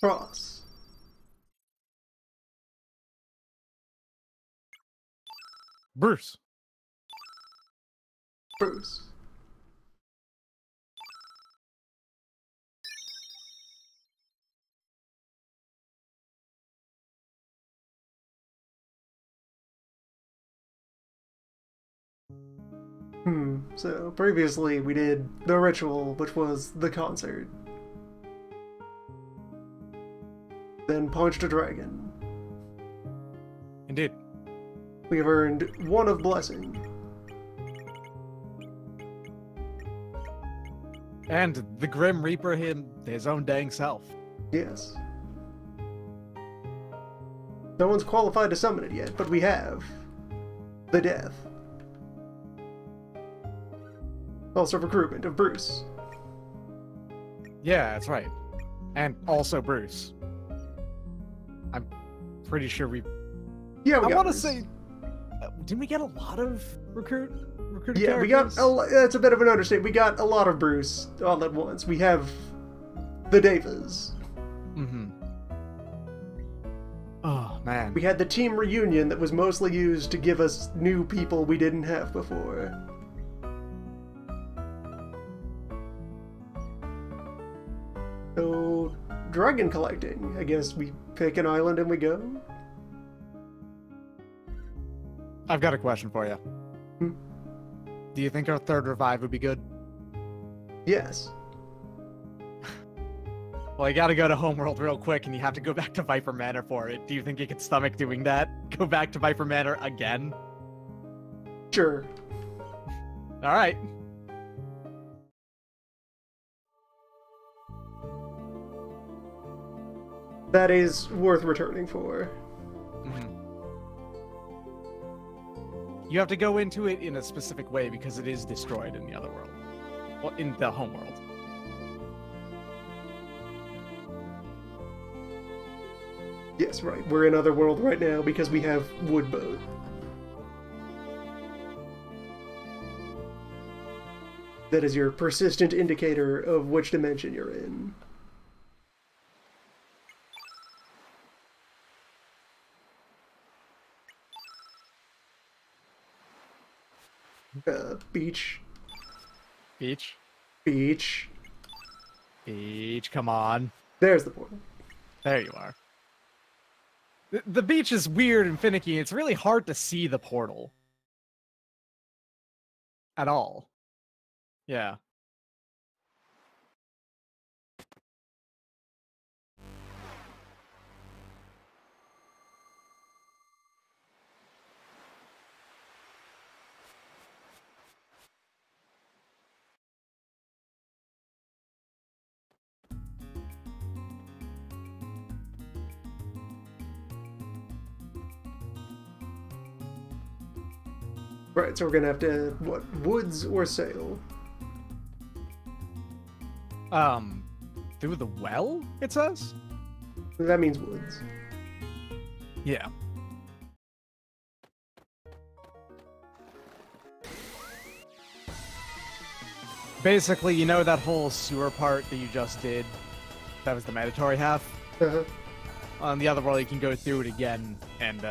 Cross. Bruce. Bruce. So previously we did the ritual, which was the concert. Then punched a dragon. Indeed. We have earned one of blessing. And the Grim Reaper his own dang self. Yes. No one's qualified to summon it yet, but we have. The death. Also recruitment of Bruce. Yeah, that's right. And also Bruce. I'm pretty sure we... Yeah, we got I want to Bruce. say... didn't we get a lot of recruited Yeah, characters? we got... That's a bit of an understatement. We got a lot of Bruce all at once. We have the Devas. Mm-hmm. Oh, man. We had the team reunion that was mostly used to give us new people we didn't have before. So, dragon collecting. I guess we pick an island and we go. I've got a question for you. Do you think our third revive would be good? Yes. Well, you gotta go to Homeworld real quick, and you have to go back to Viper Manor for it. Do you think you can stomach doing that? Go back to Viper Manor again? Sure. Alright. That is worth returning for. Mm-hmm. You have to go into it in a specific way because it is destroyed in the other world. Well, in the Homeworld. Yes, right. We're in Otherworld right now because we have Woodboat. That is your persistent indicator of which dimension you're in. Beach. Beach? Beach. Beach, come on. There's the portal. There you are. The beach is weird and finicky. It's really hard to see the portal. At all. Yeah. Right, so we're gonna have to, what, woods or sail? Through the well, it says? That means woods. Yeah. Basically, you know that whole sewer part that you just did? That was the mandatory half? Uh-huh. On the other world, you can go through it again, and,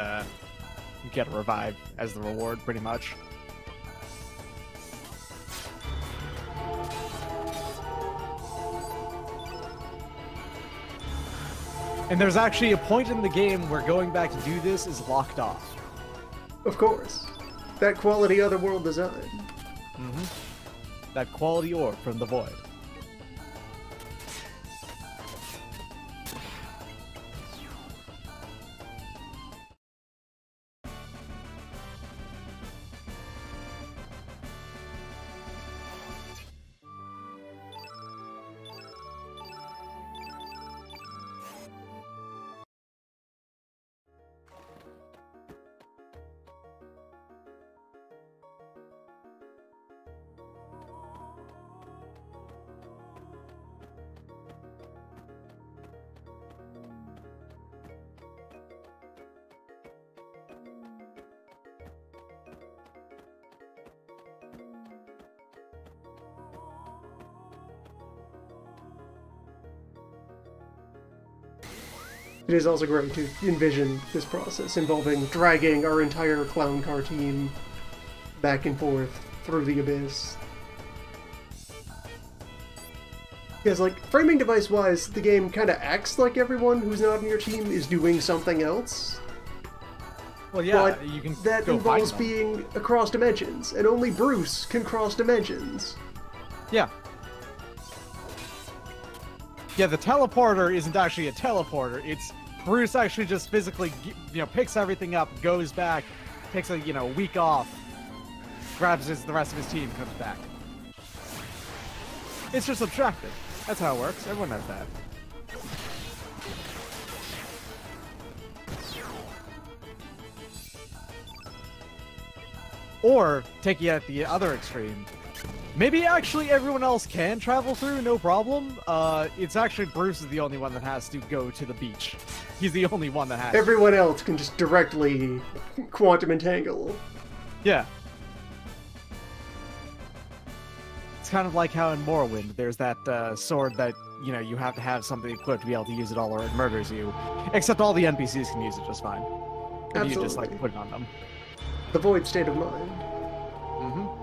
you get a revive as the reward, pretty much. And there's actually a point in the game where going back to do this is locked off. Of course. That quality Otherworld design. That quality orb from the void. It is also great to envision this process involving dragging our entire clown car team back and forth through the abyss. Because, like, framing device-wise, the game kind of acts like everyone who's not on your team is doing something else. Well, yeah, but you can that go involves find them. being across dimensions, and only Bruce can cross dimensions. Yeah. Yeah, the teleporter isn't actually a teleporter. It's Bruce actually just physically, picks everything up, goes back, takes a, week off, grabs the rest of his team, comes back. It's just subtracted. That's how it works. Everyone knows that. Or, taking it at the other extreme, maybe actually everyone else can travel through, no problem. It's actually Bruce is the only one that has to go to the beach. He's the only one that has Everyone else can just directly quantum entangle. Yeah. It's kind of like how in Morrowind, there's that sword that, you have to have something equipped to be able to use it all or it murders you. Except all the NPCs can use it just fine. If Absolutely. you just, put it on them. The void state of mind. Mm-hmm.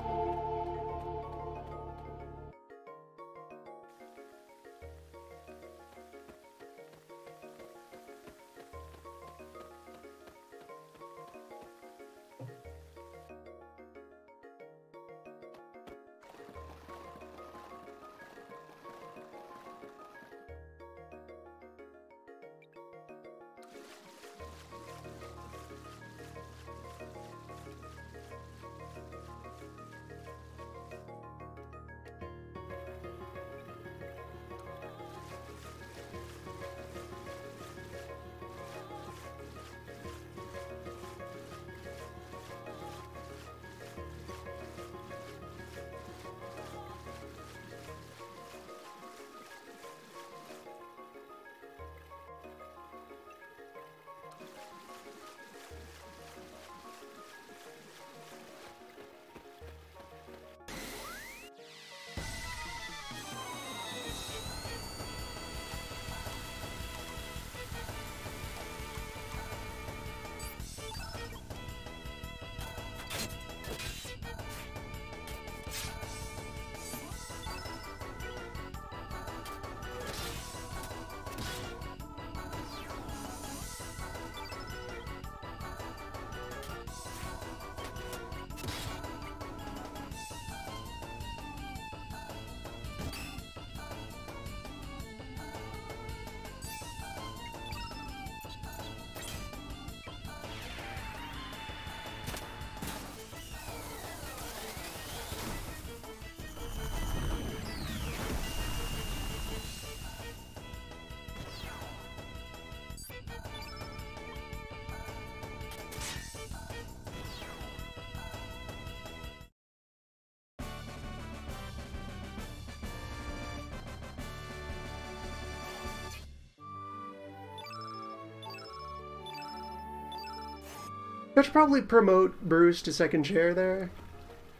I should probably promote Bruce to second chair there,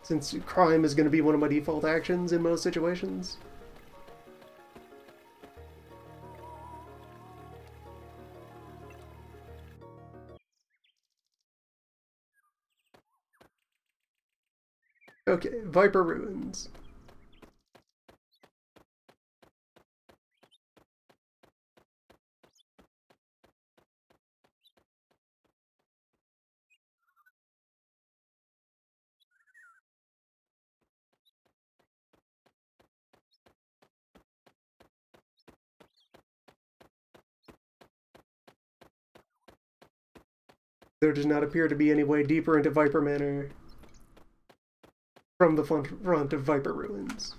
since crime is going to be one of my default actions in most situations. Okay, Viper Ruins. There does not appear to be any way deeper into Viper Manor from the front of Viper Ruins.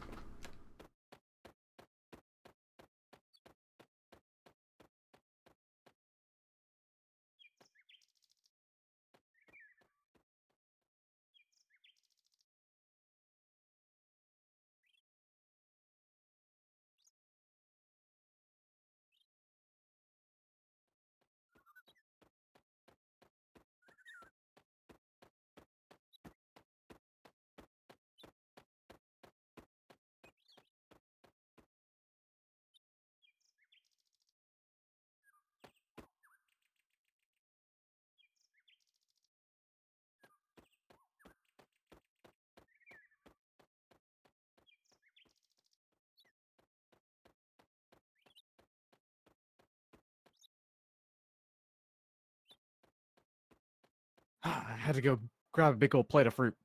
I had to go grab a big old plate of fruit.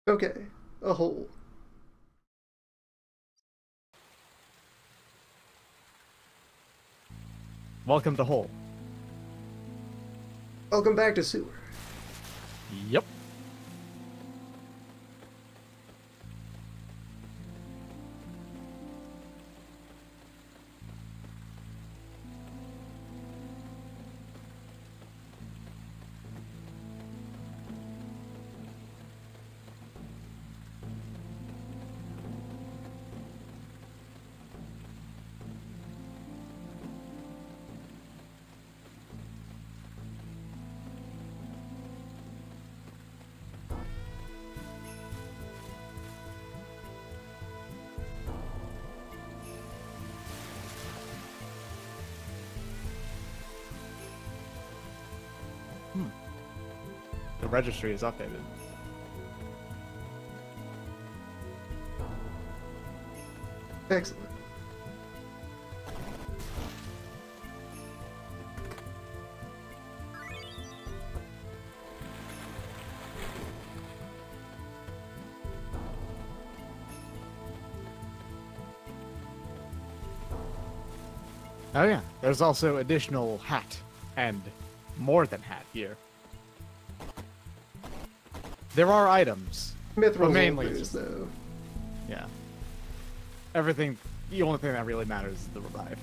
Okay, a hole. Welcome to Hole. Welcome back to sewer. Yep. The registry is updated. Excellent. Oh yeah, there's also additional hat and more than hat here. There are items, Mithril but mainly news, though. yeah. Everything. The only thing that really matters is the revive.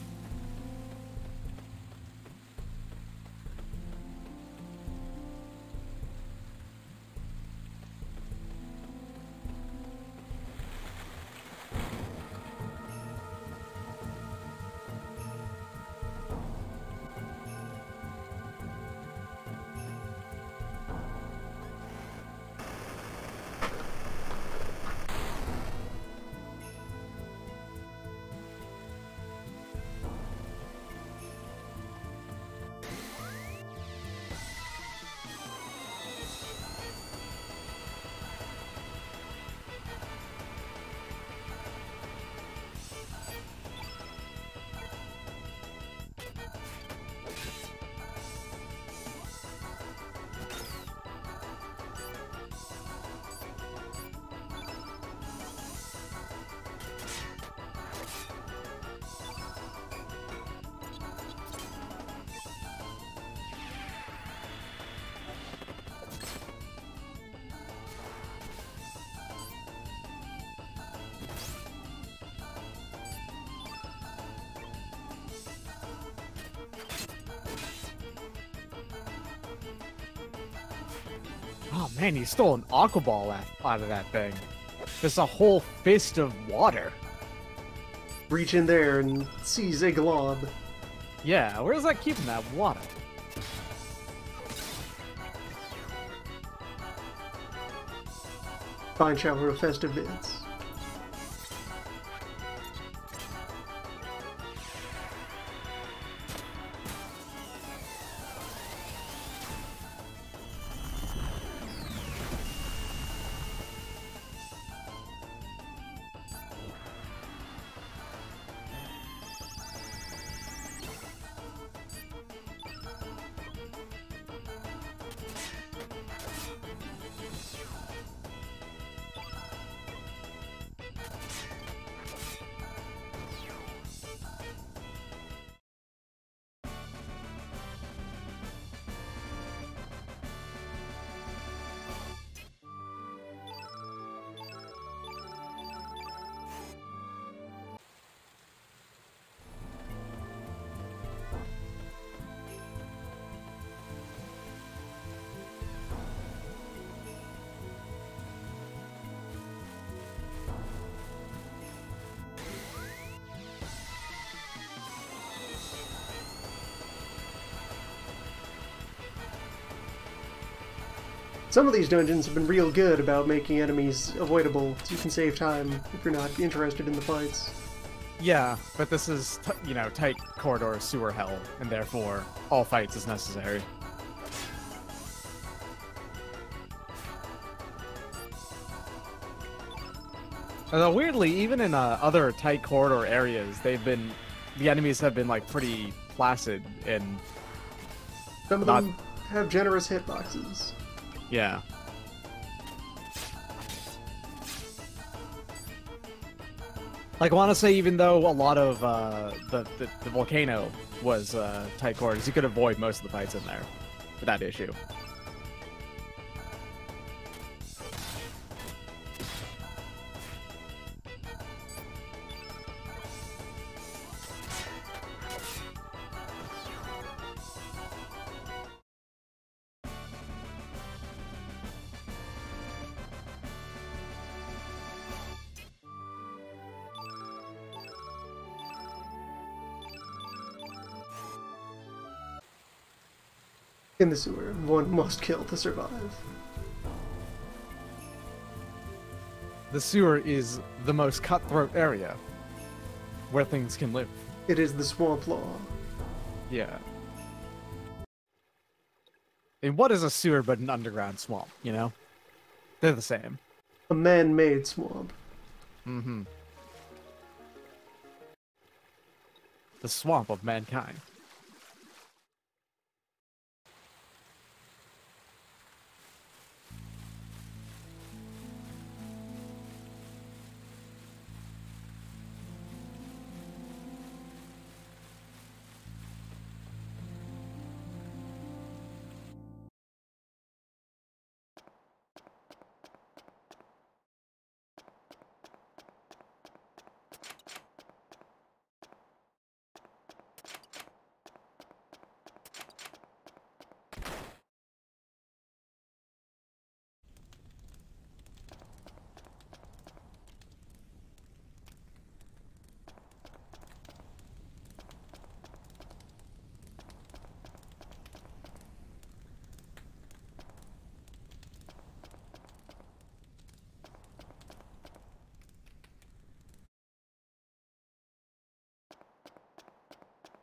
Oh man, you stole an aqua ball out of that thing. There's a whole fist of water. Reach in there and seize a glob. Yeah, where's that keeping that water? Fine shower of festive bits. Some of these dungeons have been real good about making enemies avoidable, so you can save time if you're not interested in the fights. Yeah, but this is, you know, tight corridor sewer hell, and therefore all fights is necessary. Although weirdly, even in other tight corridor areas, the enemies have been like pretty placid and Some of Not... them have generous hitboxes. Yeah. Like, I want to say, even though a lot of the volcano was tight quarters, you could avoid most of the fights in there for that issue. In the sewer, one must kill to survive. The sewer is the most cutthroat area where things can live. It is the swamp law. Yeah. And what is a sewer but an underground swamp, you know? They're the same. A man-made swamp. Mm-hmm. The swamp of mankind.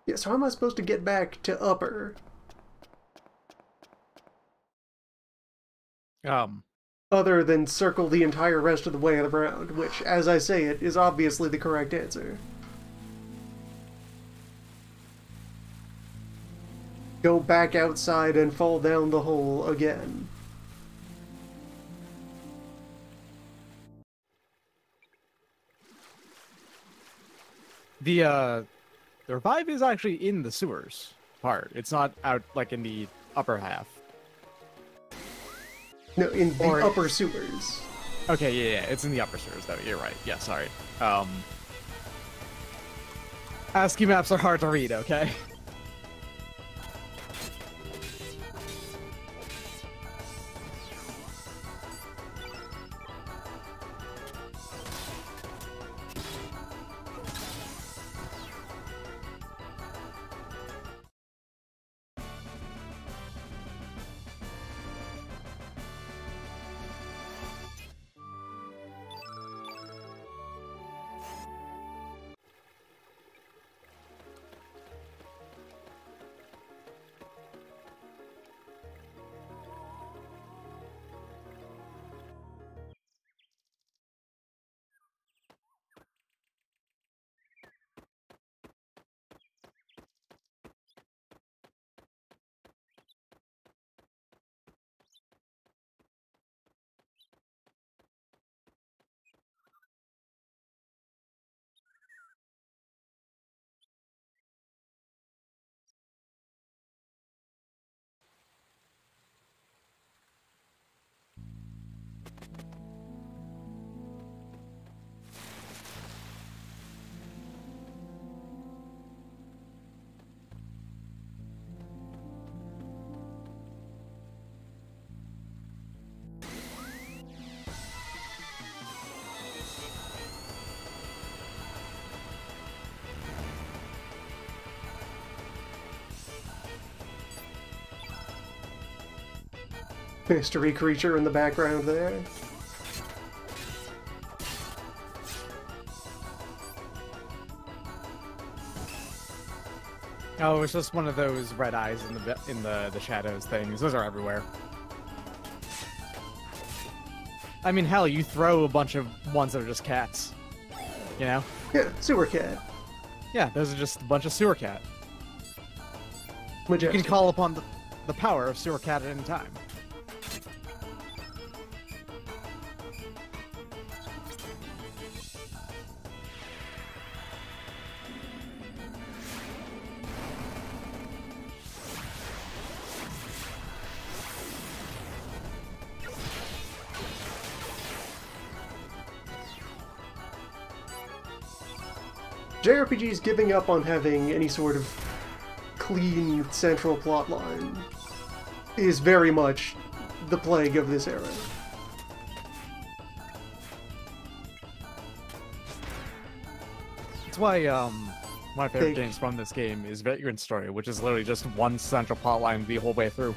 Yeah, so how am I supposed to get back to upper? Other than circle the entire rest of the way of the round, which, as I say it, is obviously the correct answer. Go back outside and fall down the hole again. The revive is actually in the sewers part. It's not out, like, in the upper half. No, in the upper sewers. Okay, yeah, it's in the upper sewers, though. You're right. Yeah, sorry. ASCII maps are hard to read, okay? Mystery creature in the background there. Oh, it's just one of those red eyes in the shadows things. Those are everywhere. I mean, hell, you throw a bunch of ones that are just cats. You know? Yeah, sewer cat. Yeah, those are just a bunch of sewer cat. Majestic. You can call upon the... the power of Sewer Cat at any time. JRPGs giving up on having any sort of clean central plotline is very much the plague of this era. That's why my favorite games from this game is Vagrant Story, which is literally just one central plotline the whole way through.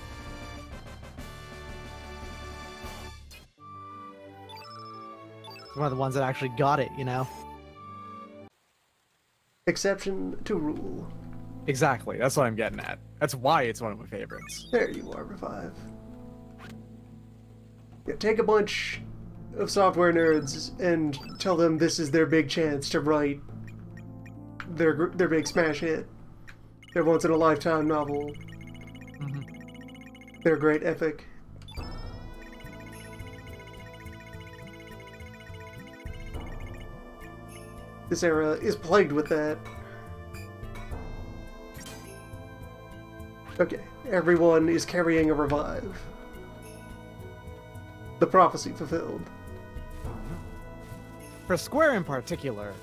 It's one of the ones that actually got it, you know? Exception to rule. Exactly, that's what I'm getting at. That's why it's one of my favorites. There you are, Revive. Yeah, take a bunch of software nerds and tell them this is their big chance to write their big smash hit, their once-in-a-lifetime novel, their great epic. This era is plagued with that. Okay, everyone is carrying a revive. The prophecy fulfilled. For Square in particular,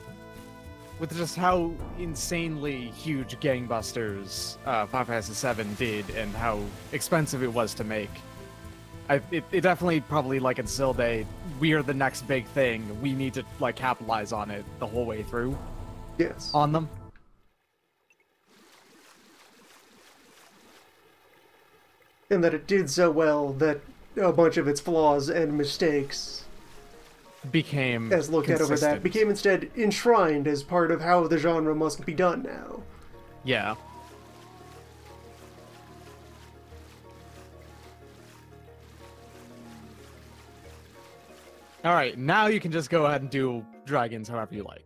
with just how insanely huge gangbusters Final Fantasy VII did and how expensive it was to make, it definitely probably like instilled a we're the next big thing. We need to like capitalize on it the whole way through. Yes. On them. And that it did so well that a bunch of its flaws and mistakes became as looked at over that became instead enshrined as part of how the genre must be done now. Yeah. Alright, now you can just go ahead and do dragons however you like.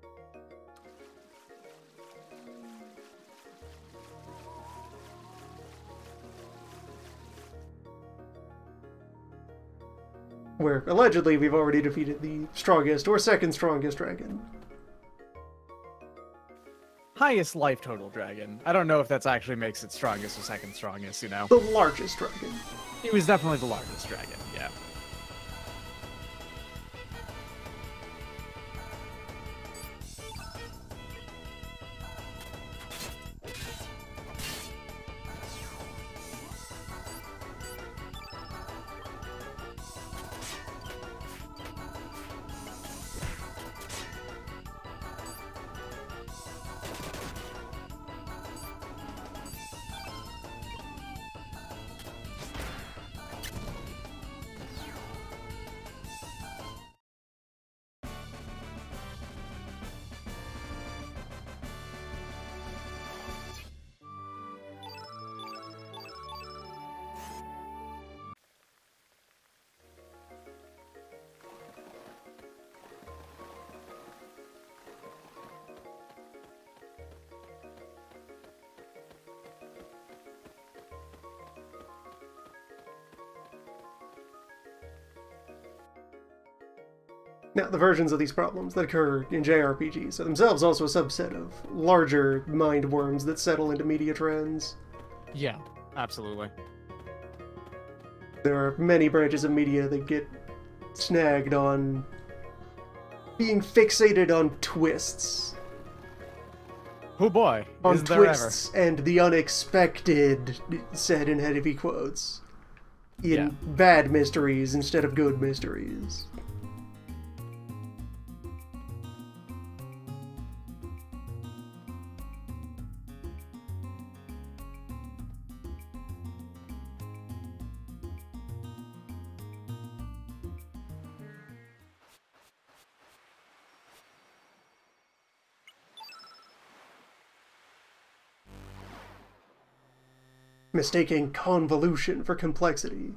Where, allegedly, we've already defeated the strongest or second strongest dragon. Highest life total dragon. I don't know if that's actually makes it strongest or second strongest, you know? The largest dragon. He was definitely the largest dragon, yeah. Now, the versions of these problems that occur in JRPGs are themselves also a subset of larger mind worms that settle into media trends. Yeah, absolutely. There are many branches of media that get snagged on being fixated on twists. Oh boy, On isn't there ever? twists and the unexpected, said in heavy quotes, in bad mysteries instead of good mysteries. Mistaking convolution for complexity.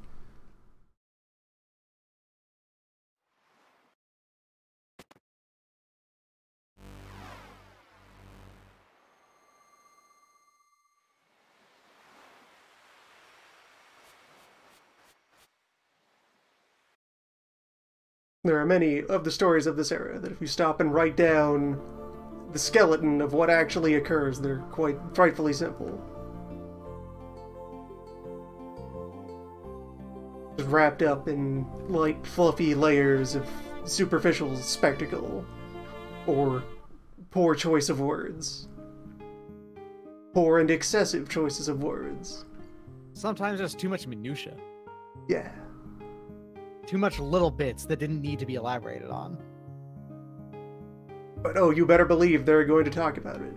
There are many of the stories of this era that if you stop and write down the skeleton of what actually occurs, they're quite frightfully simple. Just wrapped up in light, fluffy layers of superficial spectacle, or poor choice of words. Poor and excessive choices of words. Sometimes there's too much minutia. Yeah. Too much little bits that didn't need to be elaborated on. But oh, you better believe they're going to talk about it.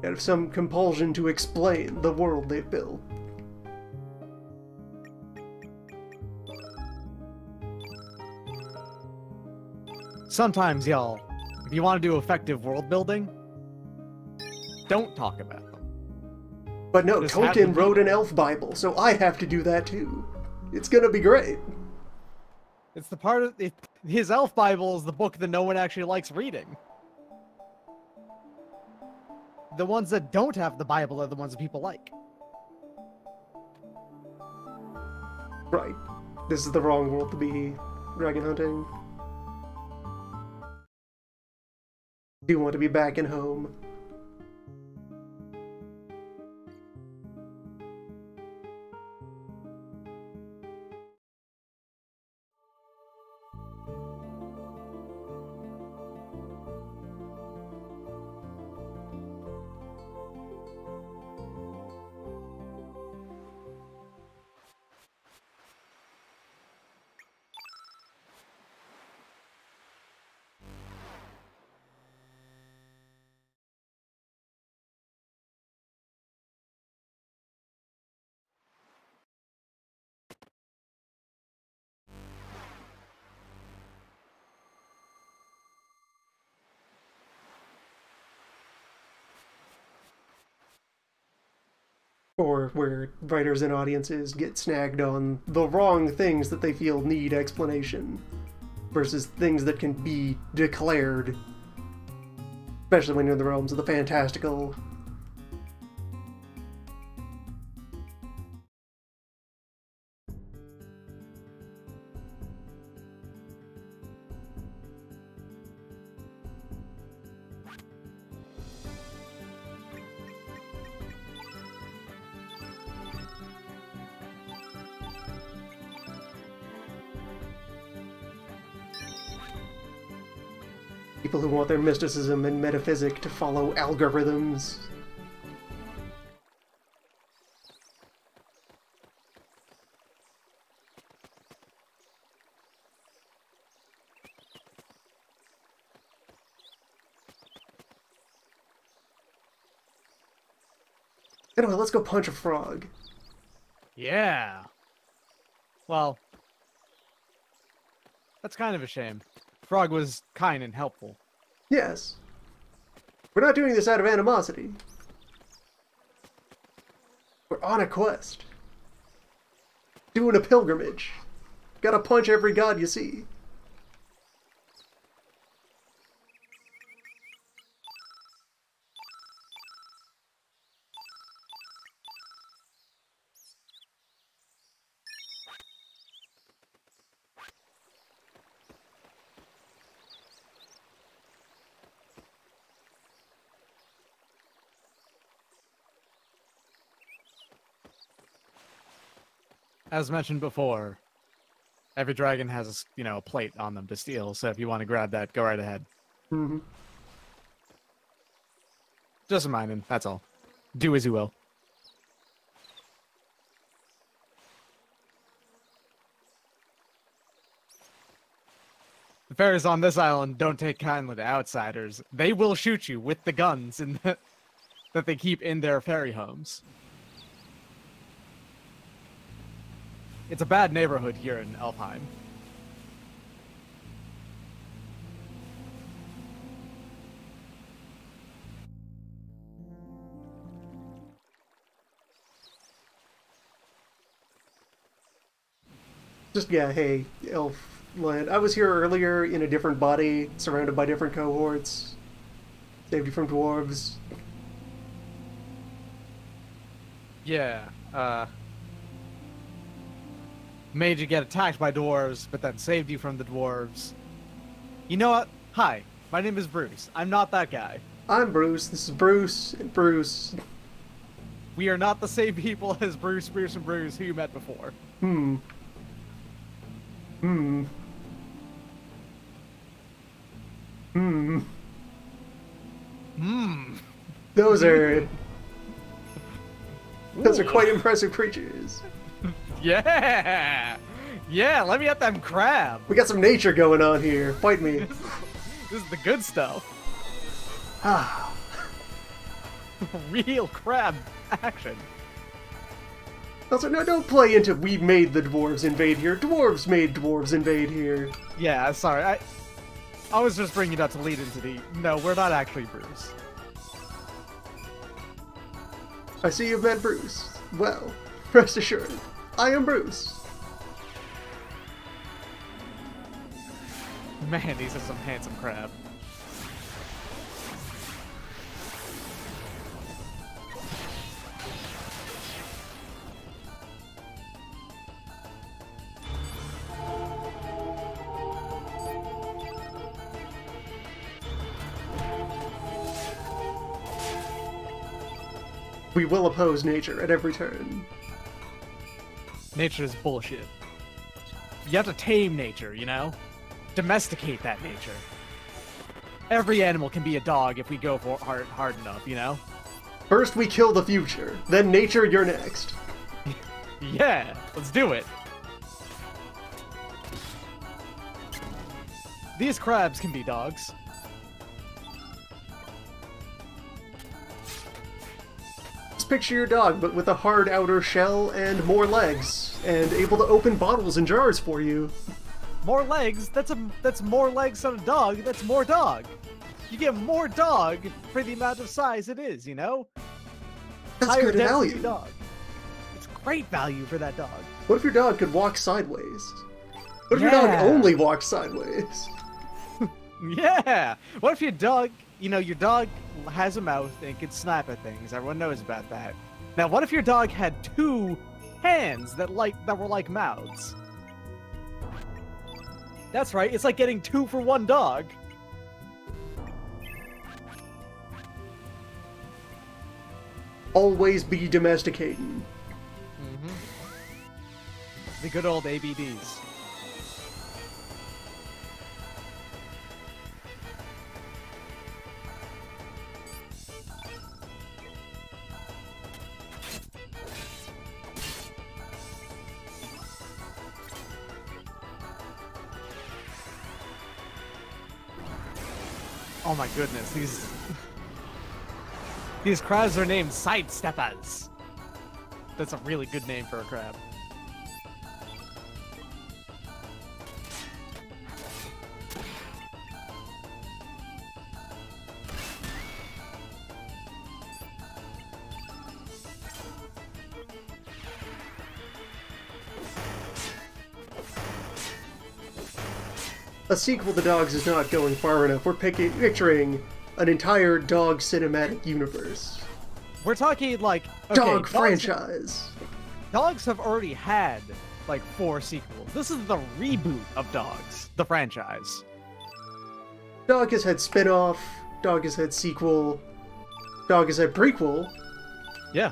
Out of some compulsion to explain the world they've built. Sometimes, y'all, if you want to do effective world building, don't talk about them. But no, Just have Tolkien them wrote be an elf Bible, so I have to do that too. It's gonna be great. It's the part of his elf Bible is the book that no one actually likes reading. The ones that don't have the Bible are the ones that people like. Right. This is the wrong world to be dragon hunting. Do you want to be back in home? Or where writers and audiences get snagged on the wrong things that they feel need explanation, versus things that can be declared, especially when you're in the realms of the fantastical. People who want their mysticism and metaphysic to follow algorithms. Anyway, let's go punch a frog. Yeah. Well, that's kind of a shame. Frog was kind and helpful. Yes. We're not doing this out of animosity. We're on a quest. Doing a pilgrimage. Gotta punch every god you see. As mentioned before, every dragon has, a plate on them to steal, so if you want to grab that, go right ahead. Mm-hmm. Just reminding, that's all. Do as you will. The fairies on this island don't take kindly to outsiders. They will shoot you with the guns that they keep in their fairy homes. It's a bad neighborhood here in Elfheim. Just, yeah, hey, elf land. I was here earlier in a different body, surrounded by different cohorts. Saved you from dwarves. Yeah, made you get attacked by dwarves, but then saved you from the dwarves. You know what? Hi, my name is Bruce. I'm not that guy. I'm Bruce. This is Bruce and Bruce. We are not the same people as Bruce, and Bruce who you met before. Hmm. Hmm. Hmm. Hmm. Those are quite impressive creatures. Yeah! Yeah, let me at them crab. We got some nature going on here. Fight me. This is the good stuff. Ah. Real crab action. Also, no, don't play into we made the dwarves invade here. Dwarves made dwarves invade here. Yeah, sorry. I was just bringing it up to lead into the... No, we're not actually Bruce. I see you've met Bruce. Well, rest assured, I am Bruce. Man, these are some handsome crab. We will oppose nature at every turn. Nature is bullshit. You have to tame nature, you know? Domesticate that nature. Every animal can be a dog if we go for hard enough, you know? First we kill the future, then nature, you're next. Yeah, let's do it. These crabs can be dogs. Just picture your dog, but with a hard outer shell and more legs, and able to open bottles and jars for you. More legs? That's more legs on a dog. That's more dog. You get more dog for the amount of size it is, you know? That's Higher good density value. dog. It's great value for that dog. What if your dog could walk sideways? What if your dog Yeah. only walks sideways? Yeah! What if your dog, you know, your dog has a mouth and can snap at things. Everyone knows about that. Now, what if your dog had two hands that were like mouths? That's right, it's like getting 2 for 1 dog. Always be domesticating. The good old ABDs. Oh my goodness, these crabs are named sidesteppers. That's a really good name for a crab. A sequel to Dogs is not going far enough. We're picturing an entire dog cinematic universe. We're talking like okay, Dog franchise. Dogs have already had like 4 sequels. This is the reboot of Dogs, the franchise. Dog has had spin-off, Dog has had sequel, Dog has had prequel, Yeah.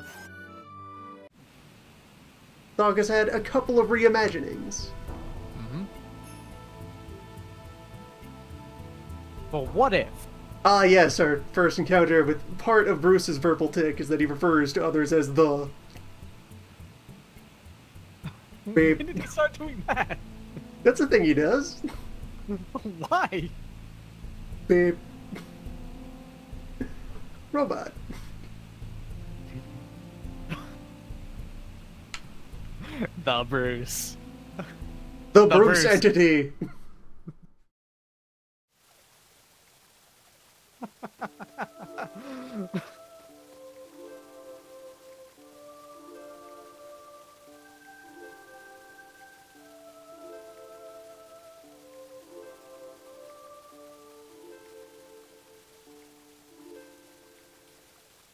Dog has had a couple of reimaginings. But what if? Ah yes, our first encounter with part of Bruce's verbal tick is that he refers to others as the. When Babe. did he start doing that? That's the thing he does. Why? Babe. Robot. The Bruce. The The Bruce Bruce. entity.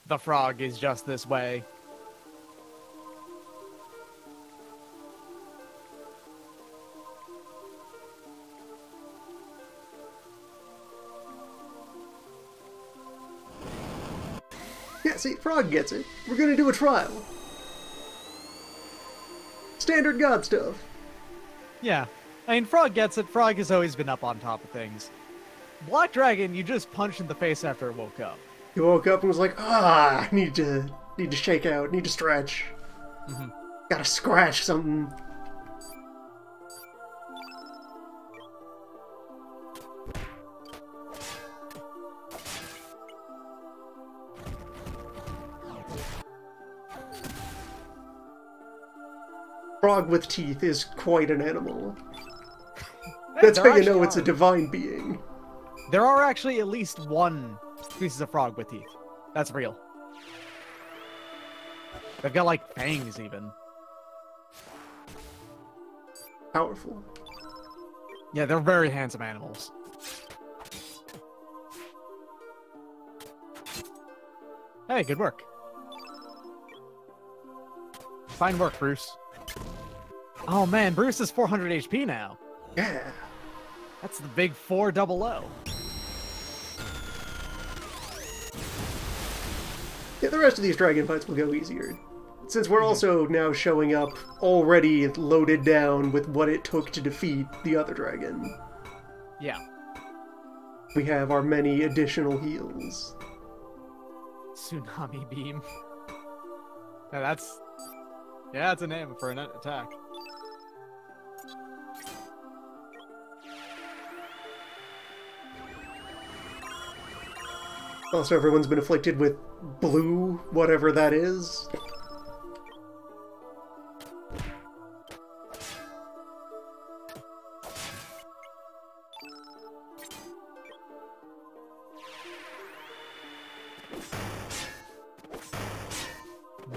The frog is just this way. Yeah, see, Frog gets it. We're gonna do a trial. Standard God stuff. Yeah. I mean, Frog gets it. Frog has always been up on top of things. Black Dragon, you just punched in the face after it woke up. He woke up and was like, I need to shake out, need to stretch. Gotta scratch something. Frog with teeth is quite an animal. That's how you know it's a divine being. There are actually at least one species of frog with teeth. That's real. They've got, like, fangs, even. Powerful. Yeah, they're very handsome animals. Hey, good work. Fine work, Bruce. Oh, man, Bruce is 400 HP now. Yeah. That's the big 400. Yeah, the rest of these dragon fights will go easier. Since we're also now showing up already loaded down with what it took to defeat the other dragon. Yeah. We have our many additional heals. Tsunami Beam. Yeah, that's a name for an attack. Also, everyone's been afflicted with blue, whatever that is.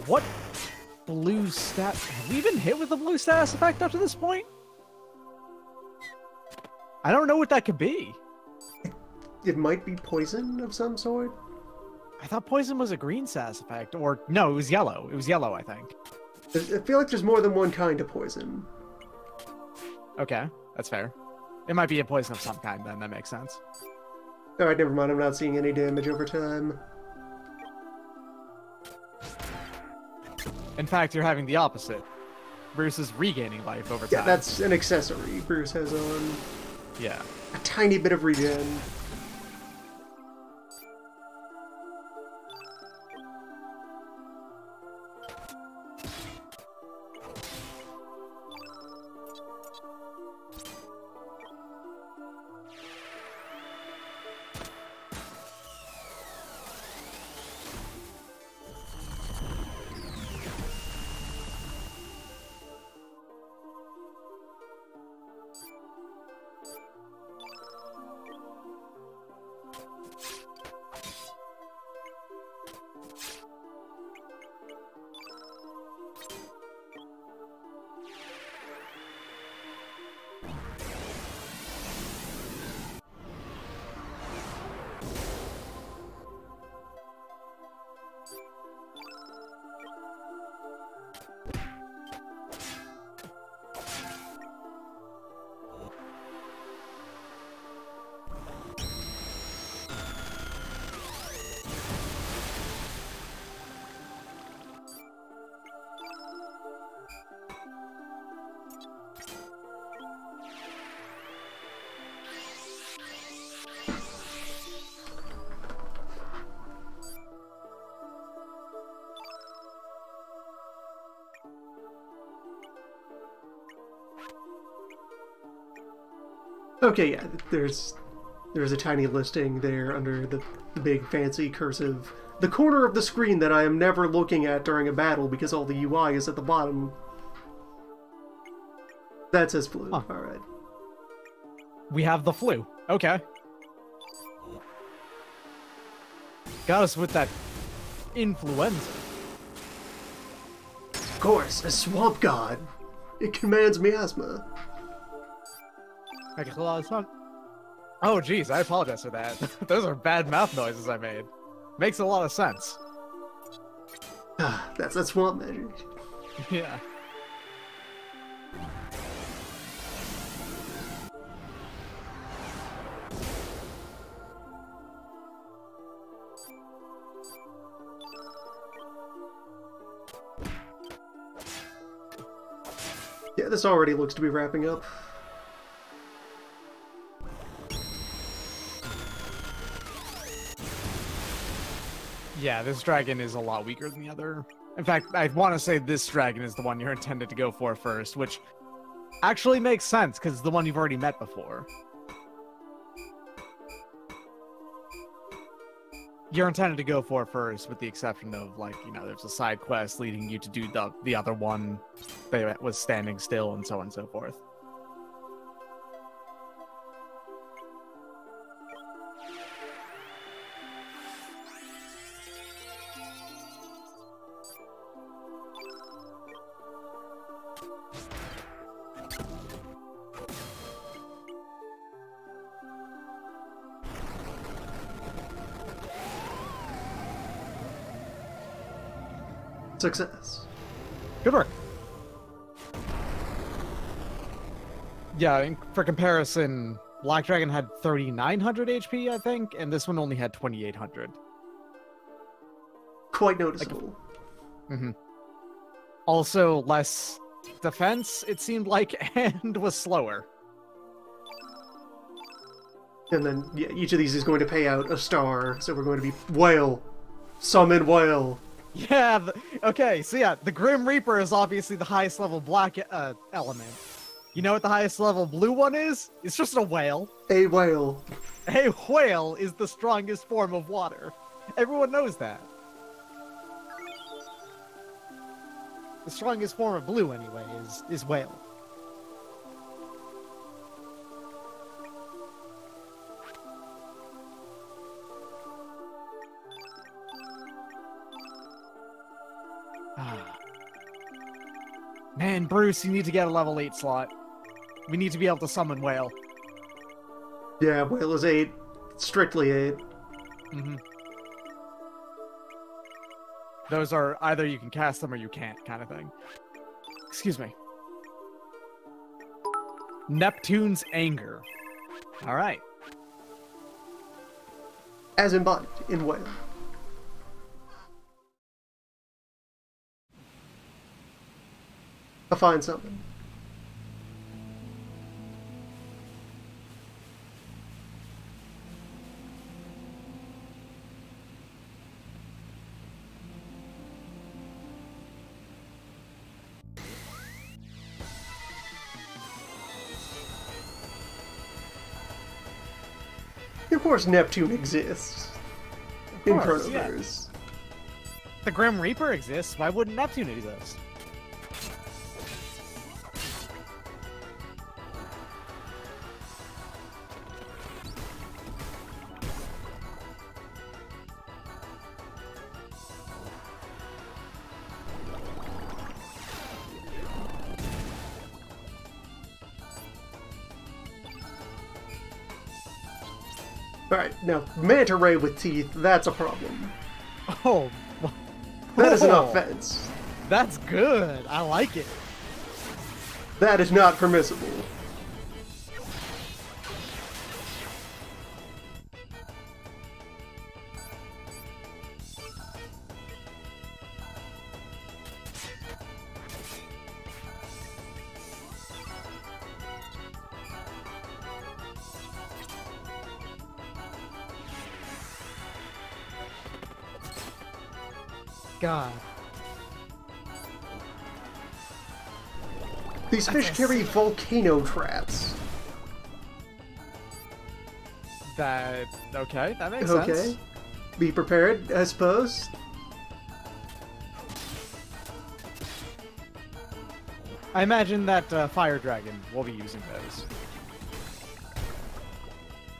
What blue stat? Have we been hit with a blue status effect up to this point? I don't know what that could be. It might be poison of some sort. I thought poison was a green status effect, or no, it was yellow. It was yellow, I think. I feel like there's more than one kind of poison. Okay, that's fair. It might be a poison of some kind, then. That makes sense. Alright, never mind. I'm not seeing any damage over time. In fact, you're having the opposite. Bruce is regaining life over time. Yeah, that's an accessory Bruce has on. Yeah. A tiny bit of regen. Okay, yeah, there's a tiny listing there under the big fancy cursive. The corner of the screen that I am never looking at during a battle because all the UI is at the bottom. That says flu. Huh. Alright. We have the flu. Okay. Got us with that influenza. Of course, a swamp god. It commands miasma. Makes a lot of sense. Oh, geez, I apologize for that. Those are bad mouth noises I made. Makes a lot of sense. That's that swamp magic. Yeah. Yeah, this already looks to be wrapping up. Yeah, this dragon is a lot weaker than the other. In fact, I want to say this dragon is the one you're intended to go for first, which actually makes sense because it's the one you've already met before. You're intended to go for first, with the exception of, like, you know, there's a side quest leading you to do the other one that was standing still and so on and so forth. Success. Good work. Yeah, for comparison, Black Dragon had 3,900 HP, I think, and this one only had 2,800. Quite noticeable. Mm-hmm. Also, less defense, it seemed like, and was slower. And then, yeah, each of these is going to pay out a star, so we're going to be whale. Summon whale. Yeah, okay, so yeah, the Grim Reaper is obviously the highest level black element. You know what the highest level blue one is? It's just a whale. A whale. A whale is the strongest form of water. Everyone knows that. The strongest form of blue, anyway, is whale. Man, Bruce, you need to get a level 8 slot. We need to be able to summon whale. Yeah, whale is 8. Strictly 8. Mm-hmm. Those are either you can cast them or you can't, kind of thing. Excuse me. Neptune's Anger. Alright. As embodied in whale. A fine summon. Of course, Neptune exists in Chronoverse. Yeah. The Grim Reaper exists. Why wouldn't Neptune exist? Alright, now, Manta Ray with teeth, that's a problem. Oh. That is an offense. That's good. I like it. That is not permissible. God. These fish carry volcano traps. Okay, that makes Okay. sense. Be prepared, I suppose. I imagine that Fire Dragon will be using those.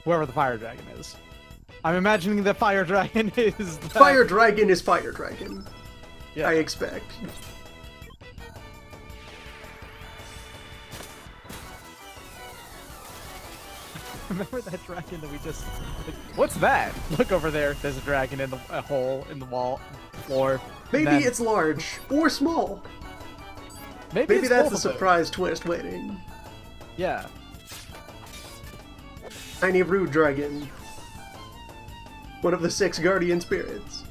Whoever the Fire Dragon is. I'm imagining the Fire Dragon is the... Fire Dragon is Fire Dragon. Yeah. I expect. Remember that dragon that we just... What's that? Look over there. There's a dragon in a hole in the wall, floor. Maybe then... it's large or small. Maybe Maybe it's that's both the of them. surprise twist waiting. Yeah. Tiny Rude Dragon. One of the 6 guardian spirits.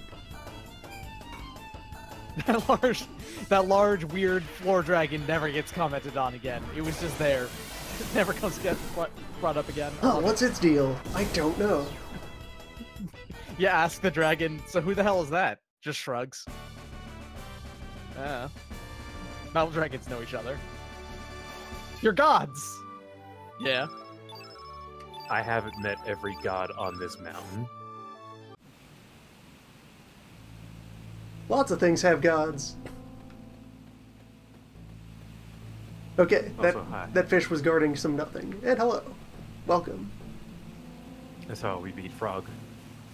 that large weird floor dragon never gets commented on again. It was just there. It never comes get brought up again. Oh, what's its deal? I don't know. You ask the dragon, so who the hell is that? Just shrugs. Metal dragons know each other. You're gods! Yeah. I haven't met every god on this mountain. Lots of things have gods. Okay, Also, hi. that fish was guarding some nothing. And hello. Welcome. That's how we beat Frog.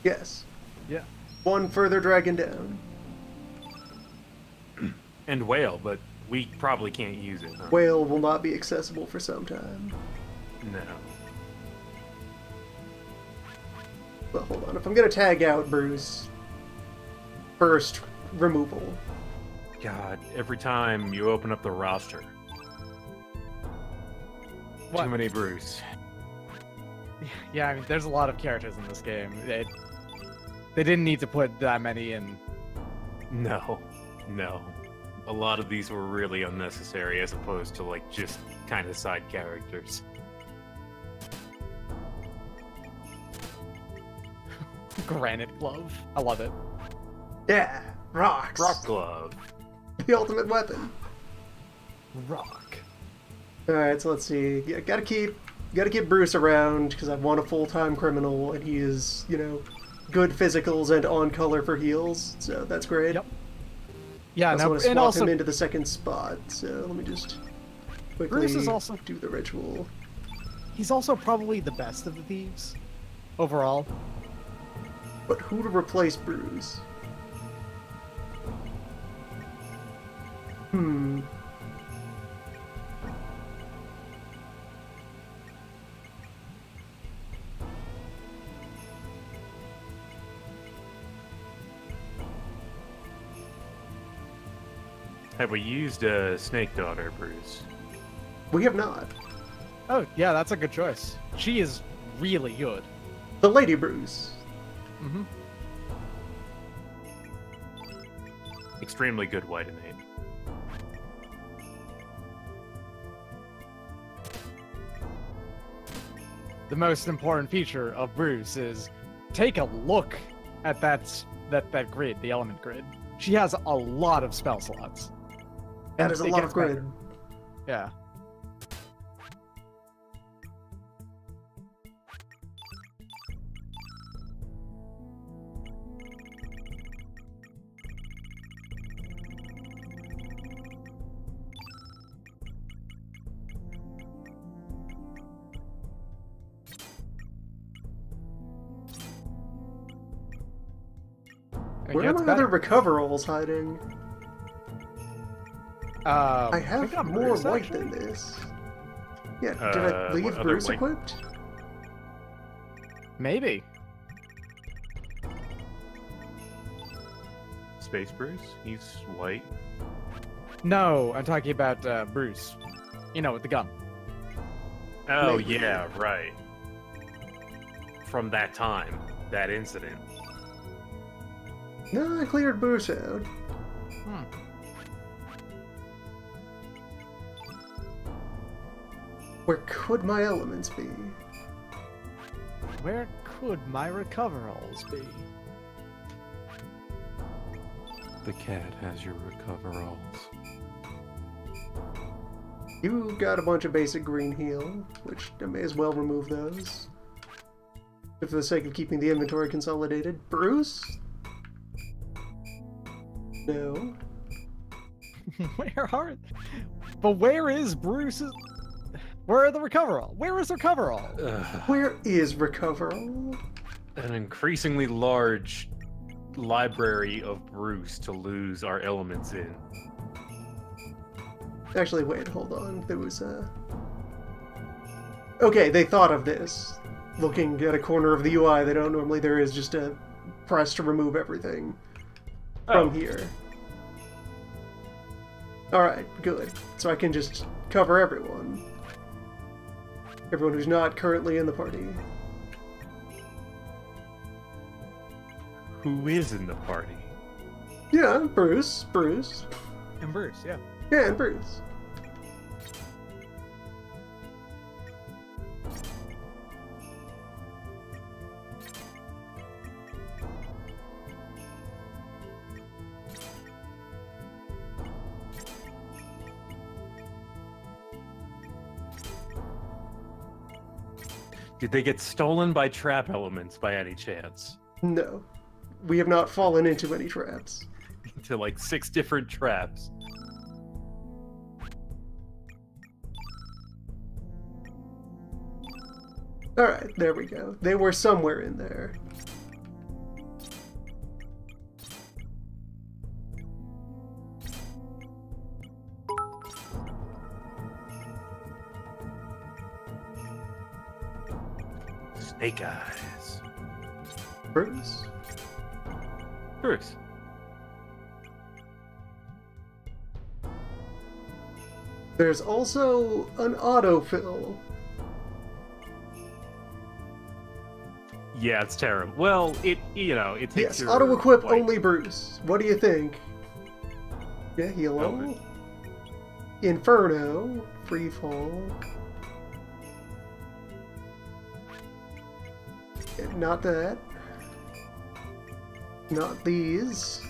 Yes. Yeah. One further dragon down. And Whale, but we probably can't use it, huh? Whale will not be accessible for some time. No. But hold on, if I'm gonna tag out Bruce, first removal. God, every time you open up the roster. What? Too many Bruce. Yeah, I mean, there's a lot of characters in this game. They didn't need to put that many in. No. A lot of these were really unnecessary as opposed to, like, just kind of side characters. Granite glove. I love it. Yeah, rocks. Rock Glove. The ultimate weapon. Rock. Alright, so let's see. Yeah, gotta keep Bruce around, because I want a full-time criminal, and he is, you know, good physicals and on color for heals, so that's great. Yep. Yeah, I also no, want to and swap also him into the second spot, so let me just quickly Bruce is also do the ritual. he's also probably the best of the thieves overall. But who to replace Bruce? Have we used Snake Daughter, Bruce? We have not. Oh, yeah, that's a good choice. She is really good. The Lady Bruce. Mm-hmm. Extremely good White and Eight. The most important feature of Bruce is take a look at that grid, the element grid. She has a lot of spell slots. That is a it lot gets of grid. better. Yeah. Where are my other recoveralls hiding? I have think I'm more Bruce, white actually. than this. Yeah, did I leave what other Bruce white? equipped? Maybe. Space Bruce? He's white. No, I'm talking about Bruce. You know, with the gun. Oh, Maybe. yeah, right. From that time, that incident. No, I cleared Bruce out. Where could my elements be? Where could my recoveralls be? The cat has your recoveralls. You got a bunch of basic green heal, which I may as well remove those. For the sake of keeping the inventory consolidated. Bruce? No. Where are... But where is Bruce's... Where are the recoverall? Where is the recoverall? Where is Recoverall? An increasingly large library of Bruce to lose our elements in. Actually, wait, hold on. There was Okay, they thought of this. Looking at a corner of the UI they don't normally, there is just a press to remove everything from here. Alright, good. So I can just cover everyone. Everyone who's not currently in the party. Who is in the party? Yeah, Bruce. And Bruce, yeah. Yeah, and Bruce. Did they get stolen by trap elements by any chance? No. We have not fallen into any traps. To like 6 different traps. Alright, there we go. They were somewhere in there. Snake eyes. Bruce. Bruce. There's also an autofill. Yeah, it's terrible. Well, it takes Yes, your auto-equip like, only Bruce. What do you think? Yeah, hello. Inferno. Free fall. Not that. Not these.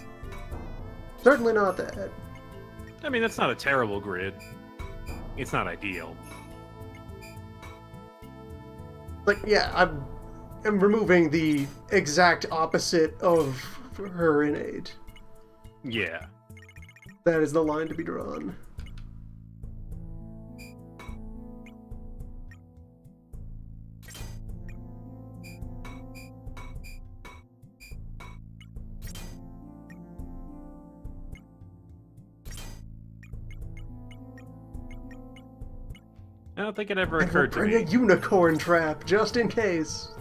Certainly not that. I mean, that's not a terrible grid. It's not ideal. Like, yeah, I'm removing the exact opposite of her innate. Yeah. That is the line to be drawn. I don't think it ever occurred to Bring me. a unicorn trap, just in case.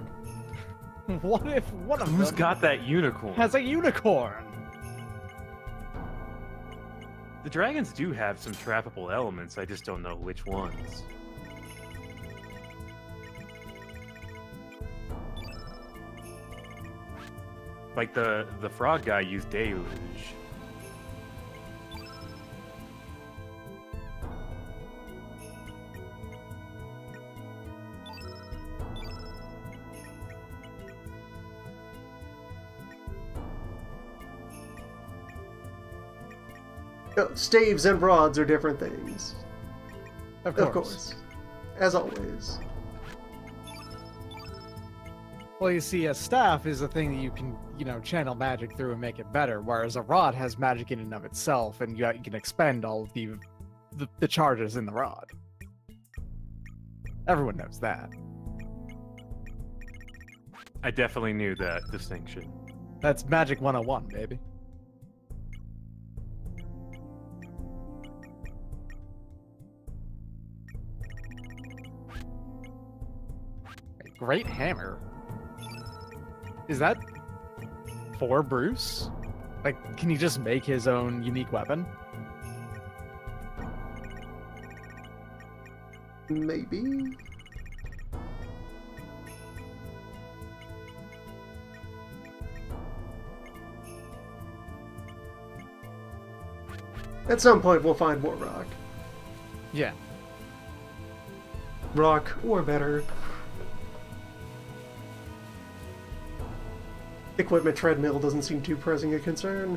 What if one of Who's them got that unicorn? has a unicorn? The dragons do have some trappable elements, I just don't know which ones. Like the frog guy used Deluge. No, staves and rods are different things. Of Of course. As always. Well, you see, a staff is a thing that you can, channel magic through and make it better, whereas a rod has magic in and of itself, and you can expend all of the charges in the rod. Everyone knows that. I definitely knew that distinction. That's Magic 101, baby. Great hammer. Is that for Bruce? Like, can he just make his own unique weapon? Maybe? At some point we'll find more rock. Yeah. Rock, or better. Equipment treadmill doesn't seem too pressing a concern.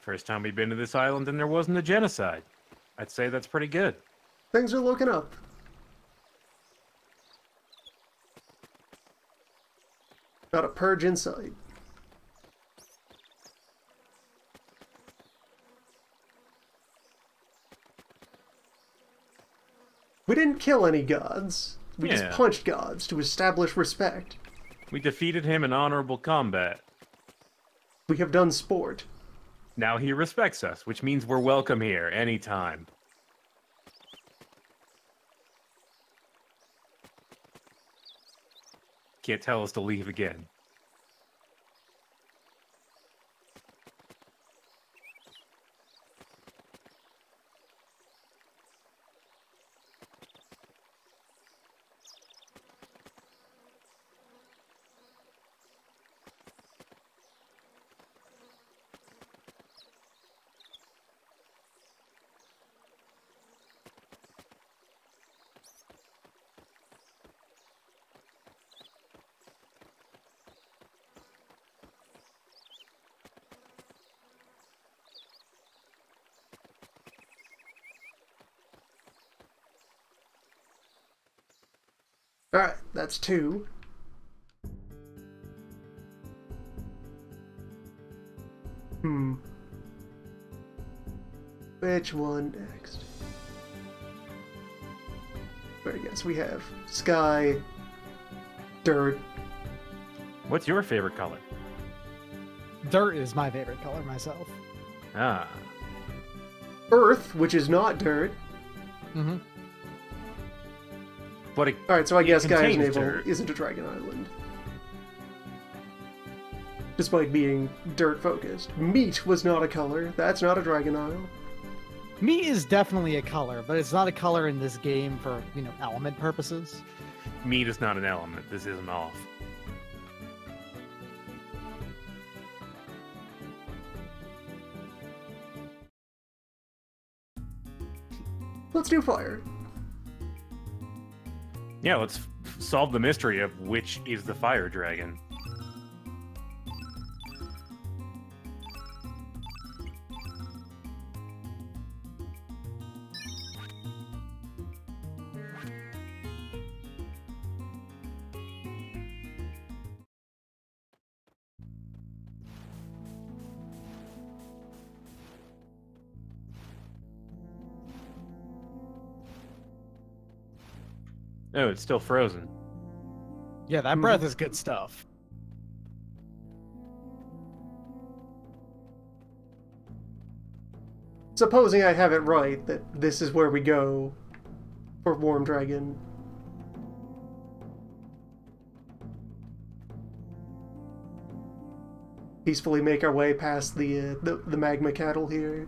First time we've been to this island and there wasn't a genocide. I'd say that's pretty good. Things are looking up. Not a purge in sight. We didn't kill any gods. We just Yeah. punched gods to establish respect. We defeated him in honorable combat. We have done sport. Now he respects us, which means we're welcome here anytime. Can't tell us to leave again. Alright, that's 2. Which one next? I guess we have sky, dirt. What's your favorite color? Dirt is my favorite color myself. Ah. Earth, which is not dirt. Mm-hmm. But it, Alright, so I guess Gaia's contains Navel dirt. isn't a dragon island. Despite being dirt focused. Meat was not a color. That's not a dragon isle. Meat is definitely a color, but it's not a color in this game for, you know, element purposes. Meat is not an element. This isn't off. Let's do fire. Yeah, let's solve the mystery of which is the fire dragon. Oh, it's still frozen. Yeah, that breath is good stuff. Supposing I have it right, that this is where we go for Warm Dragon. Peacefully make our way past the magma cattle here.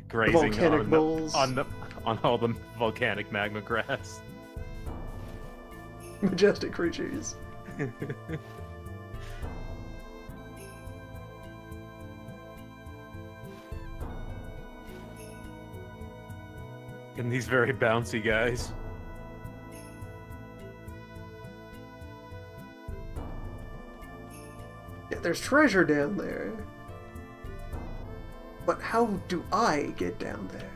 Grazing volcanic on, bulls. on all the volcanic magma grass. Majestic creatures. And these very bouncy guys. Yeah, there's treasure down there. But how do I get down there?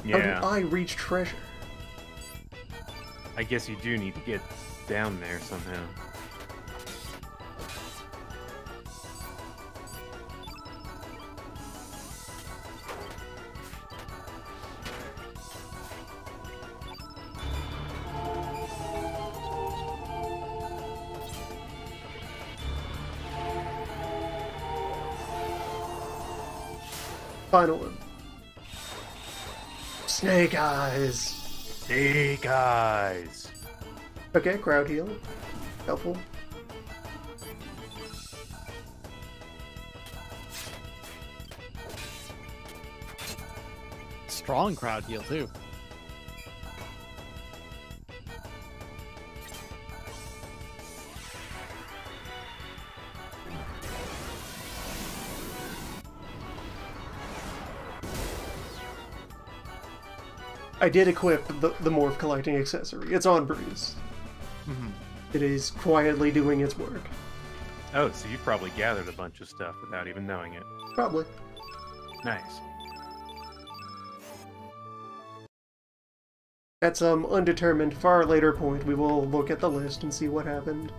Yeah. How do I reach treasure? I guess you do need to get down there somehow. Final one. Snake eyes. Snake eyes. Okay, crowd heal. Helpful. Strong crowd heal, too. I did equip the morph collecting accessory. It's on Bruce. It is quietly doing its work. Oh, so you probably gathered a bunch of stuff without even knowing it. Probably. Nice. At some undetermined, far later point, we will look at the list and see what happened.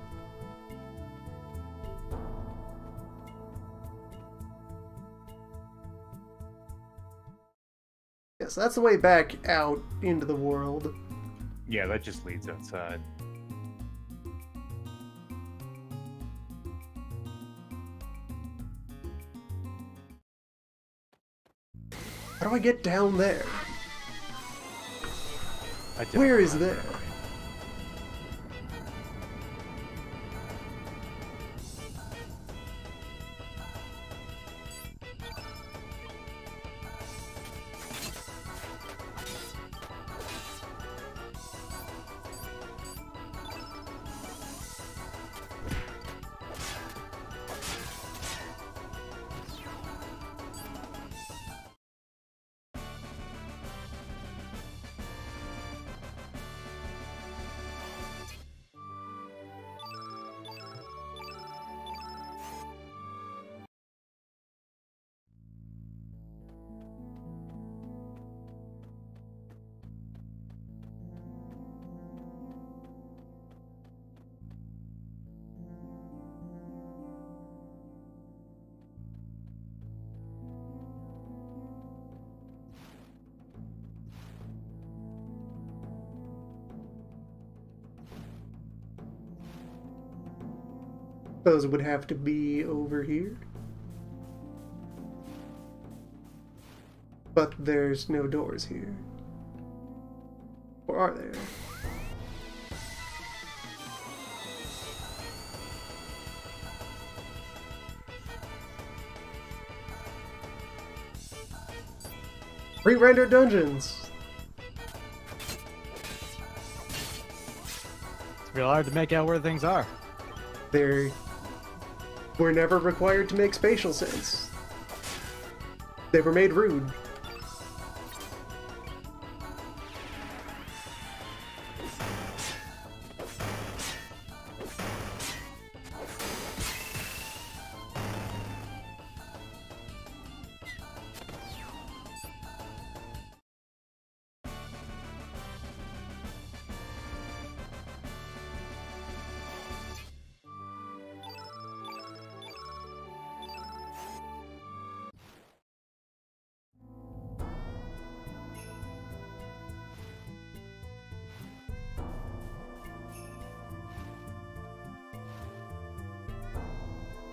so that's the way back out into the world. Yeah, that just leads outside. How do I get down there? I don't Where is know. there? Those would have to be over here. But there's no doors here. Or are there? Pre-rendered dungeons! It's real hard to make out where things are. They were never required to make spatial sense. They were made rude.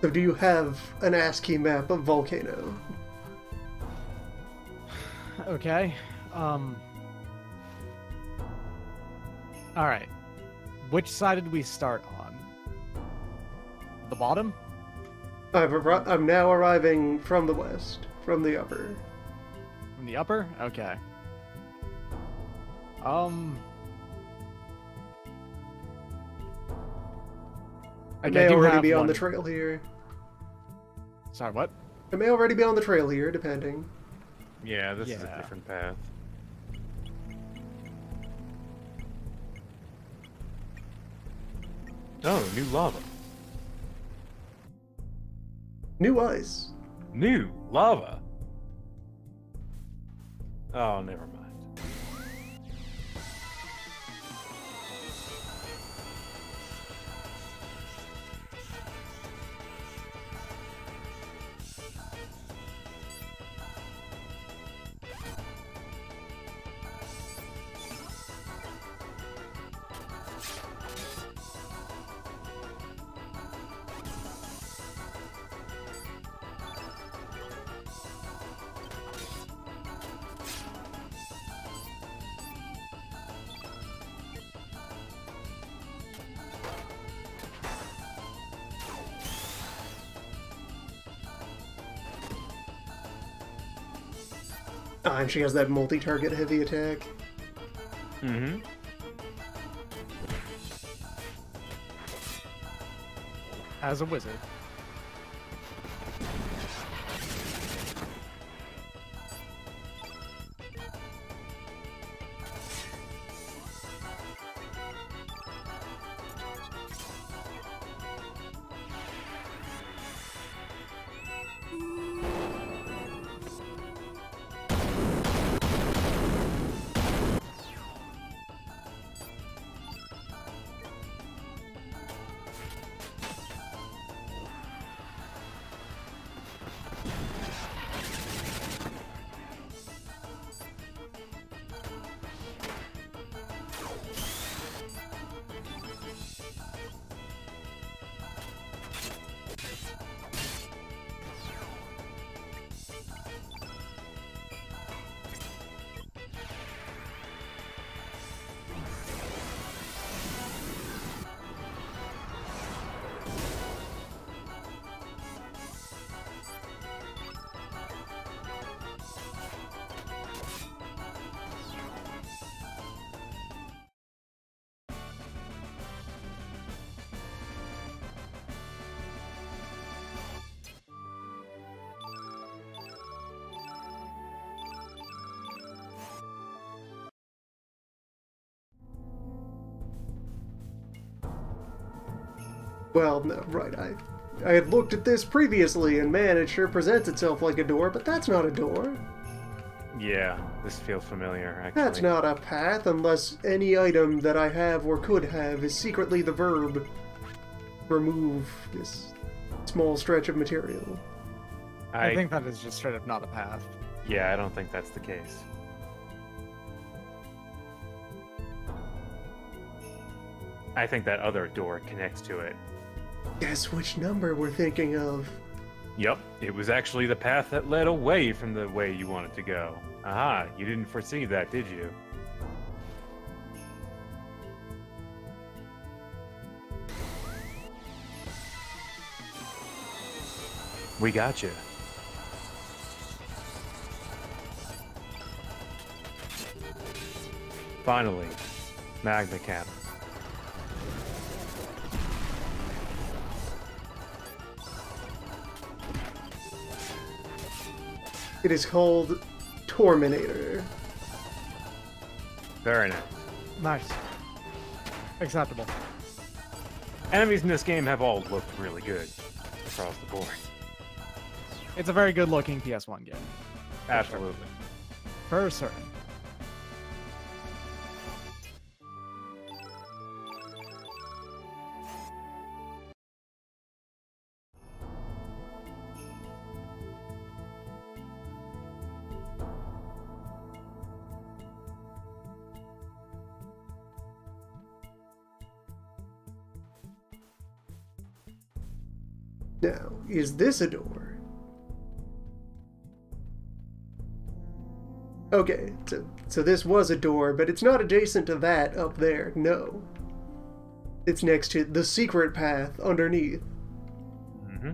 So do you have an ASCII map of Volcano? Okay. Alright. Which side did we start on? The bottom? I'm now arriving from the west, from the upper. From the upper? Okay. I may do already have be on one. the trail here. Sorry, what? I may already be on the trail here, depending. Yeah, this is a Yeah. different path. Oh, new lava. New ice. New lava. Oh, never mind. Ah, and she has that multi-target heavy attack. Mm-hmm. As a wizard. Well, no, right, I had looked at this previously, and man, it sure presents itself like a door, but that's not a door. Yeah, this feels familiar, actually. That's not a path, unless any item that I have or could have is secretly the verb remove this small stretch of material. I think that is just straight up not a path. Yeah, I don't think that's the case. I think that other door connects to it. Guess which number we're thinking of. Yep, it was actually the path that led away from the way you wanted to go. Aha, you didn't foresee that, did you? We got you. Finally, Magna Cap. It is called Torminator. Very nice. Nice. Acceptable. Enemies in this game have all looked really good across the board. It's a very good looking PS1 game. Absolutely. For certain. Now, is this a door? Okay, so this was a door, but it's not adjacent to that up there, no. It's next to the secret path underneath. Mm-hmm.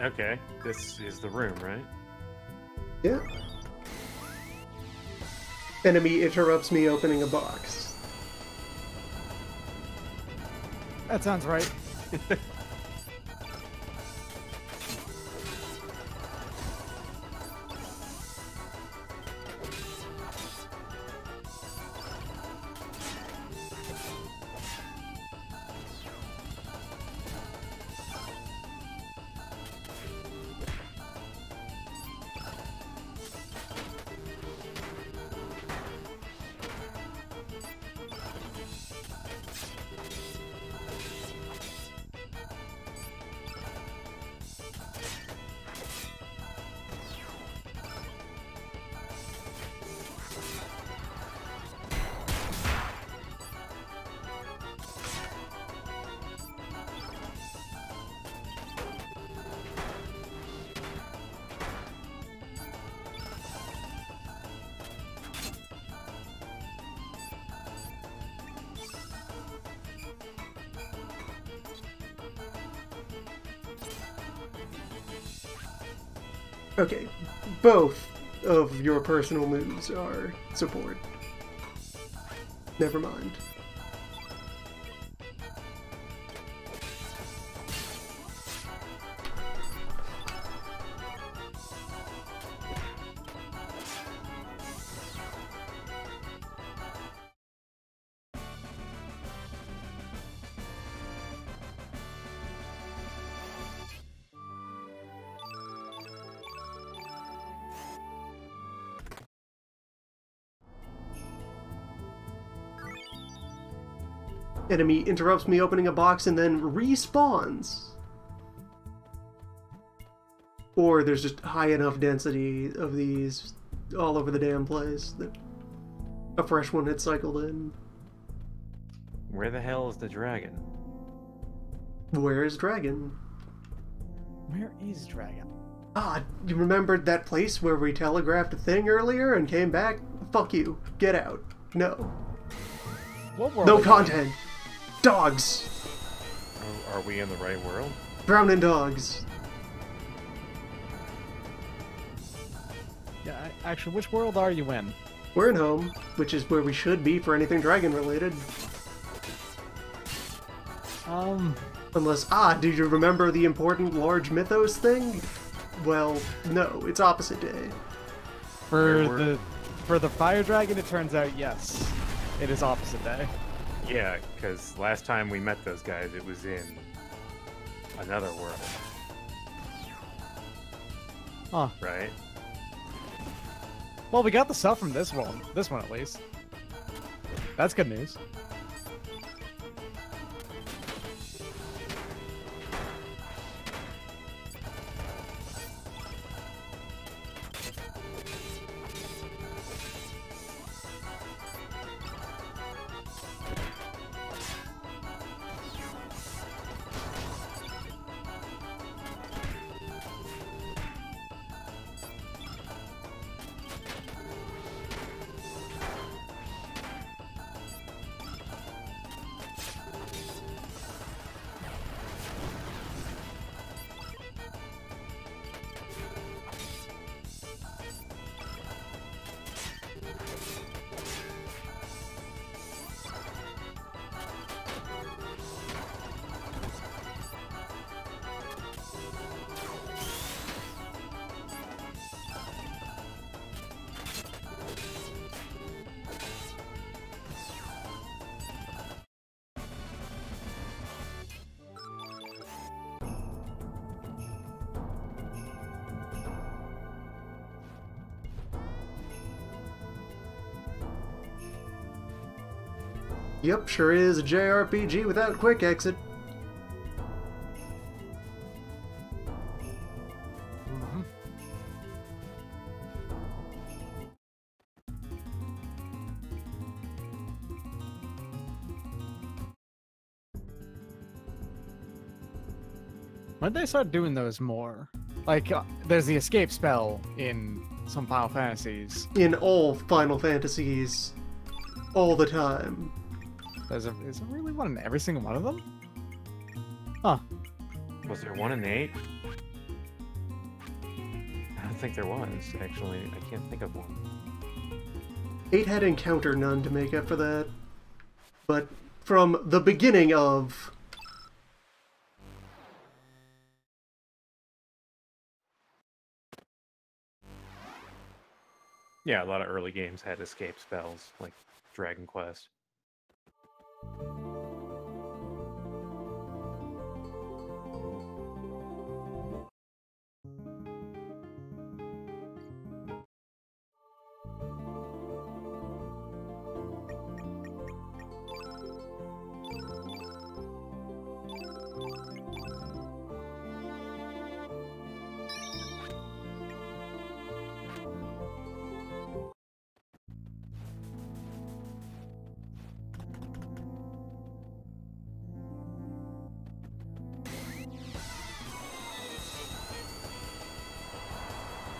Okay, this is the room, right? Yeah. Enemy interrupts me opening a box. That sounds right. Okay, both of your personal moves are support. Never mind. Enemy interrupts me opening a box and then respawns. Or there's just high enough density of these all over the damn place that a fresh one had cycled in. Where the hell is the dragon? Where is Dragon? Where is Dragon? Ah, you remembered that place where we telegraphed a thing earlier and came back? Fuck you. Get out. No. What world No are we content. Dogs. Are we in the right world? Drowning dogs. in? Yeah, actually, which world are you in? We're in home, which is where we should be for anything dragon related. Unless, do you remember the important large mythos thing? Well, no, it's opposite day. For the fire dragon, it turns out yes, it is opposite day. Yeah, because last time we met those guys, it was in another world, Huh. right? Well, we got the stuff from this one at least. That's good news. Yep, sure is a JRPG without quick exit. When did they start doing those more? Like, there's the escape spell in some Final Fantasies. In all Final Fantasies. All the time. Is there really one in every single one of them? Huh. Was there one in 8? I don't think there was, actually. I can't think of one. 8 had encounter none to make up for that. But from the beginning of... Yeah, a lot of early games had escape spells, like Dragon Quest.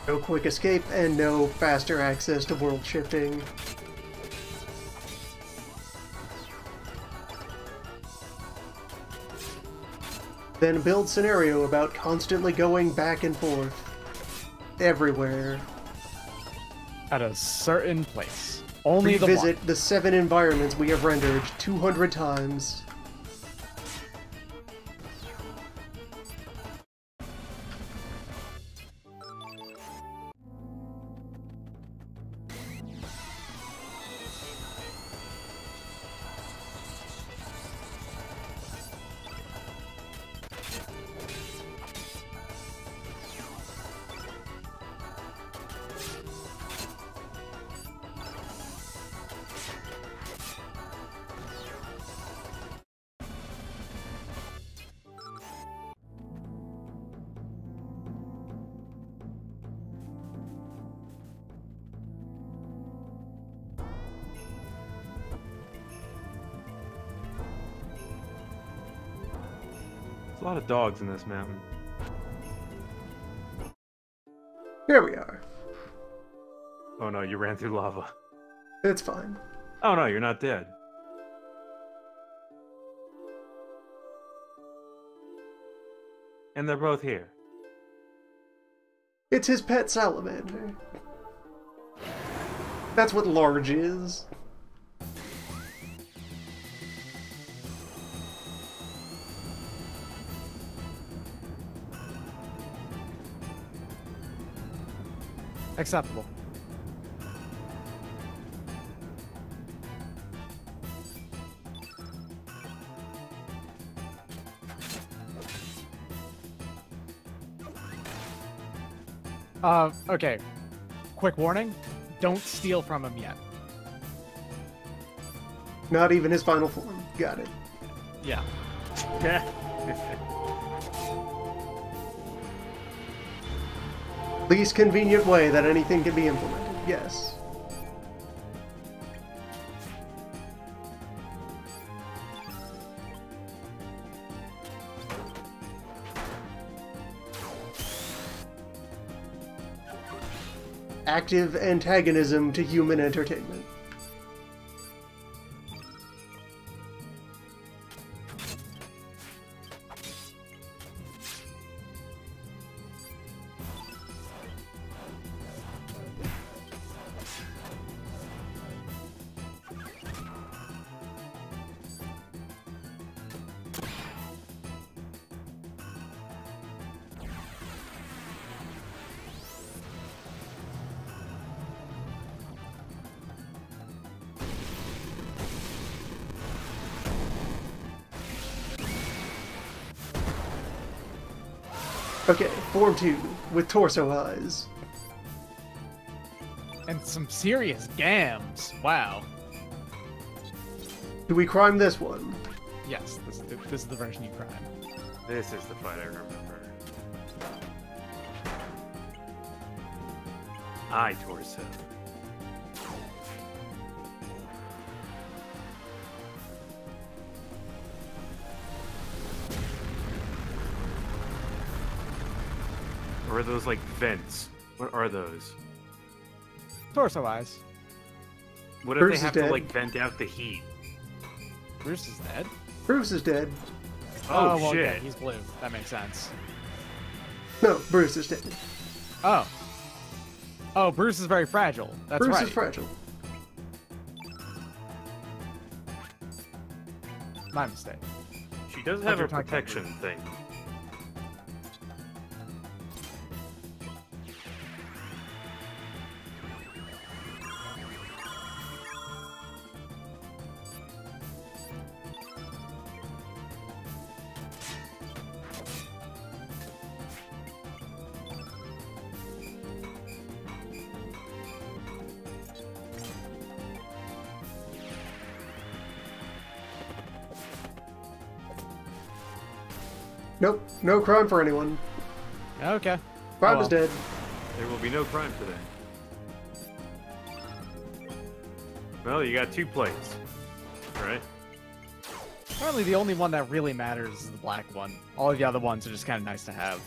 No quick escape and no faster access to world shifting. Then build scenario about constantly going back and forth. Everywhere. At a certain place. Only the Revisit one. the 7 environments we have rendered 200 times. There's a lot of dogs in this mountain. Here we are. Oh no, you ran through lava. It's fine. Oh no, you're not dead. And they're both here. It's his pet salamander. That's what large is. Acceptable. Okay. Quick warning. Don't steal from him yet. Not even his final form. Got it. Yeah. Least convenient way that anything can be implemented. Yes. Active antagonism to human entertainment. Okay, Form 2, with torso eyes. And some serious gams. Wow. Do we crime this one? Yes, this is the version you crime. This is the fight I remember. Eye torso. Or are those like vents? What are those? Torso eyes. What if Bruce they is have to dead. like vent out the heat? Bruce is dead. Bruce is dead. Oh, well, shit. yeah, he's blue. That makes sense. No, Bruce is dead. Oh. Oh, Bruce is very fragile. That's Bruce right. is fragile. My mistake. She does Thought have you a were talking about protection Bruce. thing. Nope, no crime for anyone. Okay. Crime Oh, is well. dead. There will be no crime today. Well, you got 2 plates, right? Apparently the only one that really matters is the black one. All of the other ones are just kind of nice to have.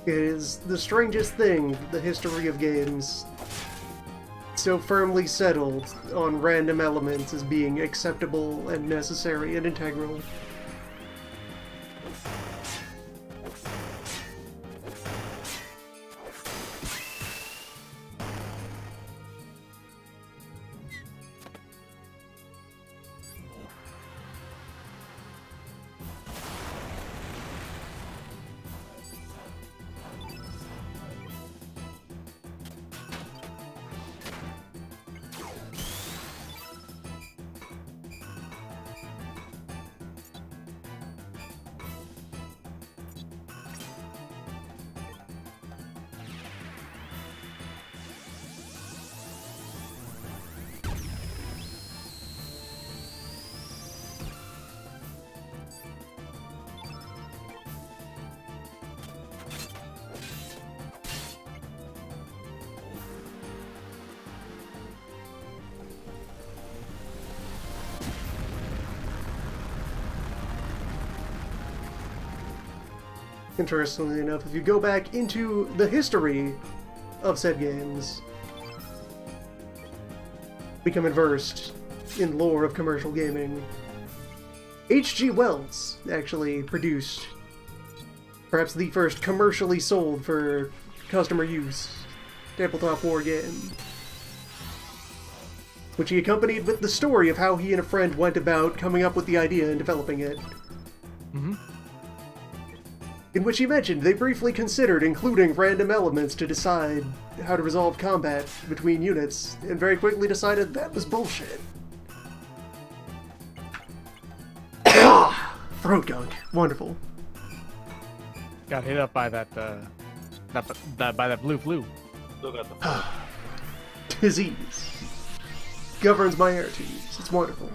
It is the strangest thing, the history of games. So firmly settled on random elements as being acceptable and necessary and integral. Interestingly enough, if you go back into the history of said games, becoming versed in lore of commercial gaming, H.G. Wells actually produced perhaps the first commercially sold for customer use tabletop war game, which he accompanied with the story of how he and a friend went about coming up with the idea and developing it. In which he mentioned they briefly considered including random elements to decide how to resolve combat between units, and very quickly decided that was bullshit. Throat gunk. Wonderful. Got hit up by that by that blue flu. Still got the phone. Disease. Governs my arteries. It's wonderful.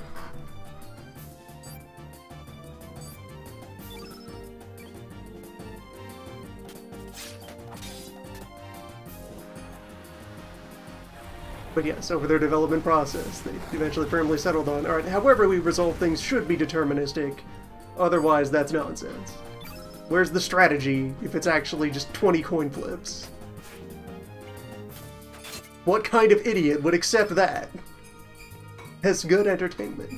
But yes, over their development process, they eventually firmly settled on, alright, however we resolve things should be deterministic, otherwise that's nonsense. Where's the strategy if it's actually just 20 coin flips? What kind of idiot would accept that as good entertainment?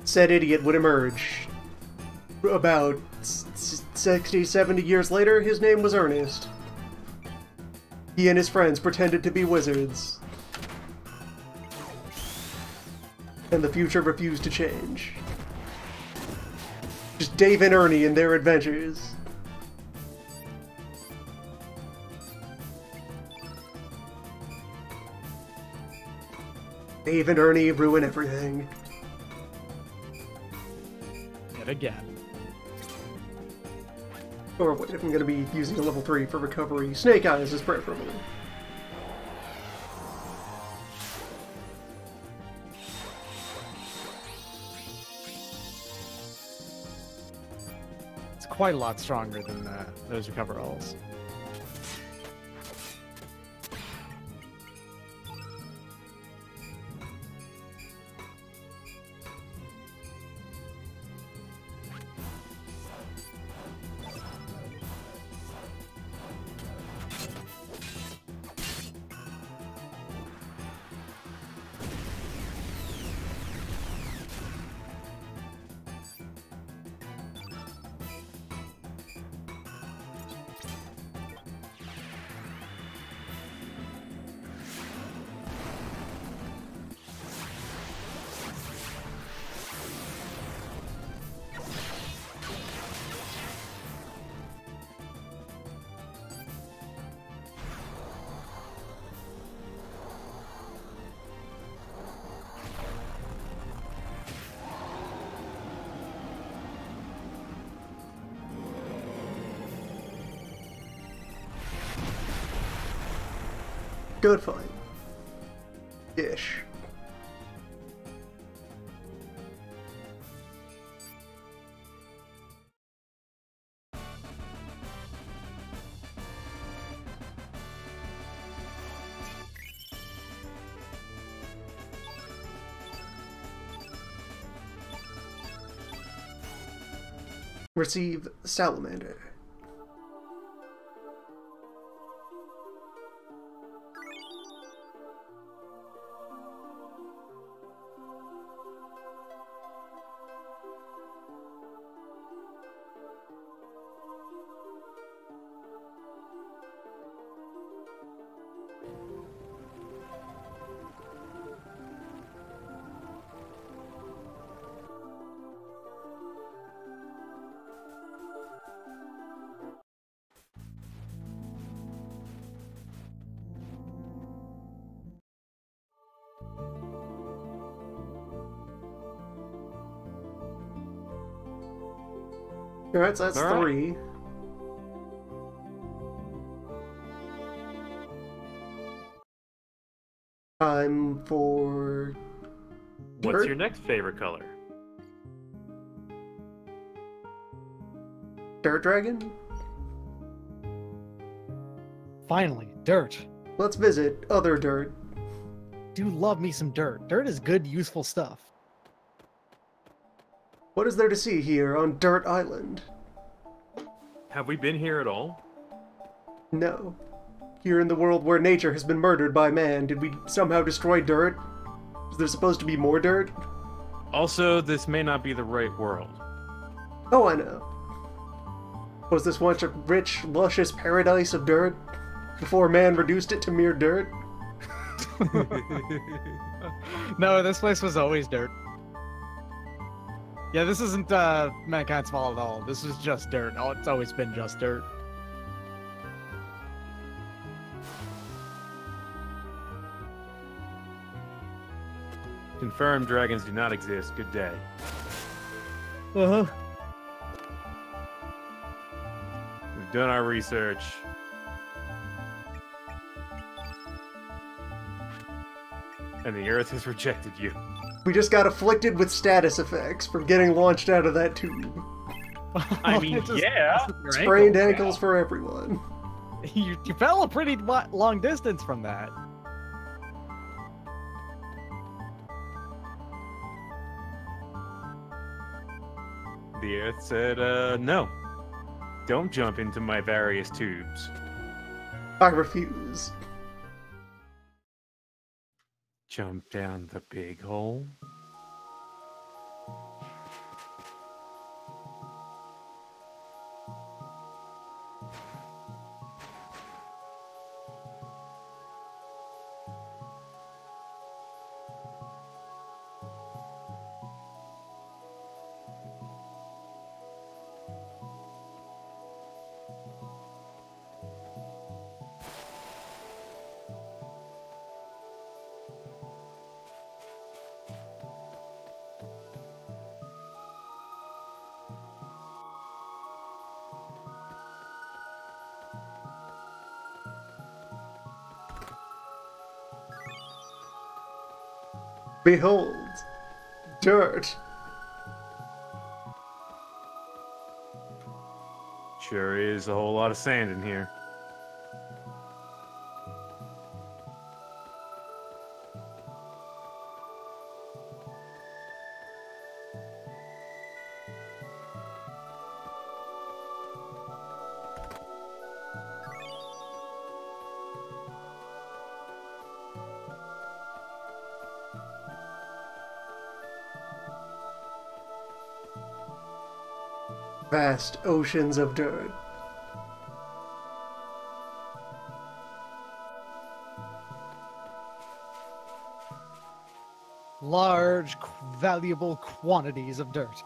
Said idiot would emerge. About 60, 70 years later, his name was Ernest. He and his friends pretended to be wizards. And the future refused to change. Just Dave and Ernie and their adventures. Dave and Ernie ruin everything. Again. Or wait, if I'm going to be using a level 3 for recovery, Snake Eyes is preferable. It's quite a lot stronger than those recover rolls. Good fight. Ish. Receive Salamander. Alright, so that's All right. 3. Time for... What's dirt? your next favorite color? Dirt Dragon? Finally, dirt. Let's visit other dirt. Do love me some dirt. Dirt is good, useful stuff. What is there to see here on Dirt Island? Have we been here at all? No. Here in the world where nature has been murdered by man, did we somehow destroy dirt? Is there supposed to be more dirt? Also, this may not be the right world. Oh, I know. Was this once a rich, luscious paradise of dirt? Before man reduced it to mere dirt? No, this place was always dirt. Yeah, this isn't mankind's fault at all. This is just dirt. Oh, it's always been just dirt. Confirmed dragons do not exist. Good day. Uh-huh. We've done our research. And the Earth has rejected you. We just got afflicted with status effects from getting launched out of that tube. I mean, It just yeah. messed with your Sprained ankle. ankles for everyone. You fell a pretty long distance from that. The Earth said, no. Don't jump into my various tubes. I refuse. Jump down the big hole. Behold, dirt. Sure is a whole lot of sand in here. Vast oceans of dirt. Large, valuable quantities of dirt.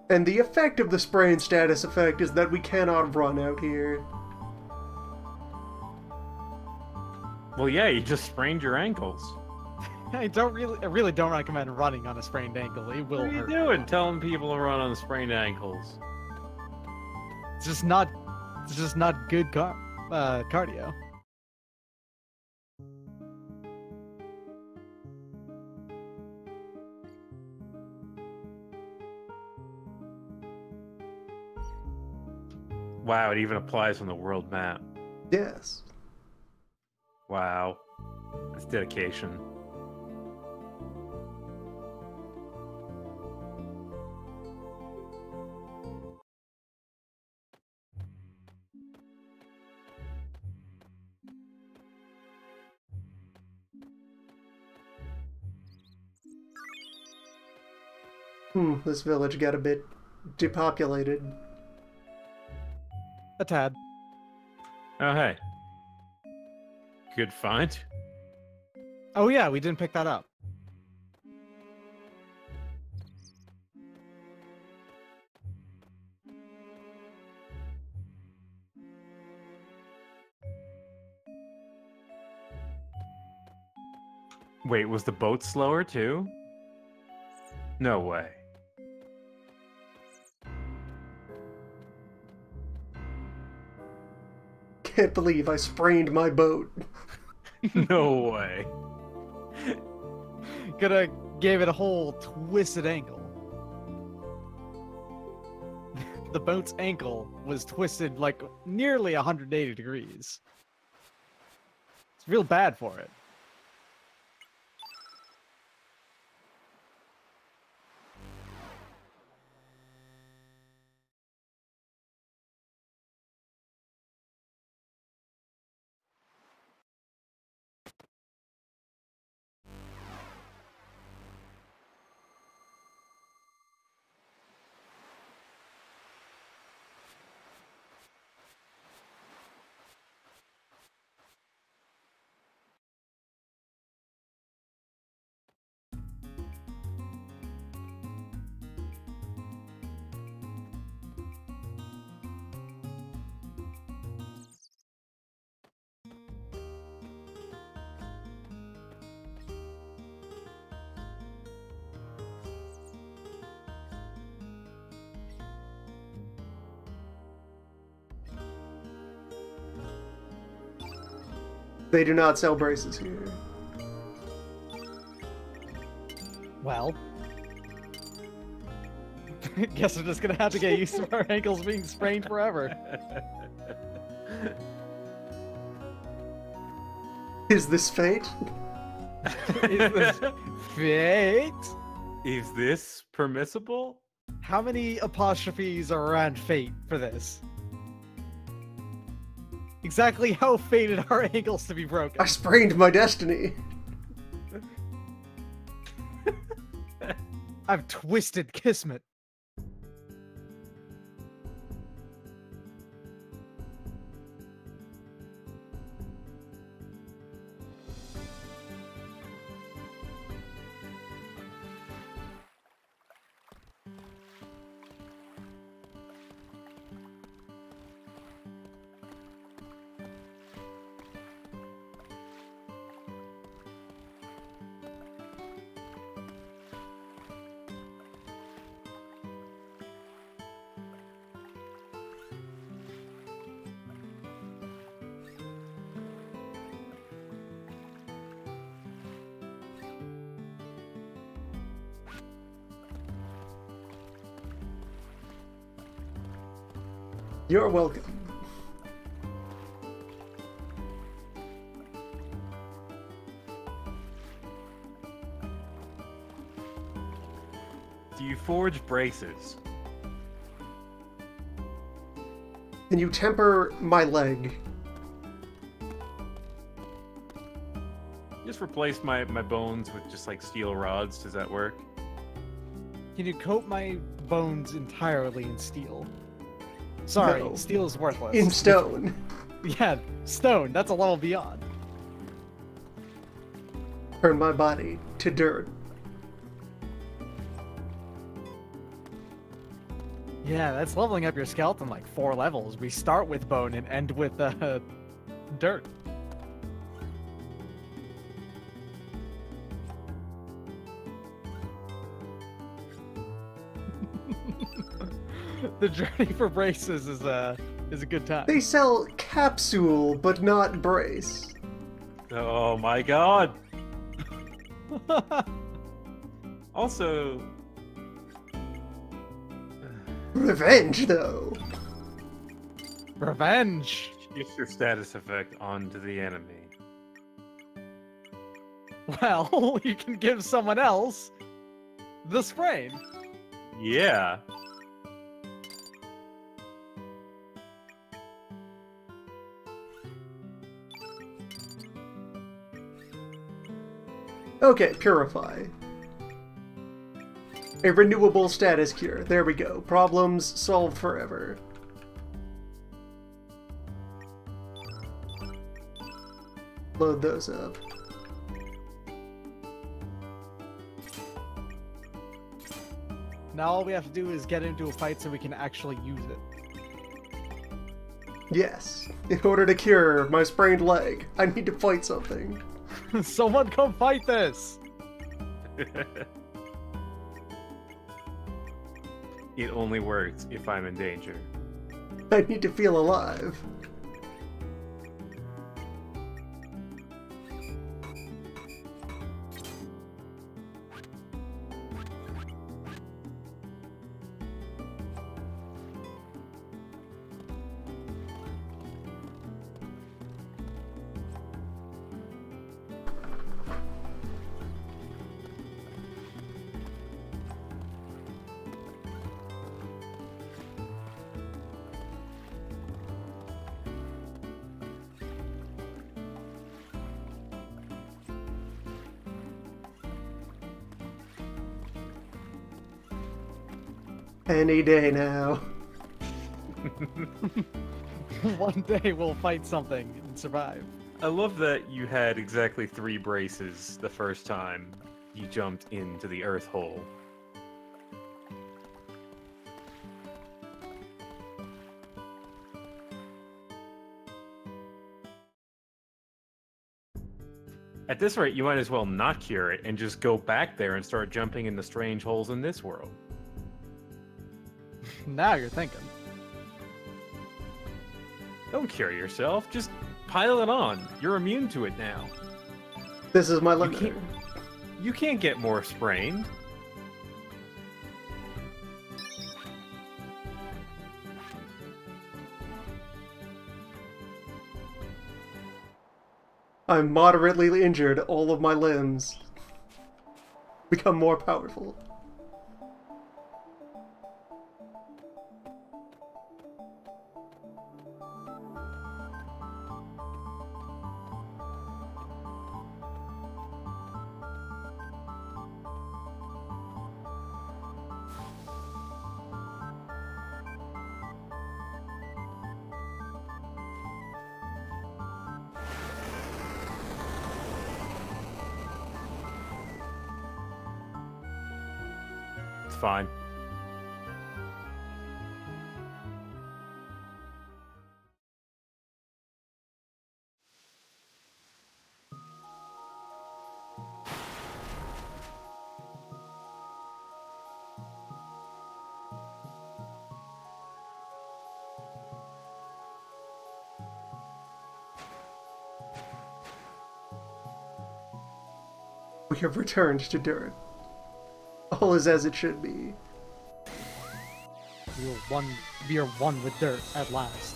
And the effect of the sprain status effect is that we cannot run out here. Well, yeah, you just sprained your ankles. I really don't recommend running on a sprained ankle. It will What are you hurt. doing? Telling people to run on sprained ankles. It's just not cardio. Wow, it even applies on the world map. Yes. Wow. That's dedication. This village got a bit depopulated. A tad. Oh, hey. Good find. Oh yeah, we didn't pick that up. Wait, was the boat slower too? No way. Can't believe I sprained my boat. No way. Coulda gave it a whole twisted ankle. The boat's ankle was twisted like nearly 180 degrees. It's real bad for it. They do not sell braces here. Well, guess we're just gonna have to get used to our ankles being sprained forever. Is this fate? Is this fate? Is this permissible? How many apostrophes are around fate for this? Exactly how fated are ankles to be broken? I sprained my destiny. I've twisted kismet. You're welcome. Do you forge braces? Can you temper my leg? Just replace my bones with just like steel rods. Does that work? Can you coat my bones entirely in steel? Sorry, No. steel is worthless. In stone. Yeah, stone. That's a level beyond. Turn my body to dirt. Yeah, that's leveling up your skeleton like 4 levels. We start with bone and end with dirt. The journey for braces is a good time. They sell capsule, but not brace. Oh my god! Also, Revenge, though. Revenge. Shift your status effect onto the enemy. Well, you can give someone else the sprain. Yeah. Okay, Purify. A renewable status cure. There we go. Problems solved forever. Load those up. Now all we have to do is get into a fight so we can actually use it. Yes. In order to cure my sprained leg, I need to fight something. Someone come fight this! It only works if I'm in danger. I need to feel alive. Any day now. One day we'll fight something and survive. I love that you had exactly 3 braces the first time you jumped into the earth hole. At this rate, you might as well not cure it and just go back there and start jumping in the strange holes in this world. Now you're thinking. Don't cure yourself, just pile it on. You're immune to it now. This is my limit. You can't get more sprained. I'm moderately injured. All of my limbs become more powerful. It's fine. We have returned to dirt. All is as it should be. We are one with dirt at last.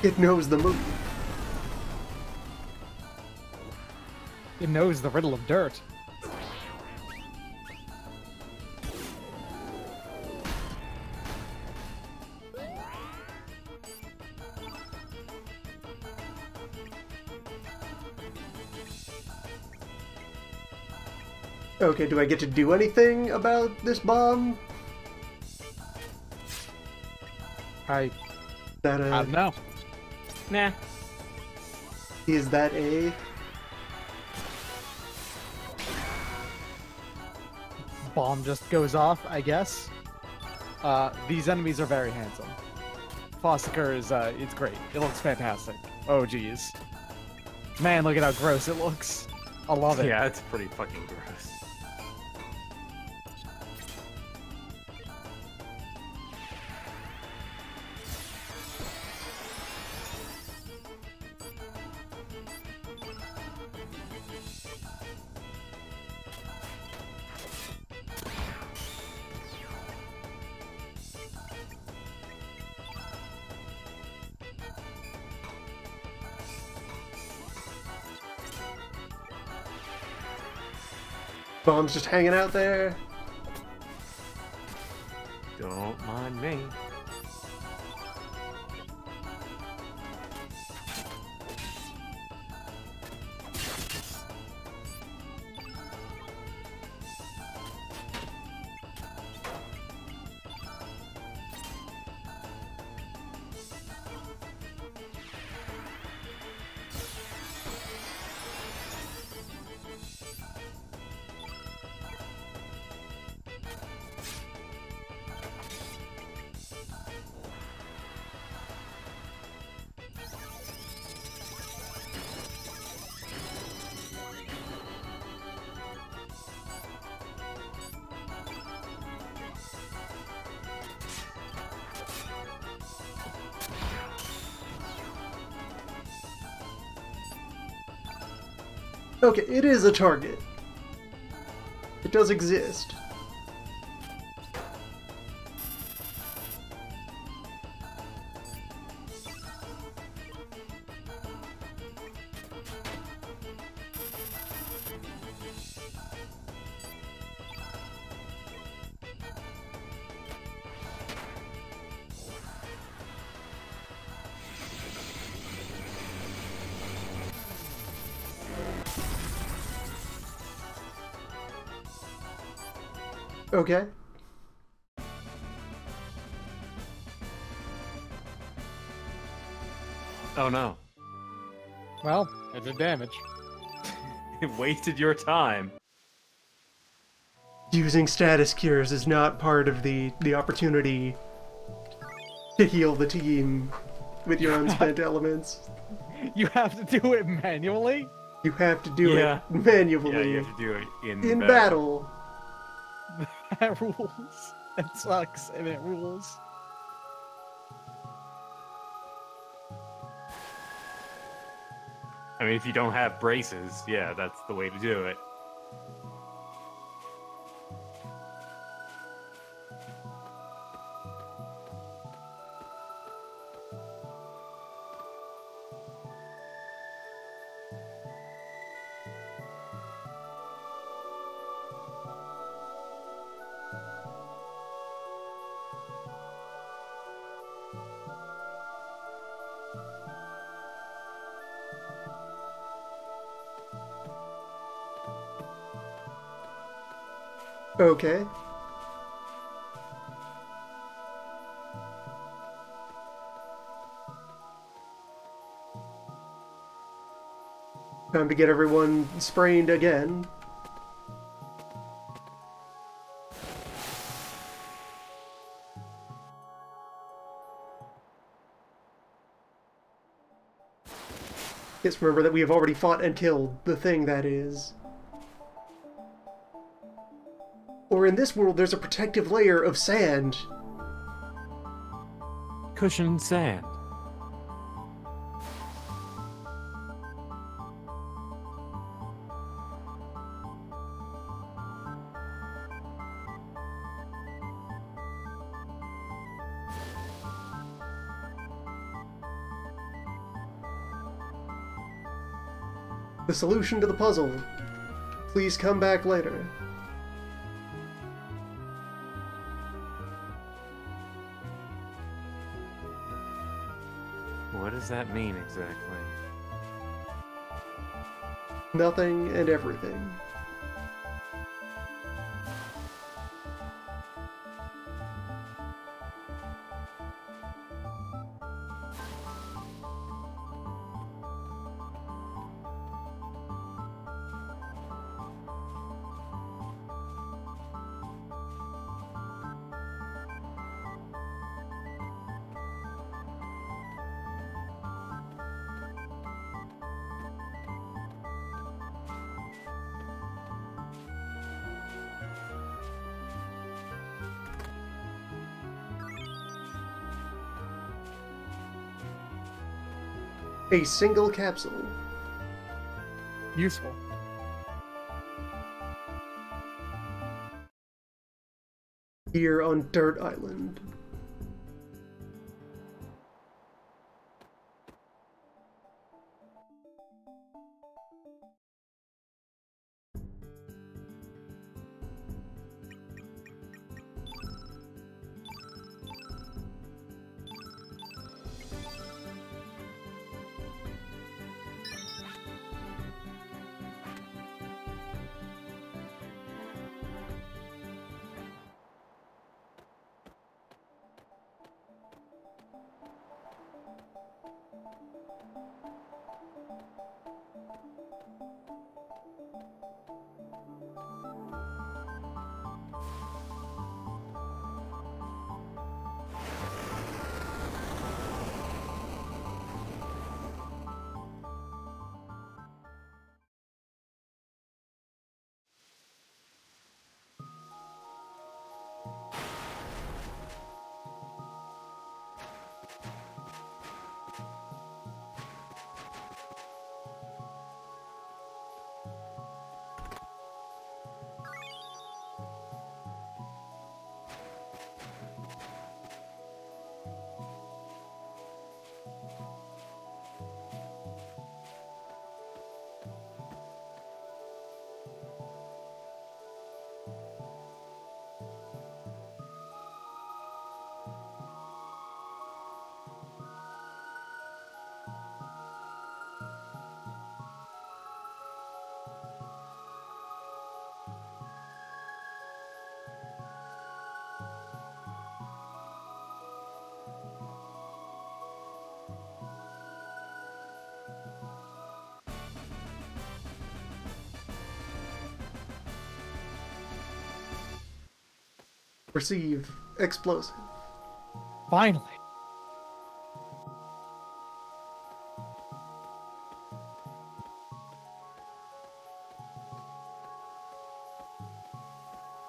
It knows the move. It knows the riddle of dirt. Okay, do I get to do anything about this bomb? I That don't know. Nah. is that a? Bomb just goes off, I guess. These enemies are very handsome. Fossicker is, it's great. It looks fantastic. Oh, geez. Man, look at how gross it looks. I love it. Yeah, it's pretty fucking gross. Bomb's just hanging out there. Don't mind me. Okay, it is a target. It does exist. Okay. Oh no. Well, it did damage. It wasted your time. Using status cures is not part of the opportunity to heal the team with your unspent elements. You have to do it manually? You have to do Yeah. it manually Yeah, you have to do it in battle. That rules. It sucks, and it rules. I mean, if you don't have braces, yeah, that's the way to do it. Okay. Time to get everyone sprained again. Just remember that we have already fought and killed the thing that is. Or in this world, there's a protective layer of sand. Cushioned sand. The solution to the puzzle. Please come back later. What does that mean exactly? Nothing and everything. A single capsule. Useful. Here on Dirt Island. Receive explosive. Finally.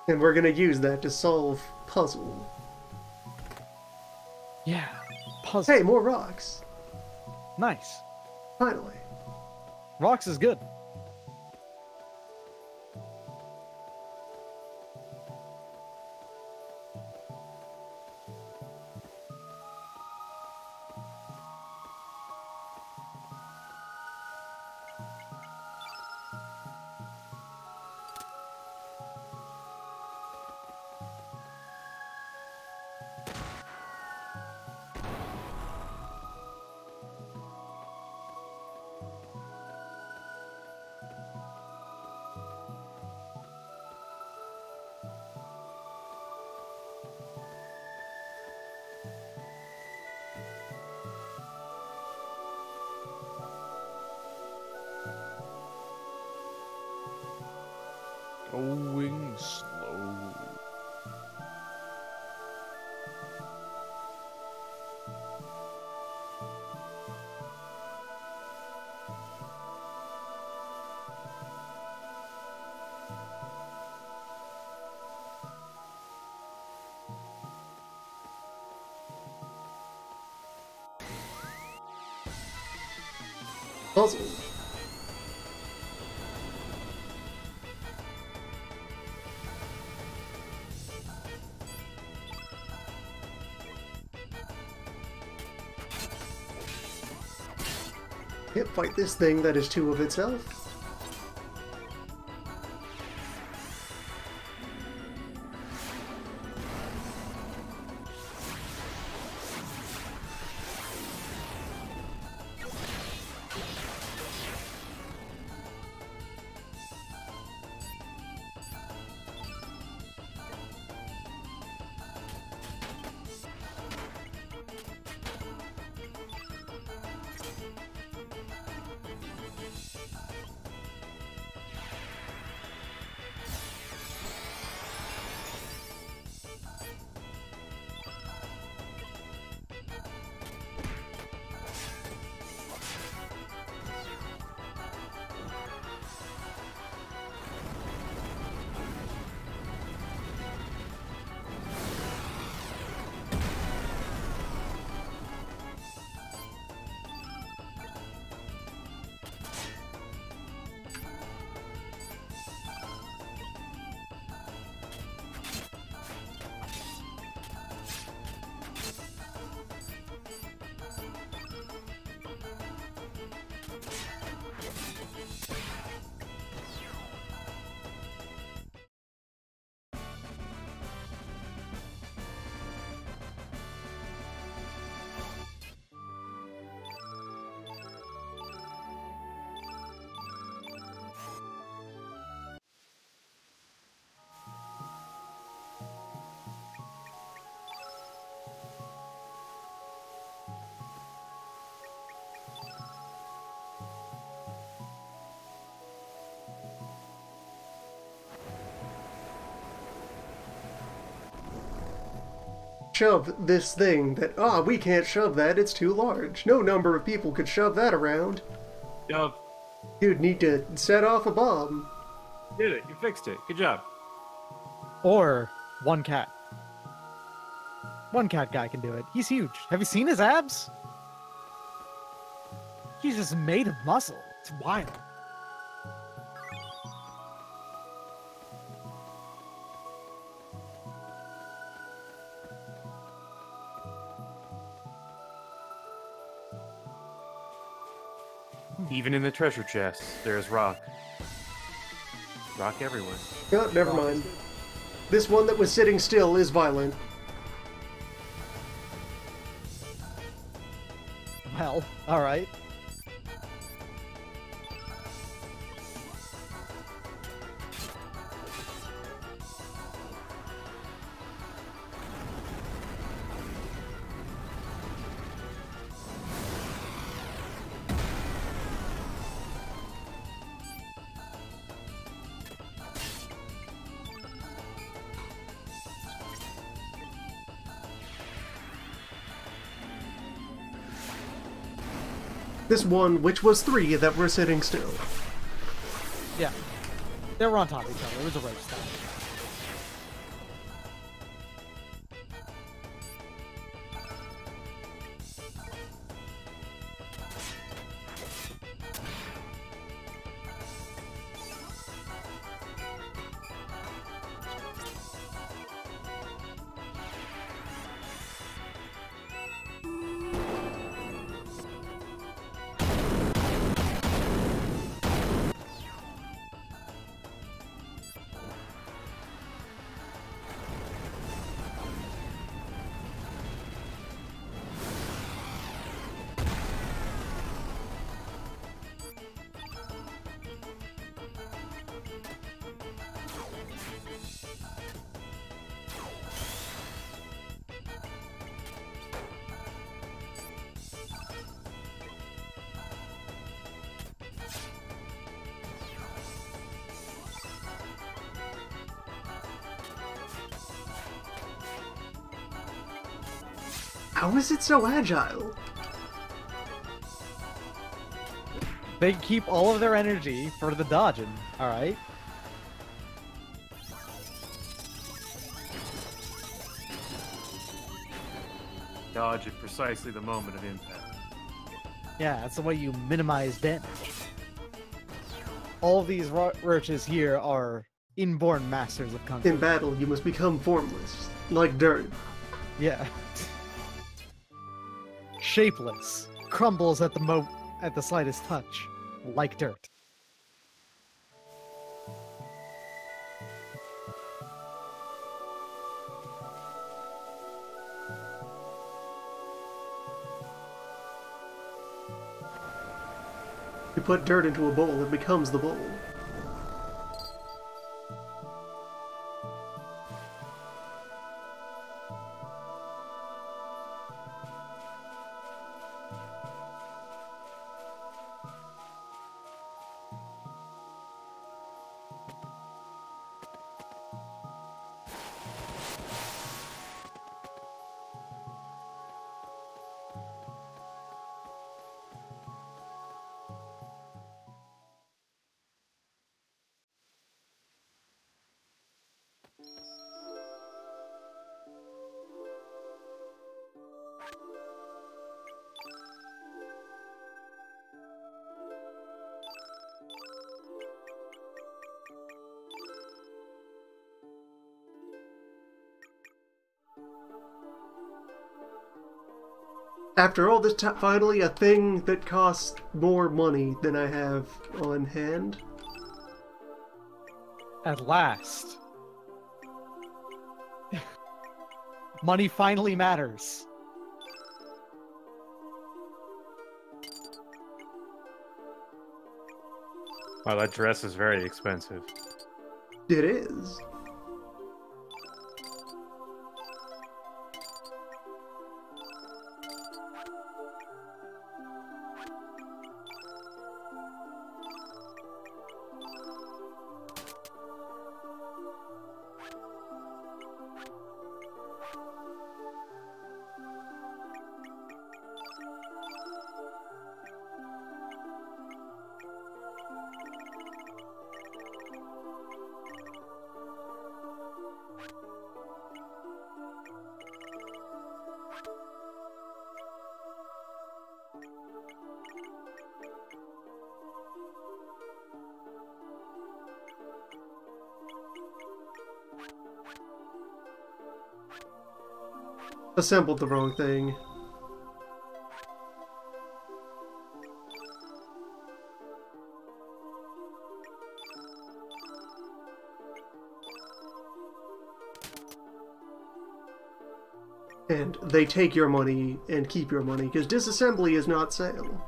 And we're gonna use that to solve puzzle. Yeah. Puzzle. Hey, more rocks. Nice. Finally. Rocks is good. Going slow. Puzzle. Can't fight this thing that is two of itself. shove this thing that, we can't shove that, it's too large. No number of people could shove that around. Yup. You'd need to set off a bomb. Did it. You fixed it. Good job. Or one cat. One cat guy can do it. He's huge. Have you seen his abs? He's just made of muscle. It's wild. Even in the treasure chest, there's rock. Rock everywhere. Oh, never mind. This one that was sitting still is violent. Well, alright. This one, which was 3 that were sitting still. Yeah. They were on top of each other. It was a race time. How is it so agile? They keep all of their energy for the dodging, alright? Dodge at precisely the moment of impact. Yeah, that's the way you minimize damage. All of these roaches here are inborn masters of kung fu. In battle, you must become formless, like dirt. Yeah. Shapeless, crumbles at the slightest touch, like dirt. You put dirt into a bowl, it becomes the bowl. After all this time, finally a thing that costs more money than I have on hand. At last. Money finally matters. Wow, that dress is very expensive. It is. assembled the wrong thing. And they take your money and keep your money, because disassembly is not sale.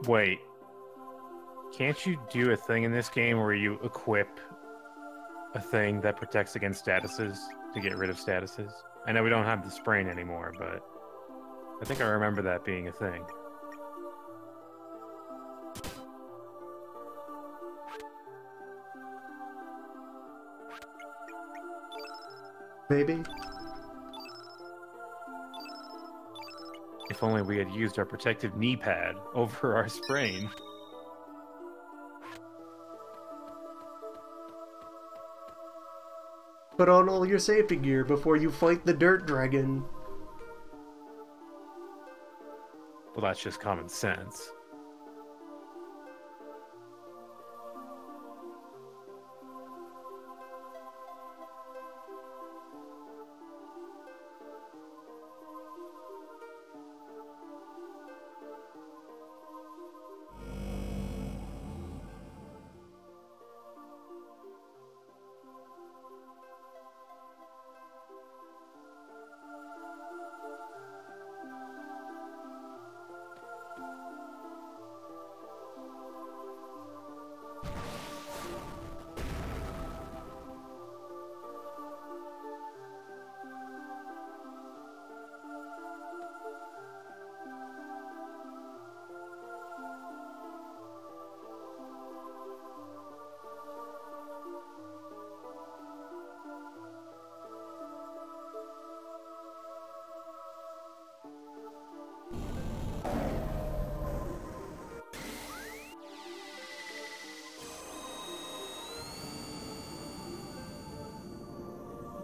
Wait. Can't you do a thing in this game where you equip a thing that protects against statuses to get rid of statuses? I know we don't have the sprain anymore, but I think I remember that being a thing. Maybe. If only we had used our protective knee pad over our sprain. Put on all your safety gear before you fight the dirt dragon. Well, that's just common sense.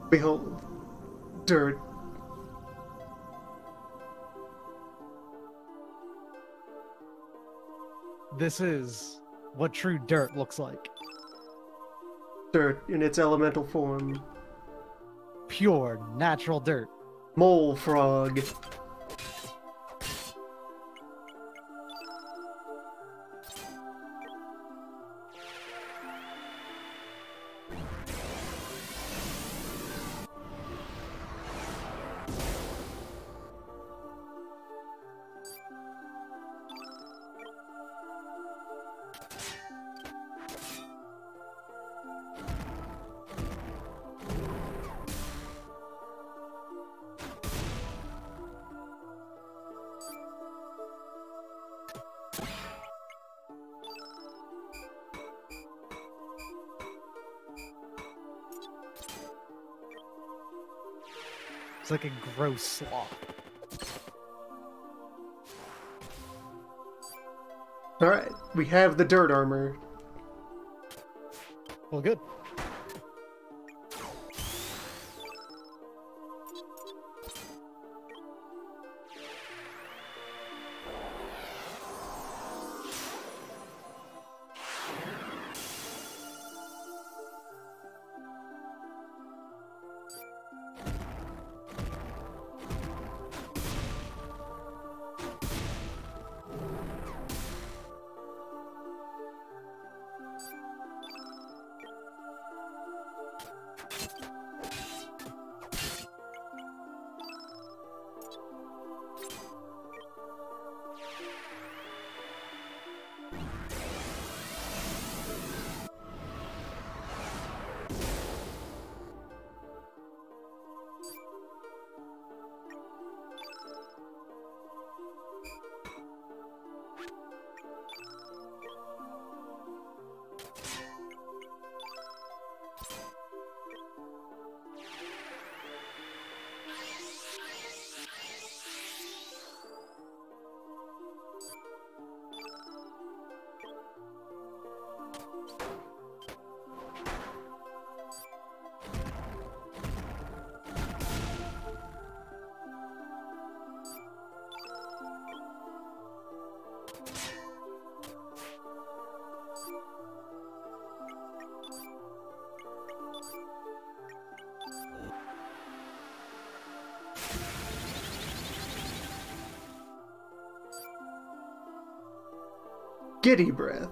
Behold, dirt. This is what true dirt looks like. Dirt in its elemental form. Pure, natural dirt. Mole frog. It's like a gross sloth. Alright, we have the dirt armor. Well, good. Giddy breath.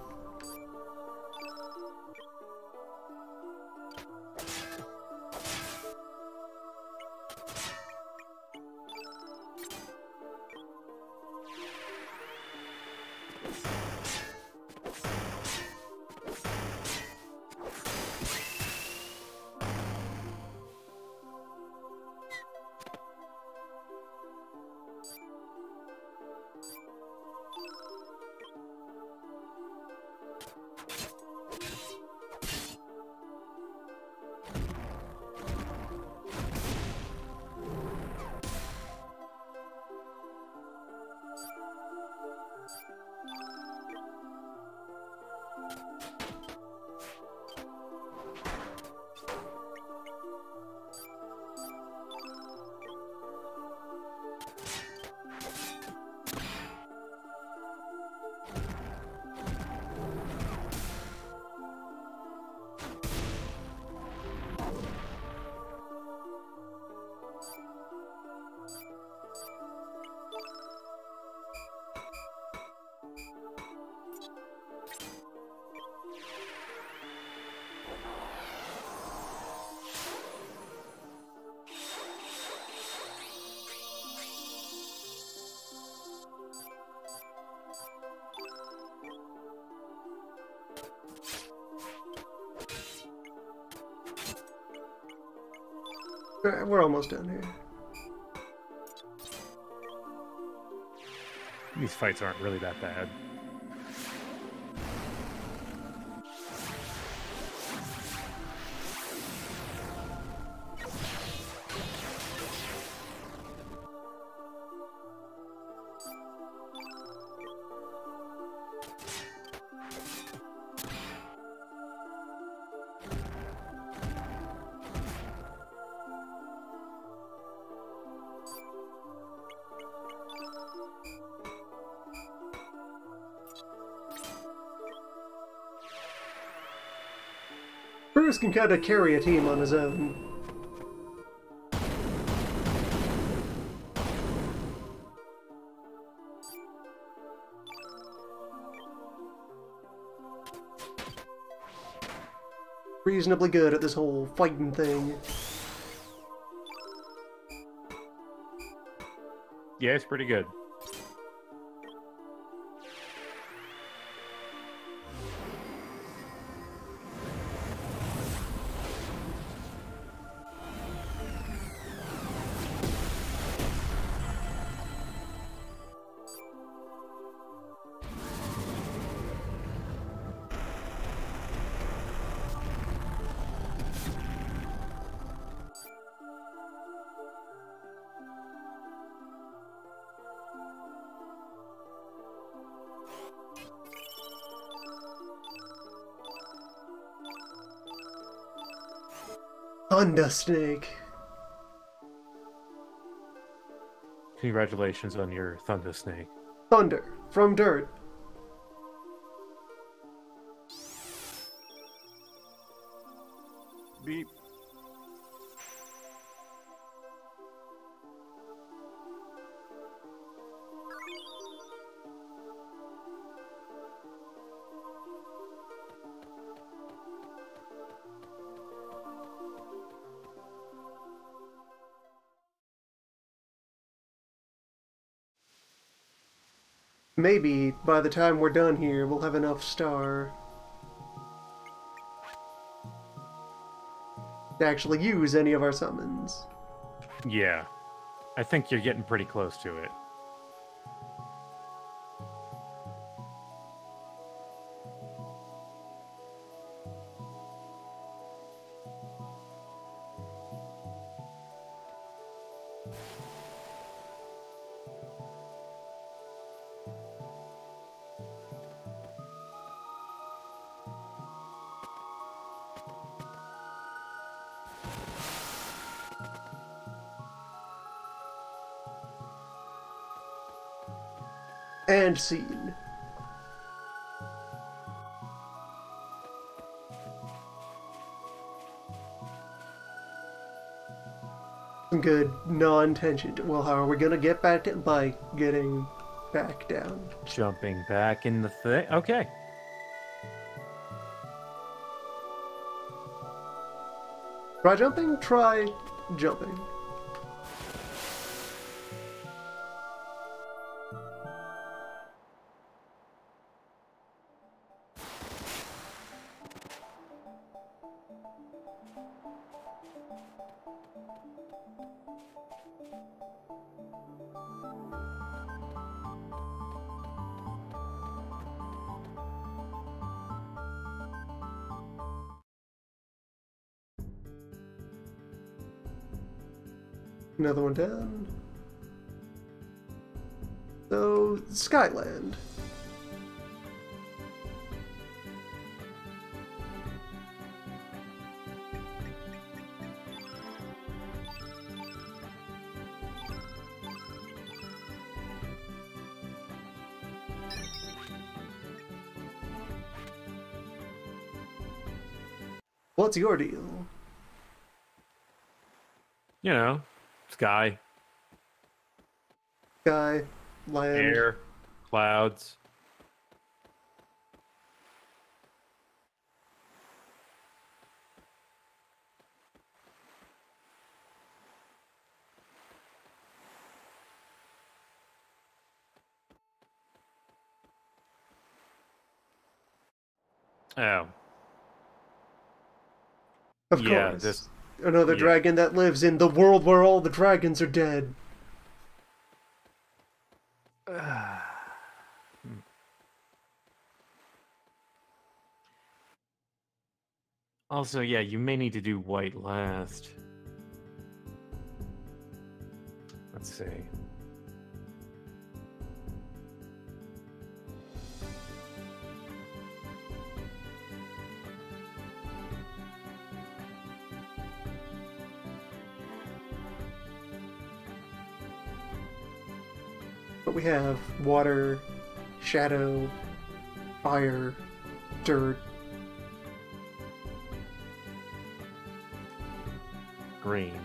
Alright, we're almost done here. These fights aren't really that bad. Bruce can kind of carry a team on his own. Reasonably good at this whole fighting thing. Yeah, it's pretty good. Thunder Snake. Congratulations on your Thunder Snake. Thunder from dirt. Beep. Maybe by the time we're done here, we'll have enough star to actually use any of our summons. Yeah. I think you're getting pretty close to it. And scene. Some good non-tension. Well, how are we gonna get back to by getting back down. Jumping back in the thing. Okay. Try jumping? Try jumping. Another one down. So, Skyland. What's your deal? You know, sky, Sky, land. air, clouds. Oh. Of Yeah, course. this- Another yeah. dragon that lives in the world where all the dragons are dead. Also, yeah, you may need to do white last. Let's see. But we have water, shadow, fire, dirt. Green.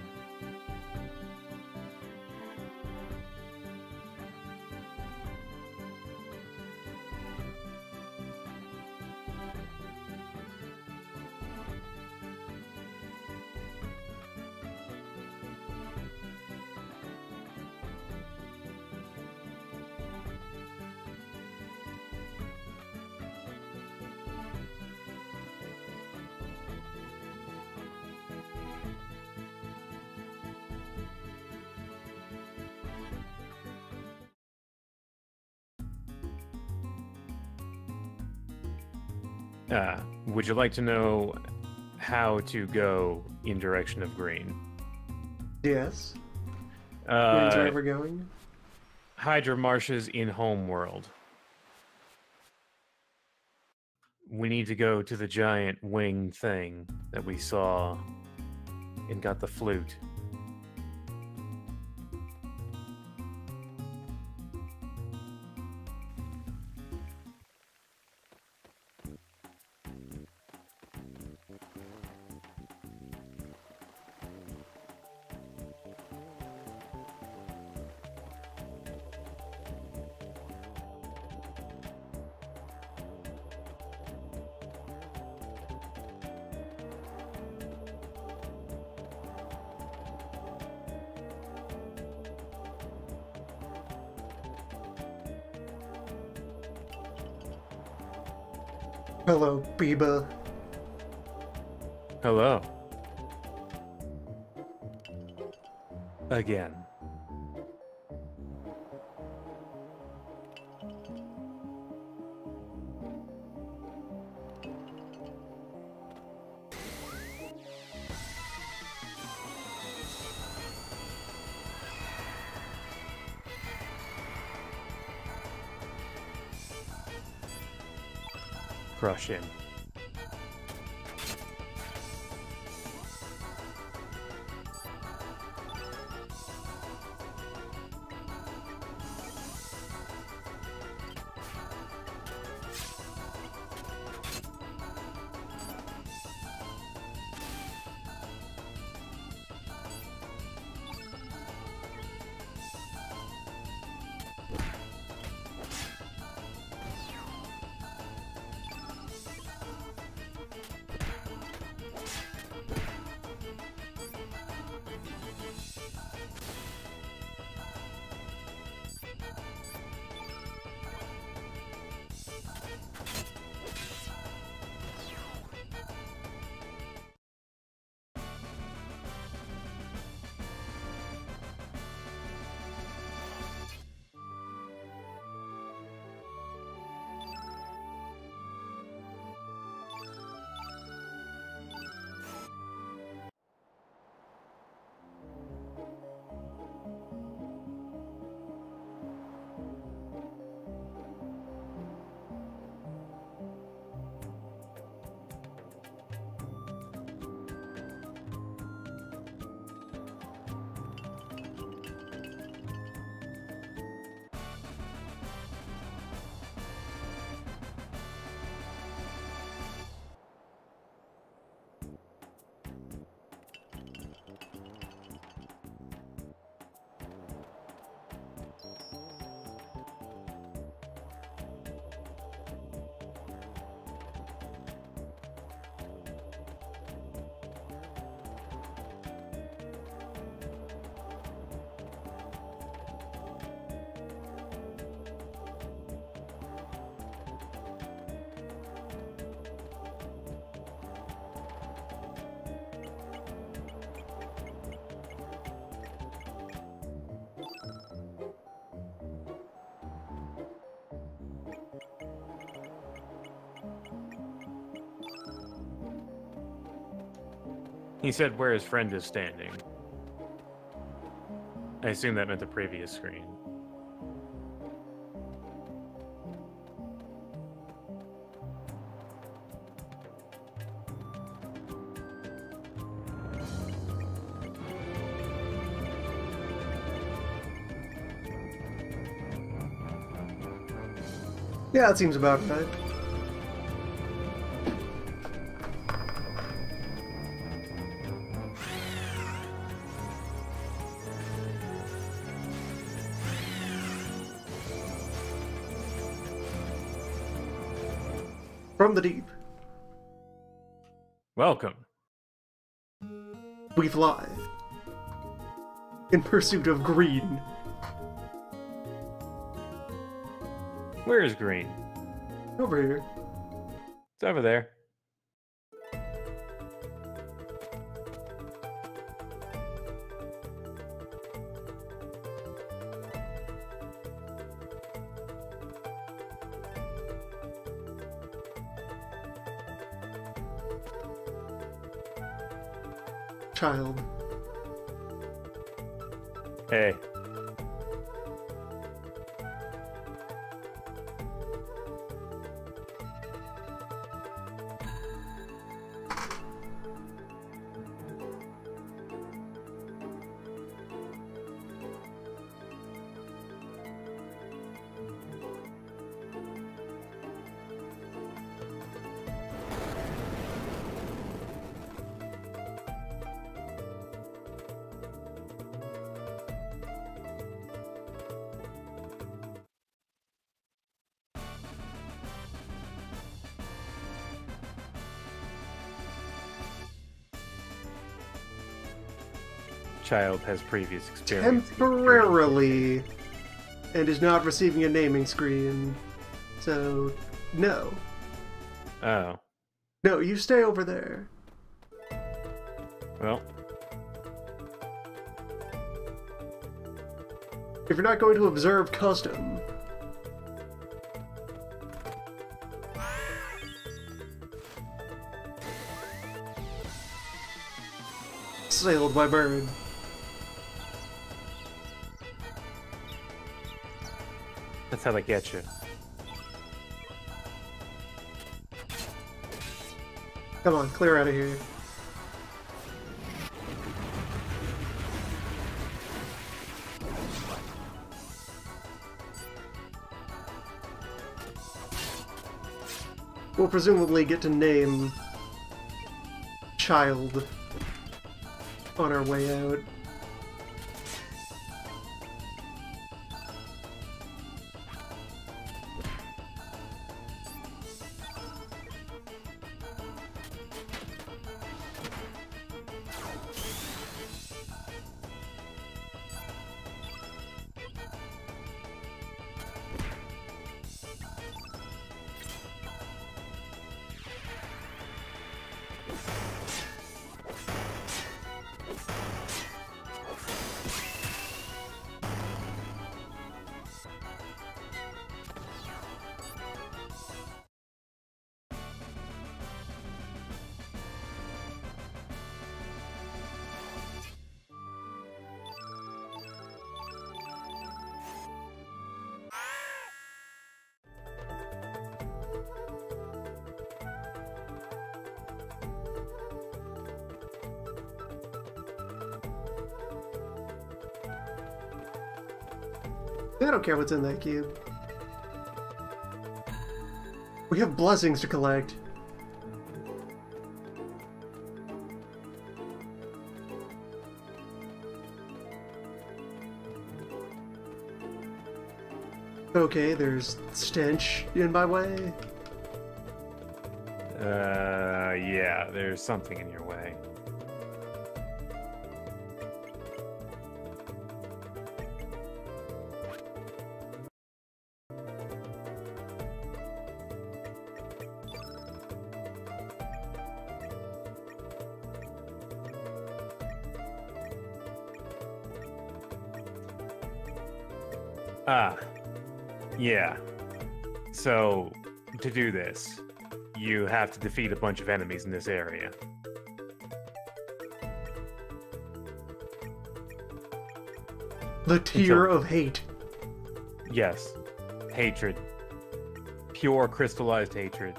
Would you like to know how to go in direction of green? Yes. Where's Uh, ever going? Hydra Marshes in Homeworld. We need to go to the giant wing thing that we saw and got the flute. Hello, Biba. Hello. Again. Crush him. He said where his friend is standing. I assume that meant the previous screen. Yeah, it seems about right. From the deep, Welcome. we fly in pursuit of green. Where is green? Over here. It's over there. Child. Hey. Child has previous experience. Temporarily, and is not receiving a naming screen. So, no. Oh. No, you stay over there. Well, If you're not going to observe custom, sailed by bird. that's how they get you. Come on, clear out of here. We'll presumably get to name Child on our way out. I don't care what's in that cube. We have blessings to collect. Okay, there's stench in my way. Yeah, there's something in your way. Ah, yeah. So, to do this, you have to defeat a bunch of enemies in this area. The tier of hate. Yes. Hatred. Pure crystallized hatred.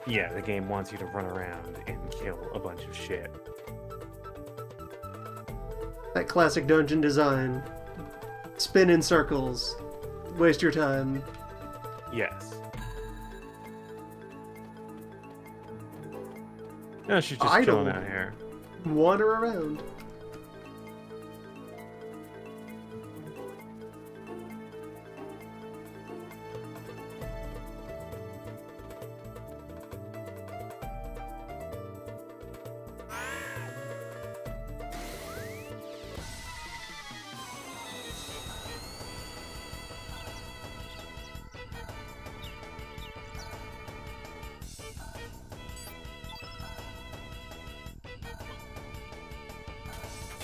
Yeah, the game wants you to run around and kill a bunch of shit. That classic dungeon design. Spin in circles. Waste your time. Yes. No, she's just Idle. chilling out here. Wander around.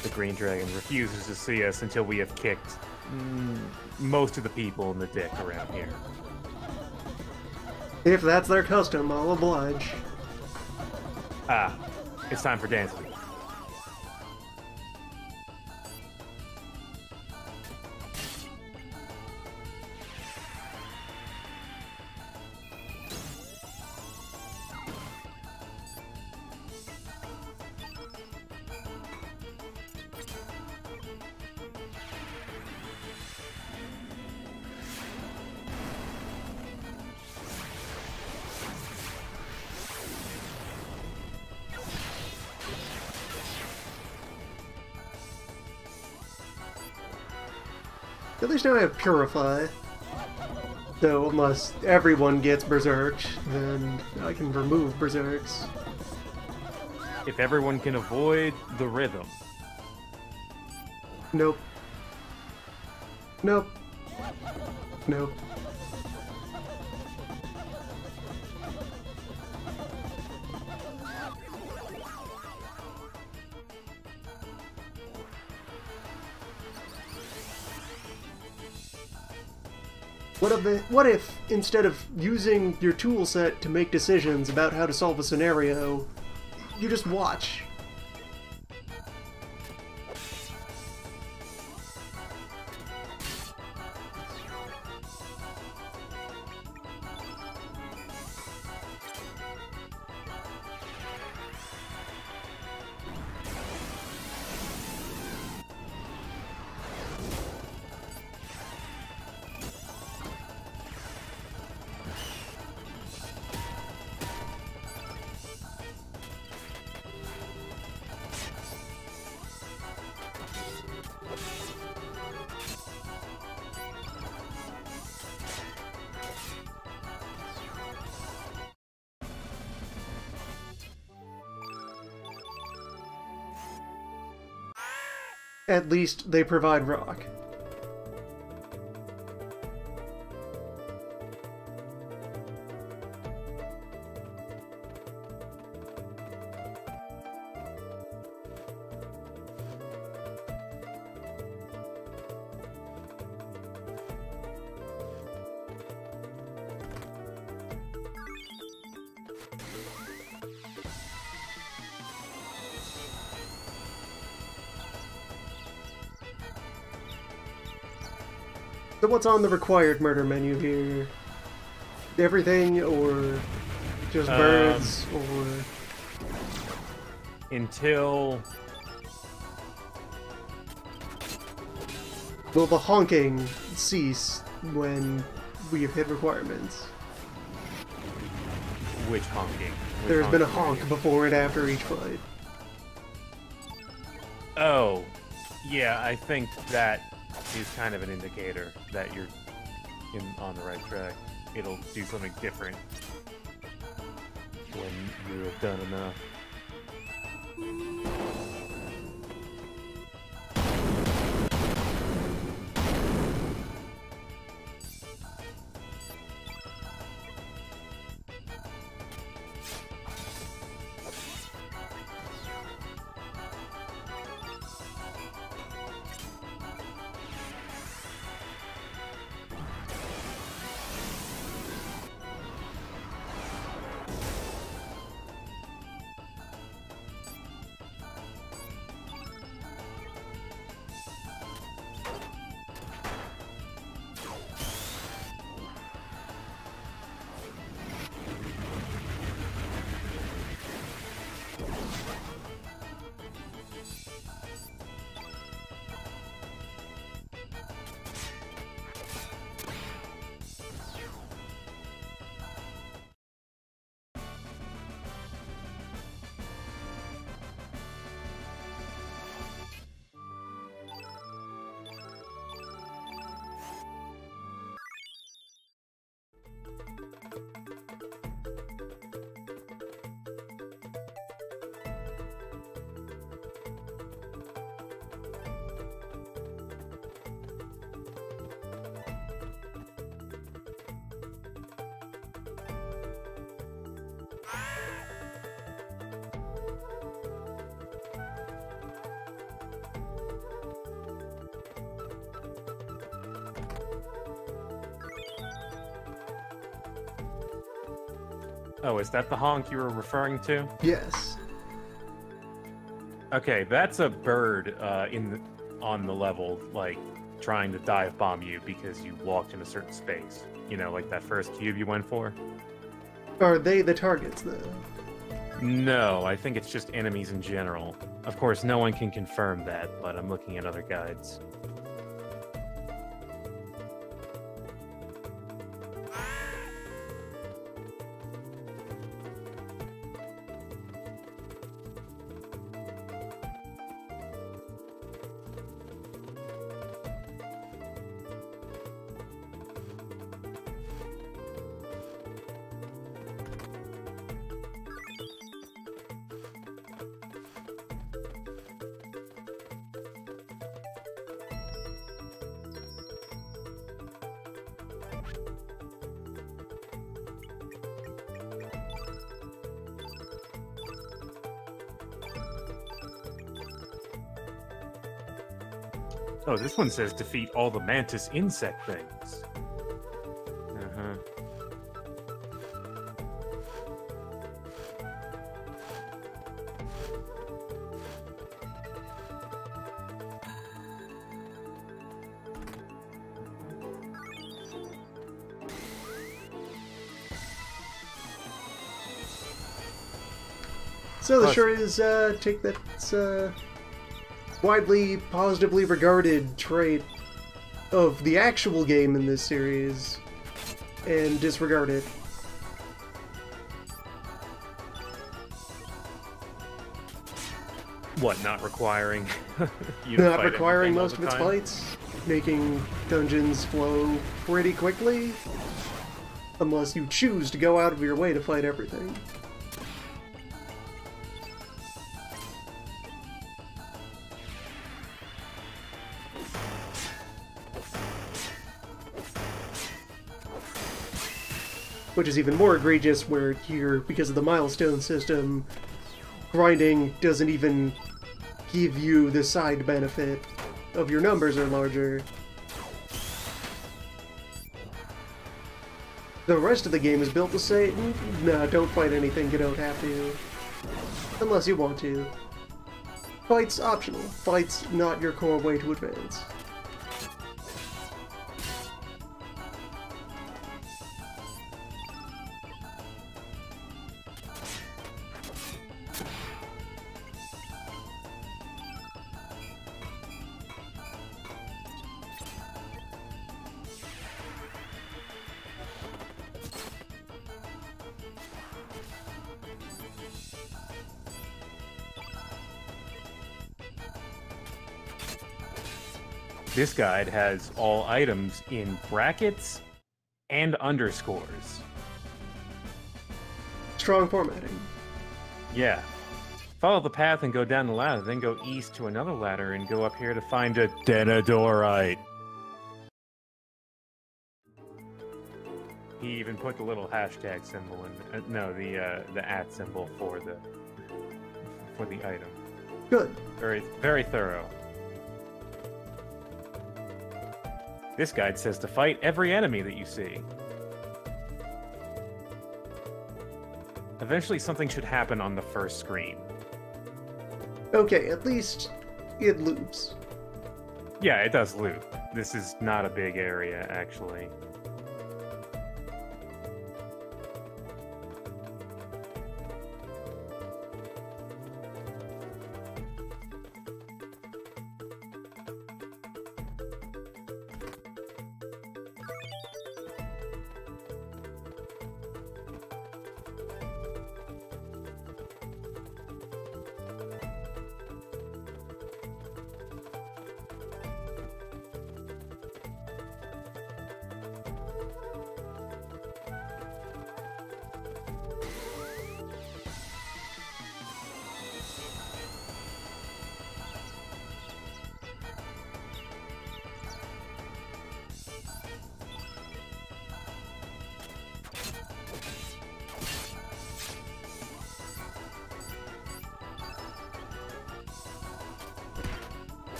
The Green Dragon refuses to see us until we have kicked most of the people in the dick around here. If that's their custom, I'll oblige. Ah, it's time for dancing. At least now I have Purify. So unless everyone gets Berserked, then I can remove Berserks. If everyone can avoid the rhythm. Nope. Nope. Nope. What if, instead of using your tool set to make decisions about how to solve a scenario, you just watch? At least they provide rock. So what's on the required murder menu here? Everything, or just birds, or... Until... Will the honking cease when we have hit requirements? Which honking? Which There's been a honking? honk before and after each fight. Oh, yeah, I think that is kind of an indicator that you're on the right track. It'll do something different when you have done enough. Oh, is that the honk you were referring to? Yes. Okay, that's a bird on the level, like, trying to dive bomb you because you walked in a certain space. You know, like that first cube you went for? Are they the targets, though? No, I think it's just enemies in general. Of course, no one can confirm that, but I'm looking at other guides. Oh, this one says defeat all the mantis insect things. Uh-huh. So the Plus- sure is take that widely positively regarded trait of the actual game in this series and disregard it. What, not requiring you to Not fight requiring everything all most the of its time? fights, making dungeons flow pretty quickly, unless you choose to go out of your way to fight everything. Which is even more egregious where here, because of the milestone system, grinding doesn't even give you the side benefit of your numbers are larger. The rest of the game is built to say, nah, don't fight anything, you don't have to. Unless you want to. Fight's optional. Fight's not your core way to advance. This guide has all items in brackets and underscores. Strong formatting. Yeah. Follow the path and go down the ladder, then go east to another ladder and go up here to find a denadorite. He even put the little hashtag symbol in. No, the @ symbol for the item. Good. Very, very thorough. This guide says to fight every enemy that you see. Eventually something should happen on the first screen. Okay, at least it loops. Yeah, it does loop. This is not a big area, actually.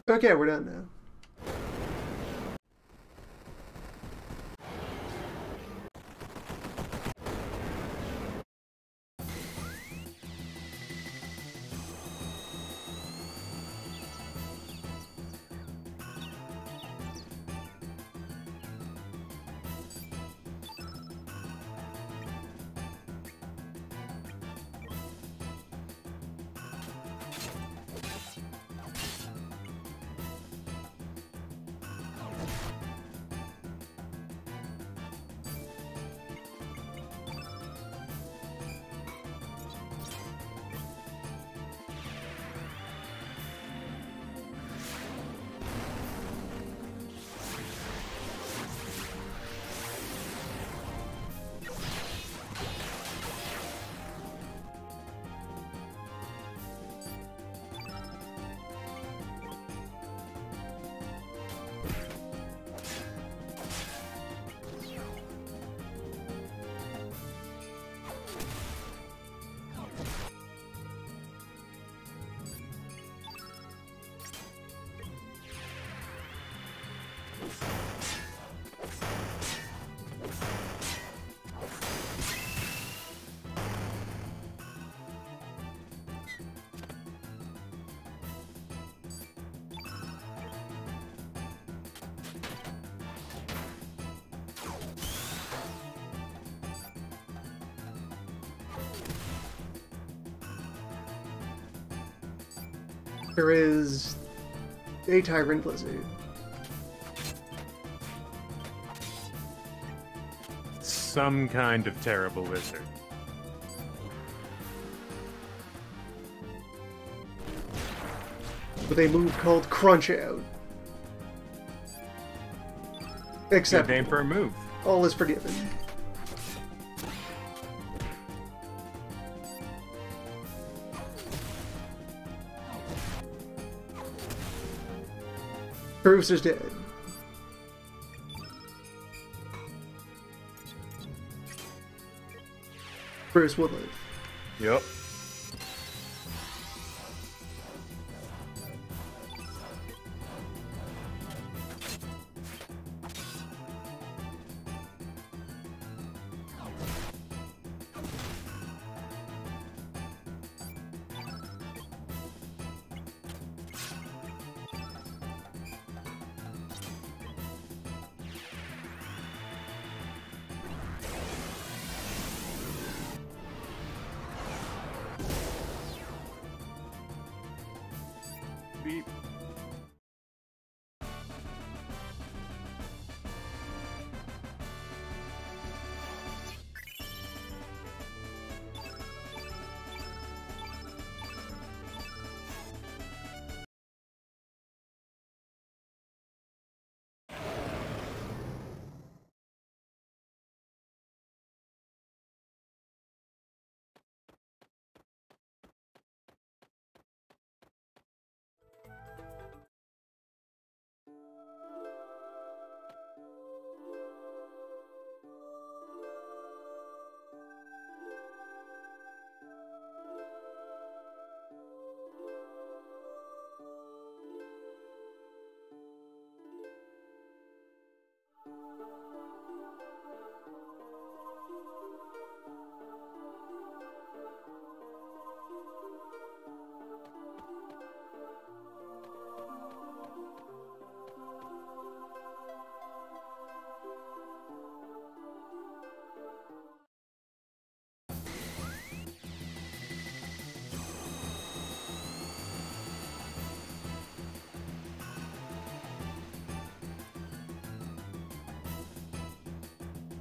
Okay, we're done now. There is a Tyrant Blizzard. Some kind of terrible wizard. With a move called Crunch Out. Except Good name for a move. all is forgiven. Bruce is dead. Bruce will live. Yep. Beep.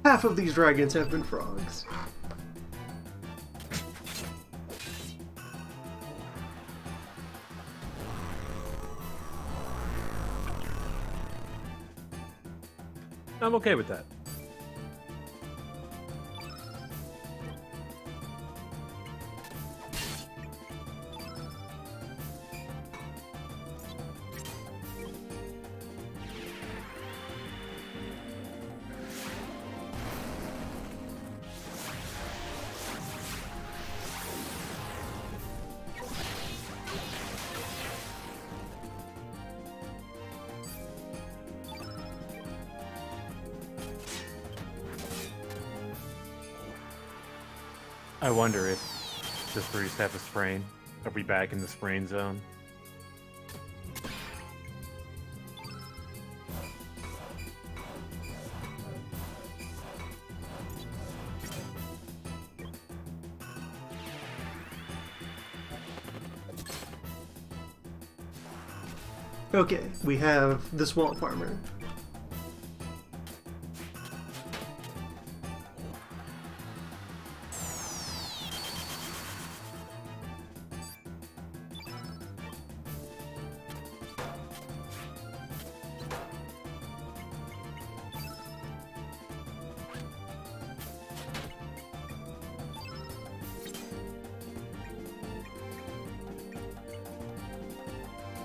Half of these dragons have been frogs. I'm okay with that. I wonder if does Bruce have a sprain? Are we back in the sprain zone? Okay, we have the swamp farmer.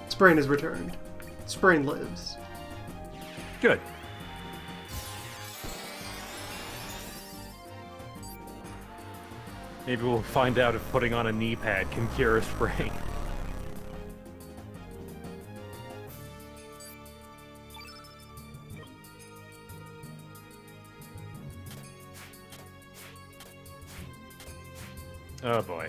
Sprain is returned. Sprain lives. Good. Maybe we'll find out if putting on a knee pad can cure a sprain. Oh boy.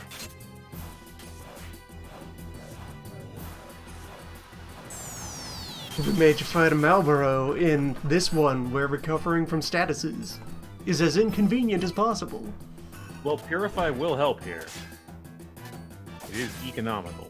We made you fight a Malboro in this one where recovering from statuses is as inconvenient as possible. Well, Purify will help here. It is economical.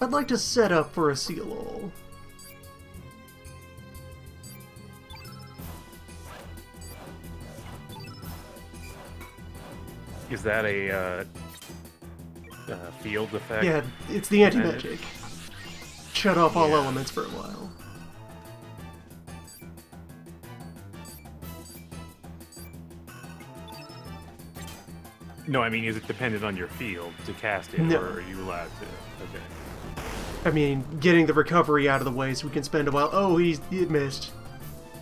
I'd like to set up for a seal-all. Is that a field effect? Yeah, it's the anti-magic. Shut off all elements for a while. No, I mean, is it dependent on your field to cast it, No. or are you allowed to? Okay. I mean, getting the recovery out of the way so we can spend a while. Oh, he missed.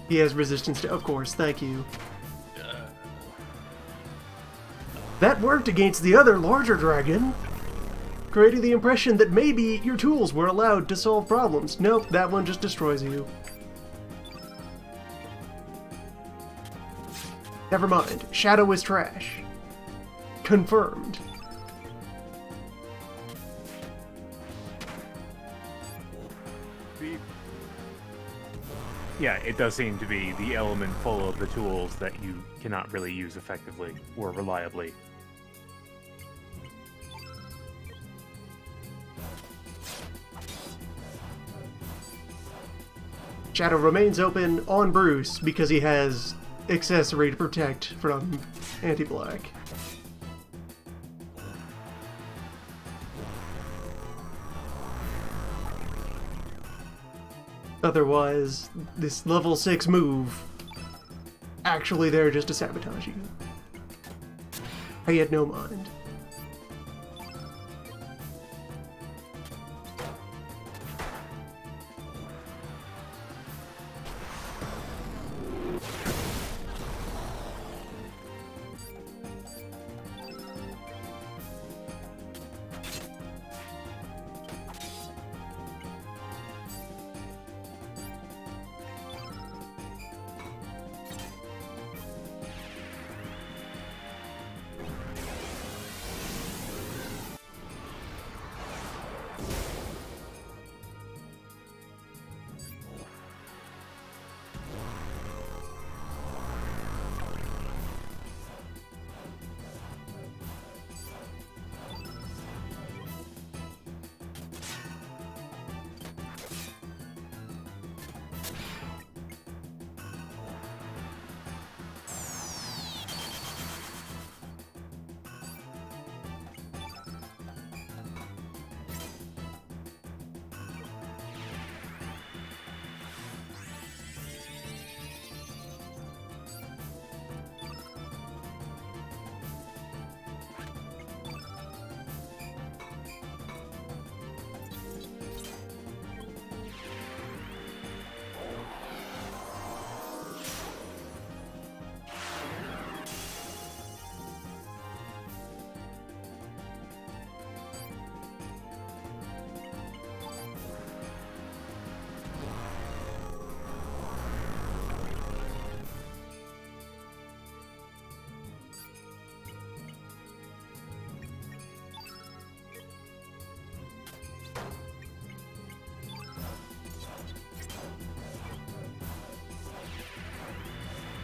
He has resistance to... Of course, thank you. That worked against the other larger dragon, creating the impression that maybe your tools were allowed to solve problems. Nope, that one just destroys you. Never mind. Shadow is trash. Confirmed. Yeah, it does seem to be the element full of the tools that you cannot really use effectively or reliably. Shadow remains open on Bruce because he has accessory to protect from anti-black. Otherwise, this level 6 move, actually there just to sabotage you. I had no mind.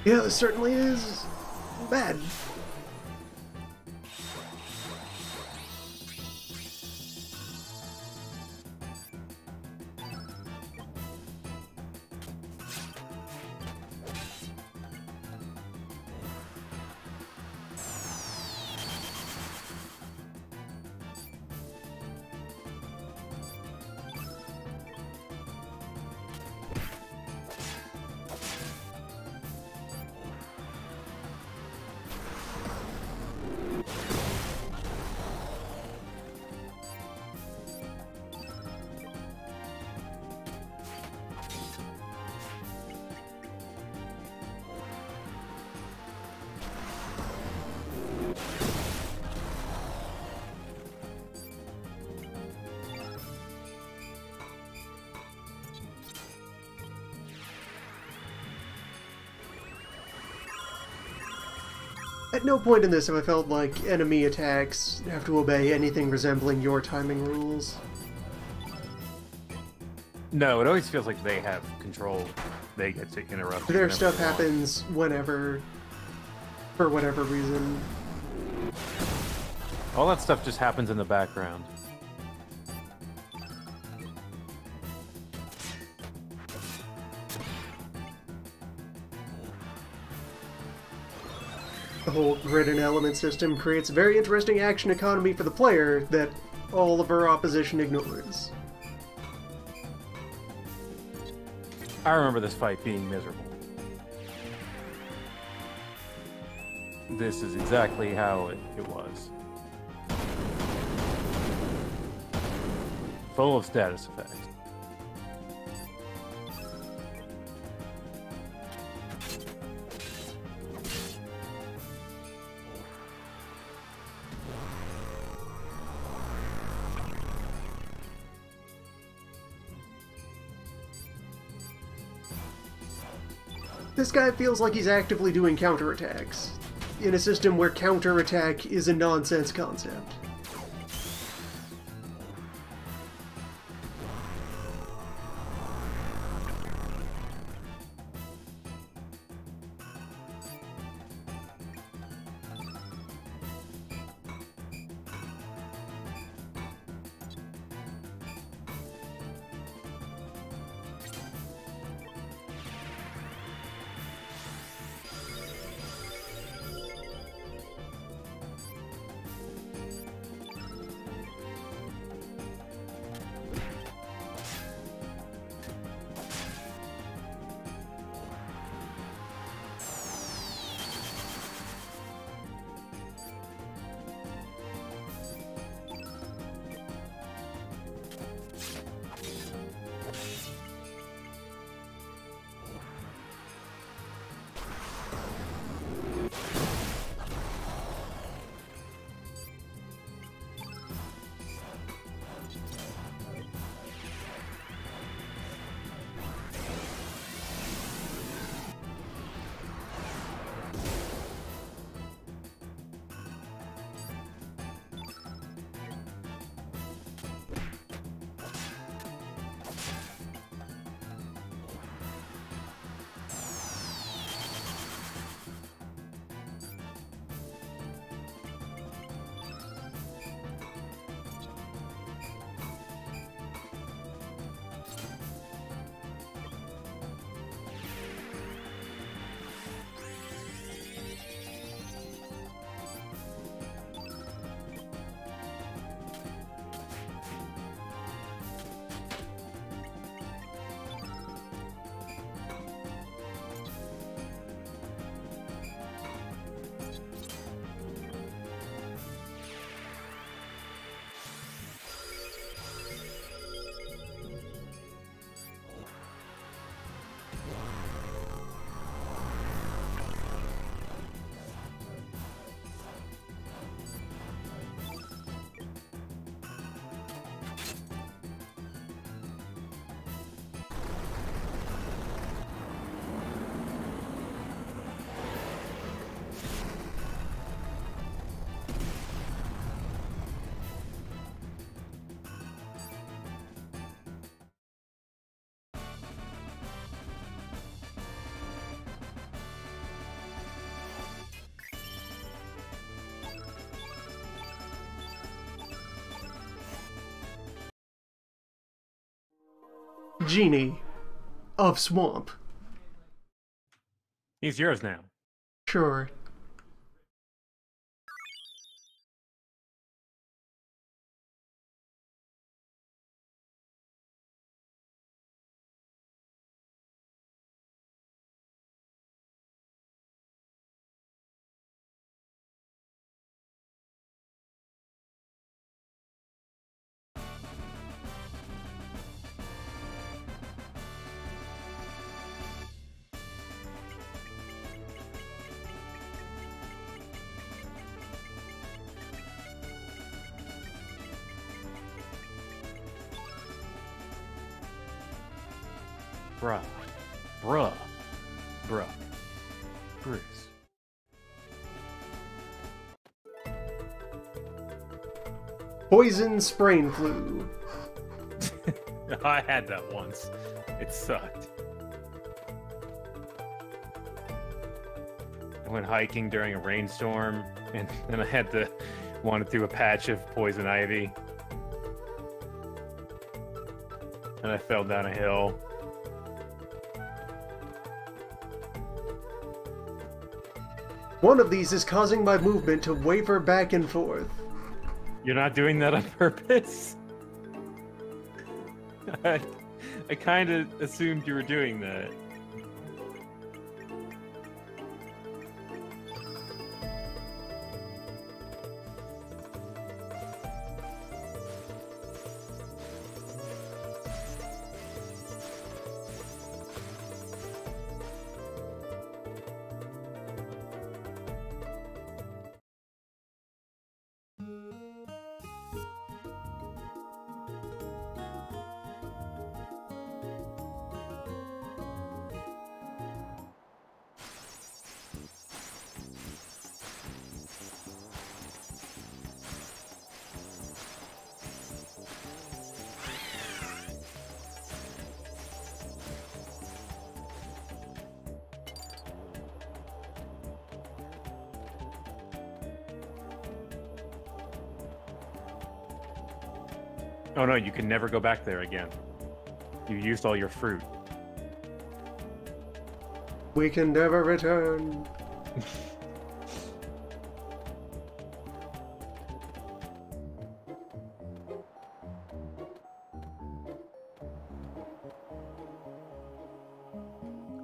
Yeah, this certainly is bad. At no point in this have I felt like enemy attacks have to obey anything resembling your timing rules. No, it always feels like they have control. They get to interrupt. Their stuff happens whenever, for whatever reason. All that stuff just happens in the background. The whole grid and element system creates a very interesting action economy for the player that all of our opposition ignores. I remember this fight being miserable. This is exactly how it was. Full of status effects. This guy feels like he's actively doing counterattacks, in a system where counterattack is a nonsense concept. genie of swamp. He's yours now. Sure. Bruh. Bruh. Bruh. Bruce. Poison sprain flu. I had that once. It sucked. I went hiking during a rainstorm, and then I had to wander through a patch of poison ivy. And I fell down a hill. One of these is causing my movement to waver back and forth. You're not doing that on purpose? I kind of assumed you were doing that. Oh no, you can never go back there again. You used all your fruit. We can never return.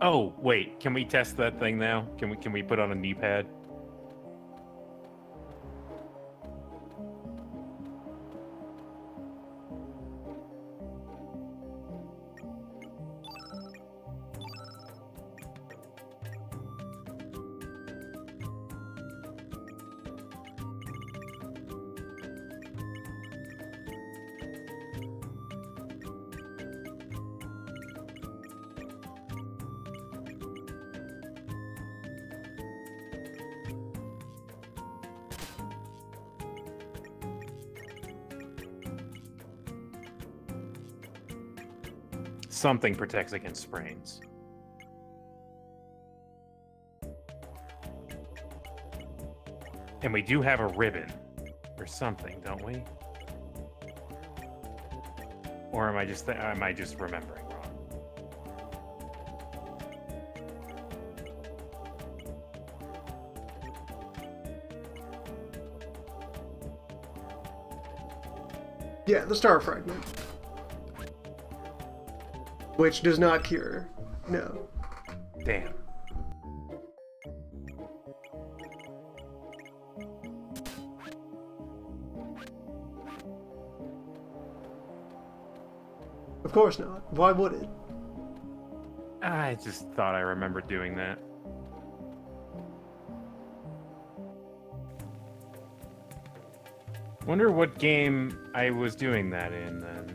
Oh, wait, can we test that thing now? Can we put on a knee pad? Something protects against sprains. And we do have a ribbon or something, don't we? Or am I just remembering wrong? Yeah, the star fragment. Which does not cure. No. Damn. Of course not. Why would it? I just thought I remembered doing that. Wonder what game I was doing that in then.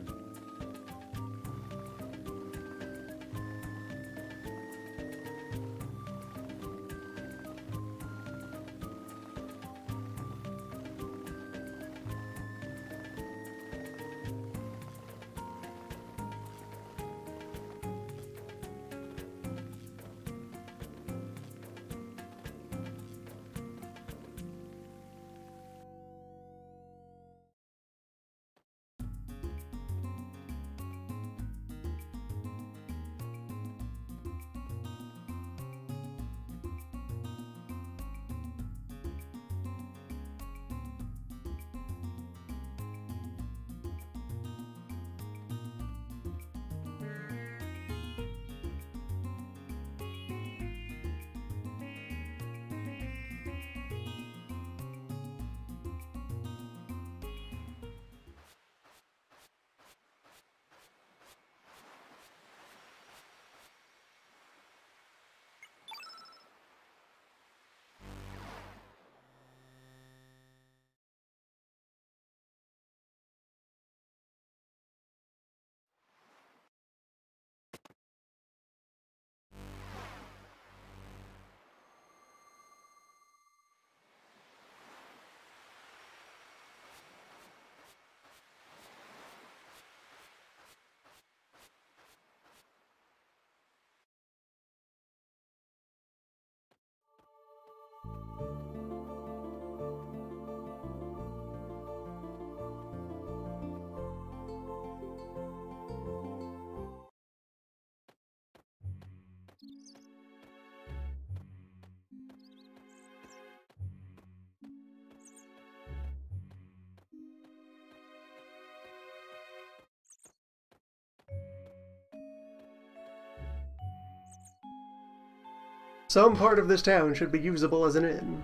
Some part of this town should be usable as an inn.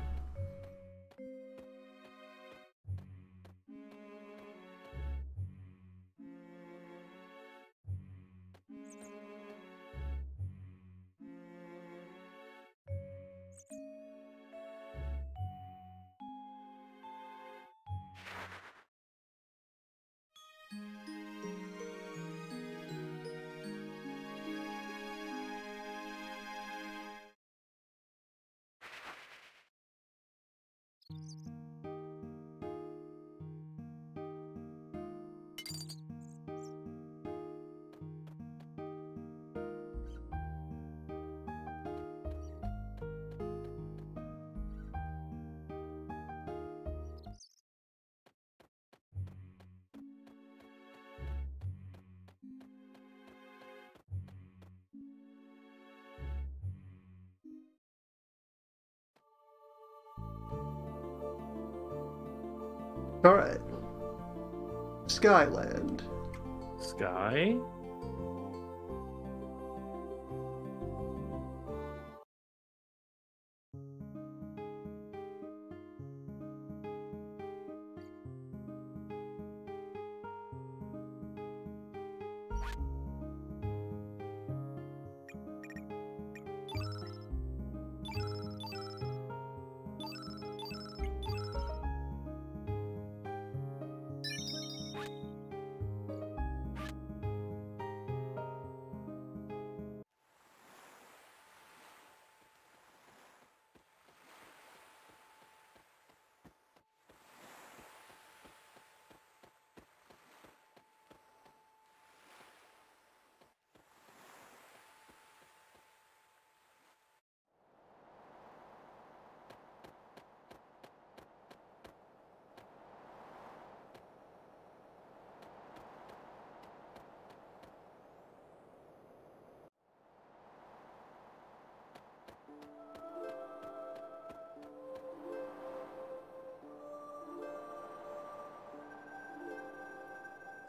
Alright. Skyland. Sky?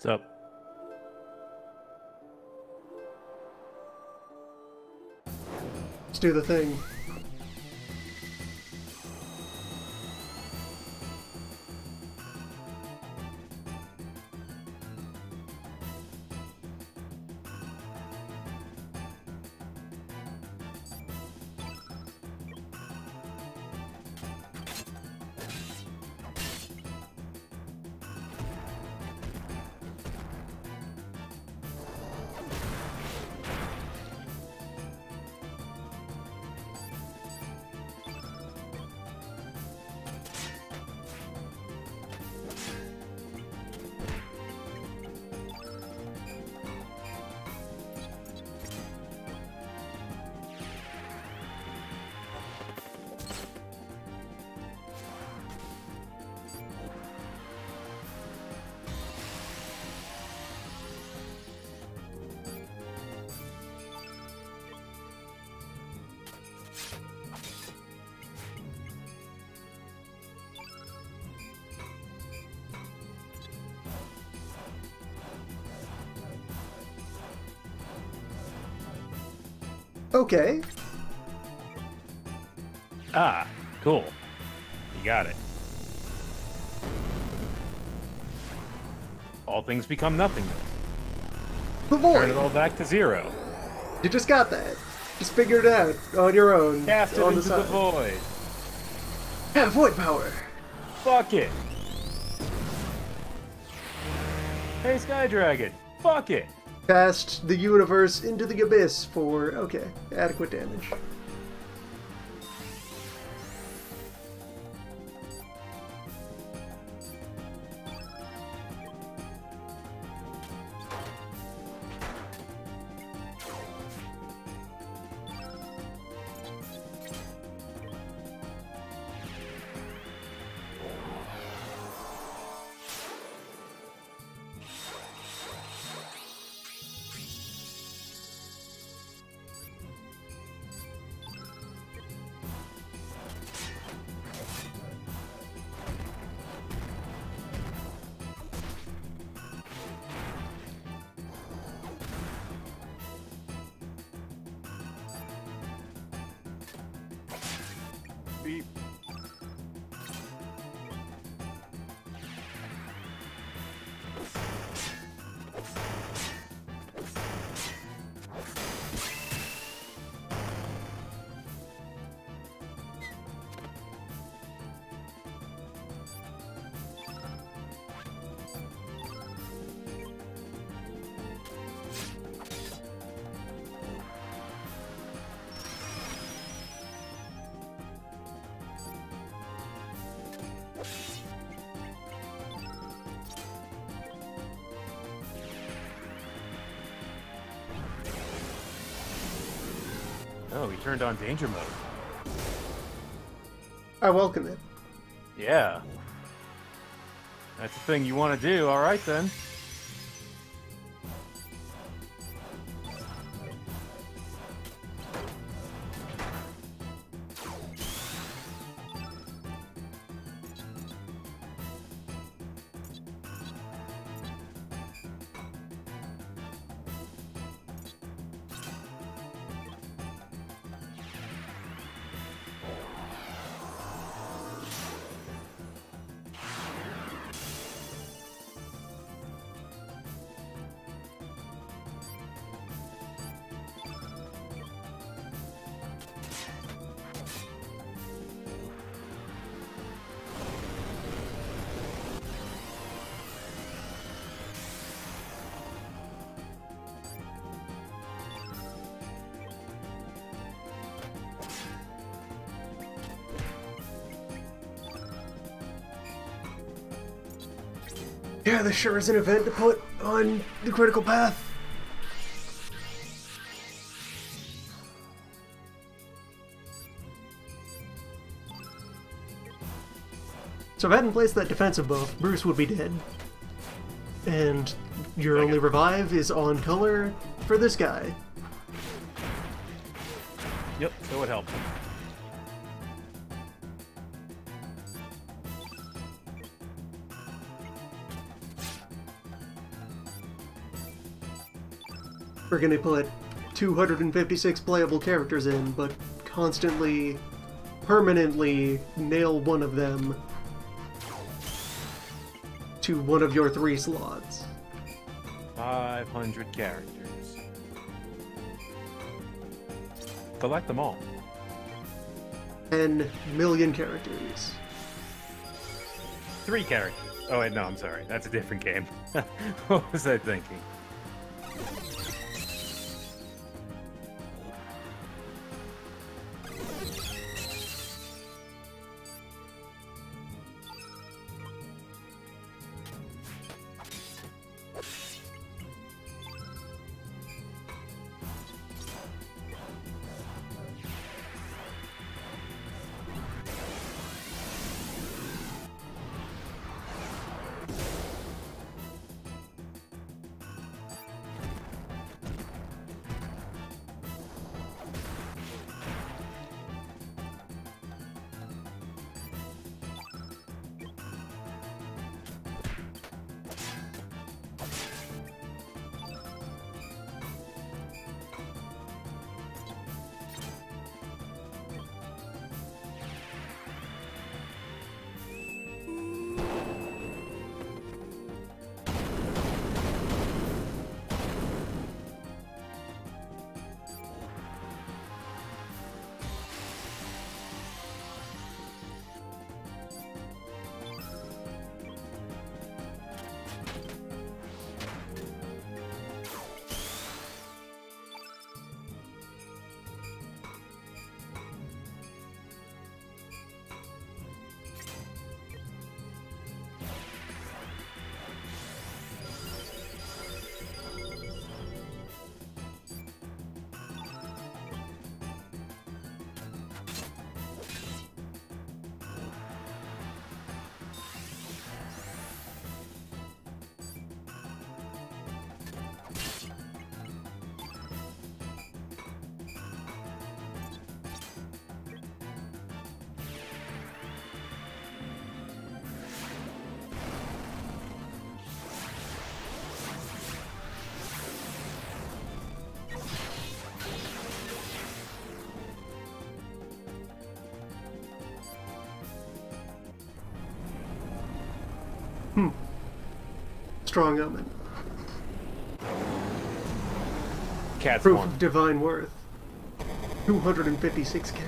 What's up? Let's do the thing. Okay. Ah, cool. You got it. All things become nothingness. The Turn it void. all back to zero. You just got that. Just figured it out on your own. Cast it on into the side. void. Have void power. Fuck it. Hey, Sky Dragon. Fuck it. Cast the universe into the abyss for, okay, adequate damage. Beep. Oh, he turned on danger mode. I welcome it. Yeah. That's the thing you want to do. All right, then. Yeah, this sure is an event to put on the critical path. So if I hadn't placed that defensive buff, Bruce would be dead. And your only revive is on color for this guy. Yep, that would help. We're gonna put 256 playable characters in, but constantly, permanently nail one of them to one of your 3 slots. 500 characters. Collect them all. 10 million characters. 3 characters. Oh, wait, no, I'm sorry. That's a different game. What was I thinking? Strong omen. Cat's Proof one. of divine worth. 256 cats.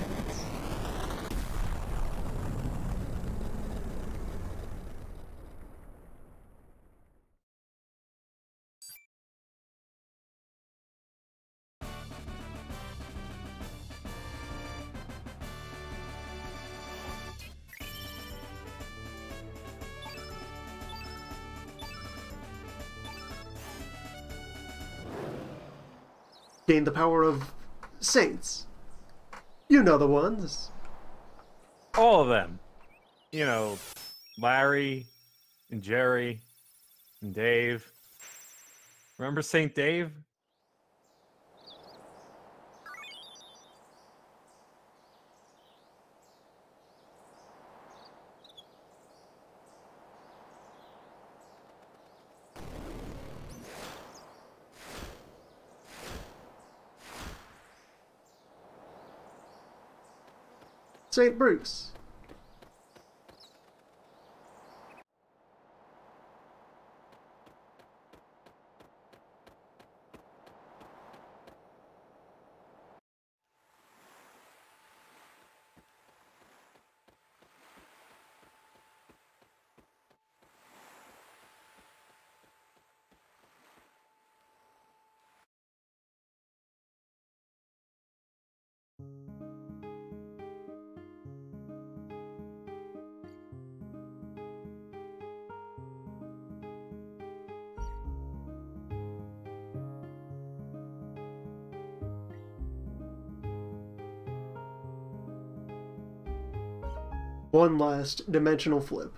Gain the power of saints. You know the ones. All of them. You know, Larry and Jerry and Dave. Remember Saint Dave? Saint Bruce. One last dimensional flip.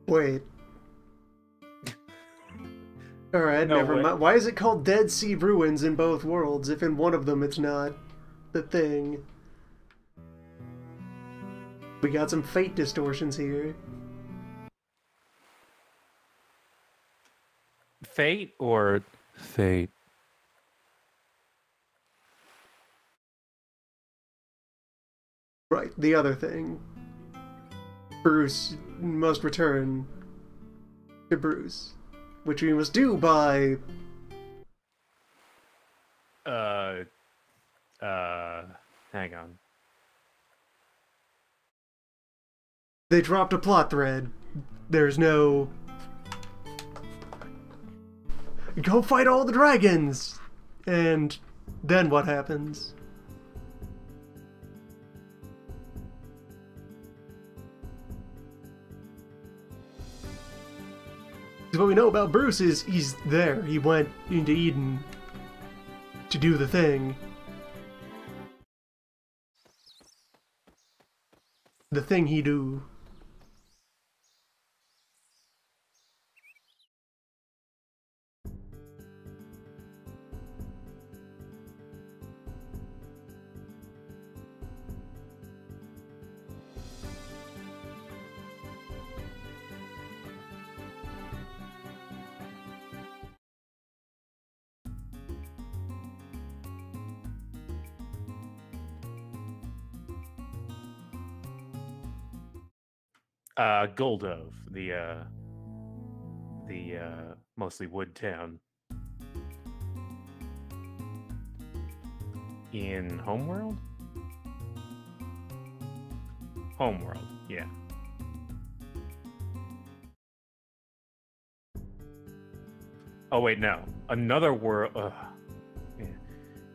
Wait. Alright, No never way. mind. Why is it called Dead Sea Ruins in both worlds if in one of them it's not the thing? We got some fate distortions here. Fate or fate? Right, the other thing. Bruce must return to Bruce, which we must do by... Hang on. They dropped a plot thread. There's no... Go fight all the dragons! And then what happens? What we know about Bruce is he's there. He went into Eden to do the thing. The thing he do. Goldove, the mostly wood town. in Homeworld? Homeworld, yeah. Oh wait, no. Another world. Yeah.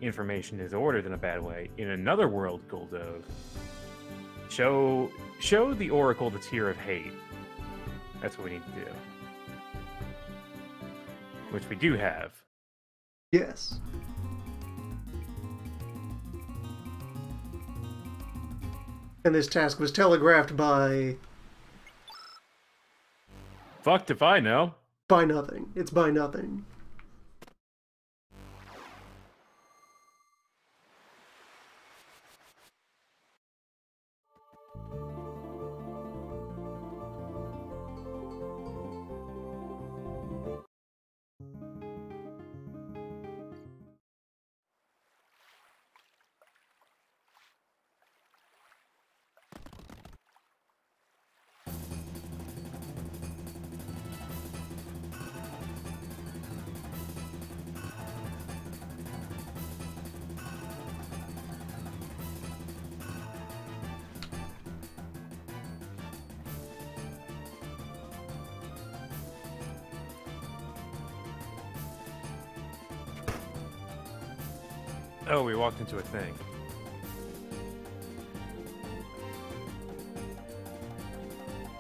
Information is ordered in a bad way. In another world, Goldove. Show the Oracle the Tear of Hate. That's what we need to do. Which we do have. Yes. And this task was telegraphed by Fucked if I know. nothing. It's by nothing. Oh, we walked into a thing.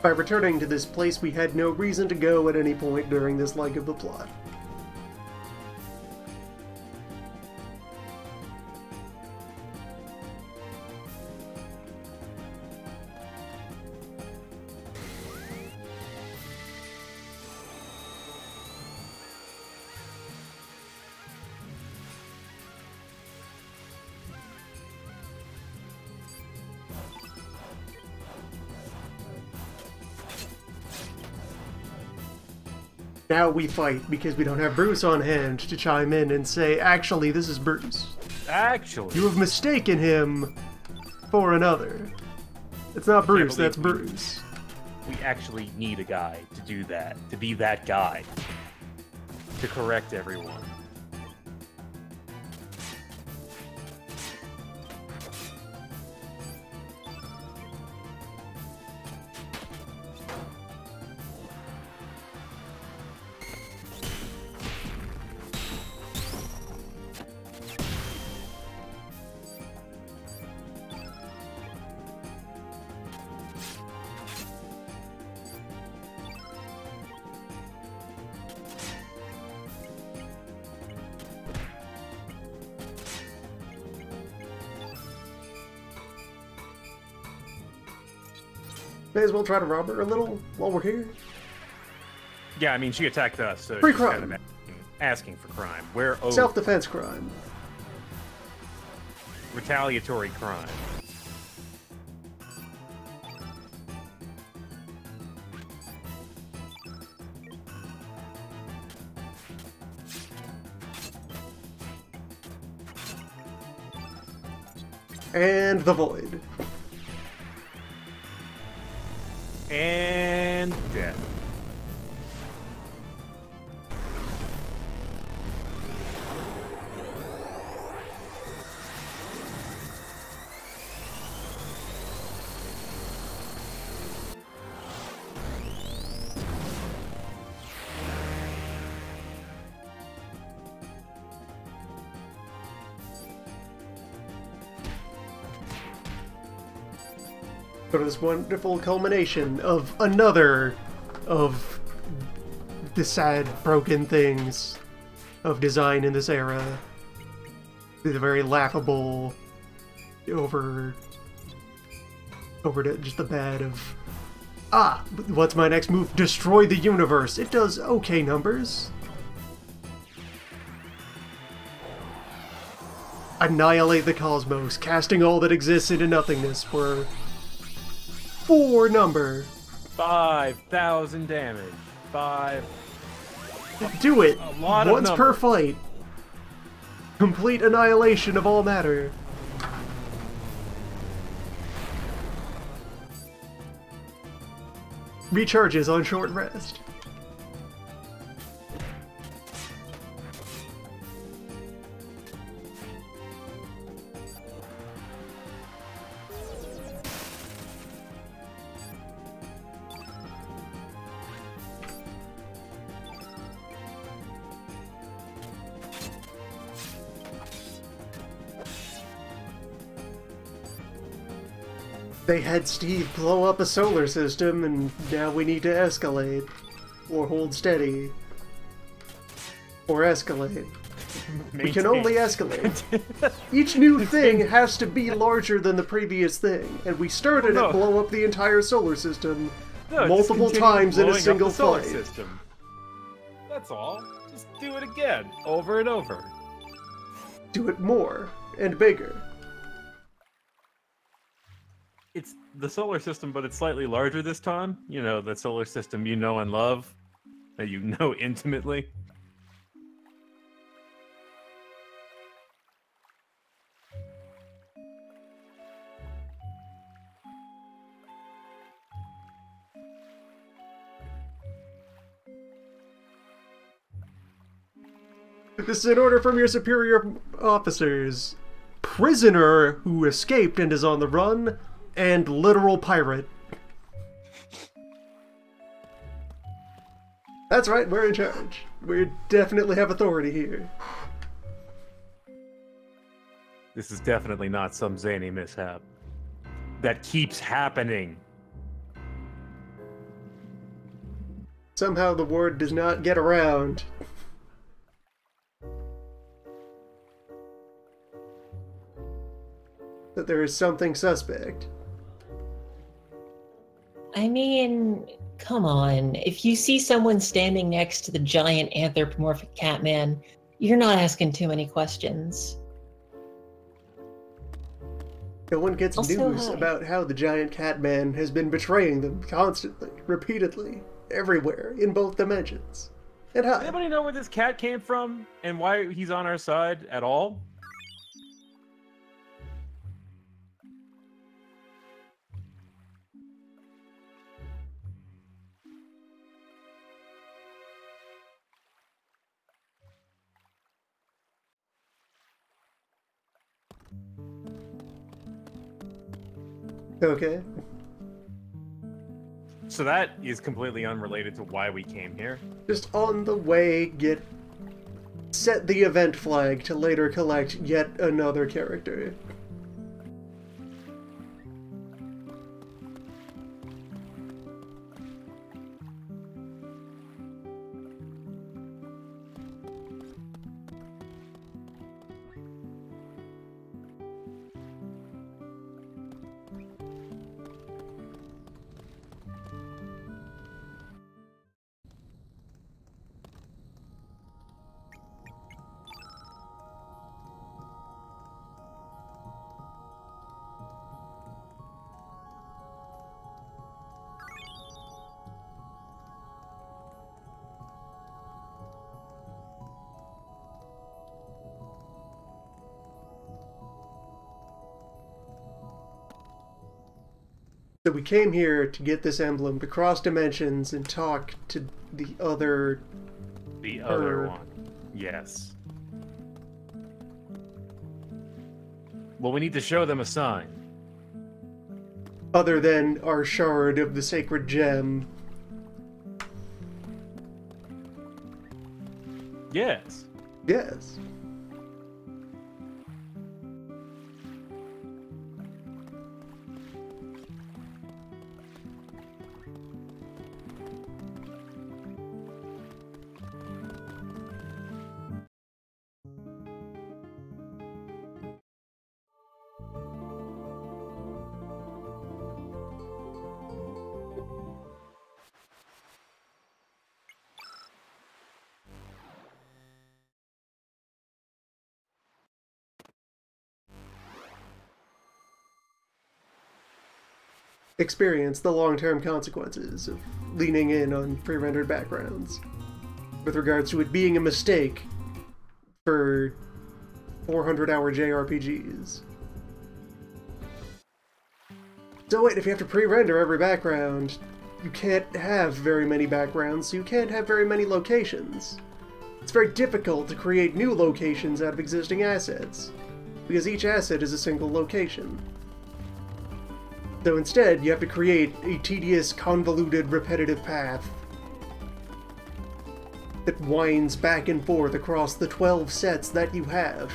By returning to this place, we had no reason to go at any point during this leg of the plot. Now we fight because we don't have Bruce on hand to chime in and say, actually, this is Bruce. Actually. You have mistaken him for another. It's not Bruce, believe that's we- Bruce. We actually need a guy to do that. To be that guy. To correct everyone. May as well try to rob her a little while we're here. Yeah, I mean, she attacked us, so Free she's crime. kind of asking for crime. We're owed Self-defense crime. retaliatory crime. And the void. And death. Go to this wonderful culmination of another of the sad, broken things of design in this era. The very laughable, over to just the bad of, what's my next move? Destroy the universe. It does okay numbers. Annihilate the cosmos, casting all that exists into nothingness for 4 number. 5,000 damage. 5. Do it! A lot of Once per number. fight. Complete annihilation of all matter. Recharges on short rest. They had Steve blow up a solar system, and now we need to escalate. Or hold steady. Or escalate. We can only escalate. Each new thing has to be larger than the previous thing, and we started to blow up the entire solar system multiple times in a single fight. System. That's all. Just do it again, over and over. Do it more and bigger. It's the solar system, but it's slightly larger this time. You know, the solar system you know and love, that you know intimately. This is an order from your superior officers. Prisoner who escaped and is on the run, and literal pirate. That's right, we're in charge. We definitely have authority here. This is definitely not some zany mishap. That keeps happening. Somehow the word does not get around. That there is something suspect. I mean, come on. If you see someone standing next to the giant anthropomorphic Catman, you're not asking too many questions. No one gets news about how the giant Catman has been betraying them constantly, repeatedly, everywhere, in both dimensions. And hi. Does anybody know where this cat came from and why he's on our side at all? Okay. So that is completely unrelated to why we came here. Just on the way, set the event flag to later collect yet another character. So we came here to get this emblem, to cross dimensions and talk to the other... The other one. Yes. Well, we need to show them a sign. Other than our shard of the sacred gem. Yes. Yes. Experience the long-term consequences of leaning in on pre-rendered backgrounds with regards to it being a mistake for 400-hour JRPGs. So wait, if you have to pre-render every background, you can't have very many backgrounds, so you can't have very many locations. It's very difficult to create new locations out of existing assets, because each asset is a single location. So instead, you have to create a tedious, convoluted, repetitive path that winds back and forth across the 12 sets that you have.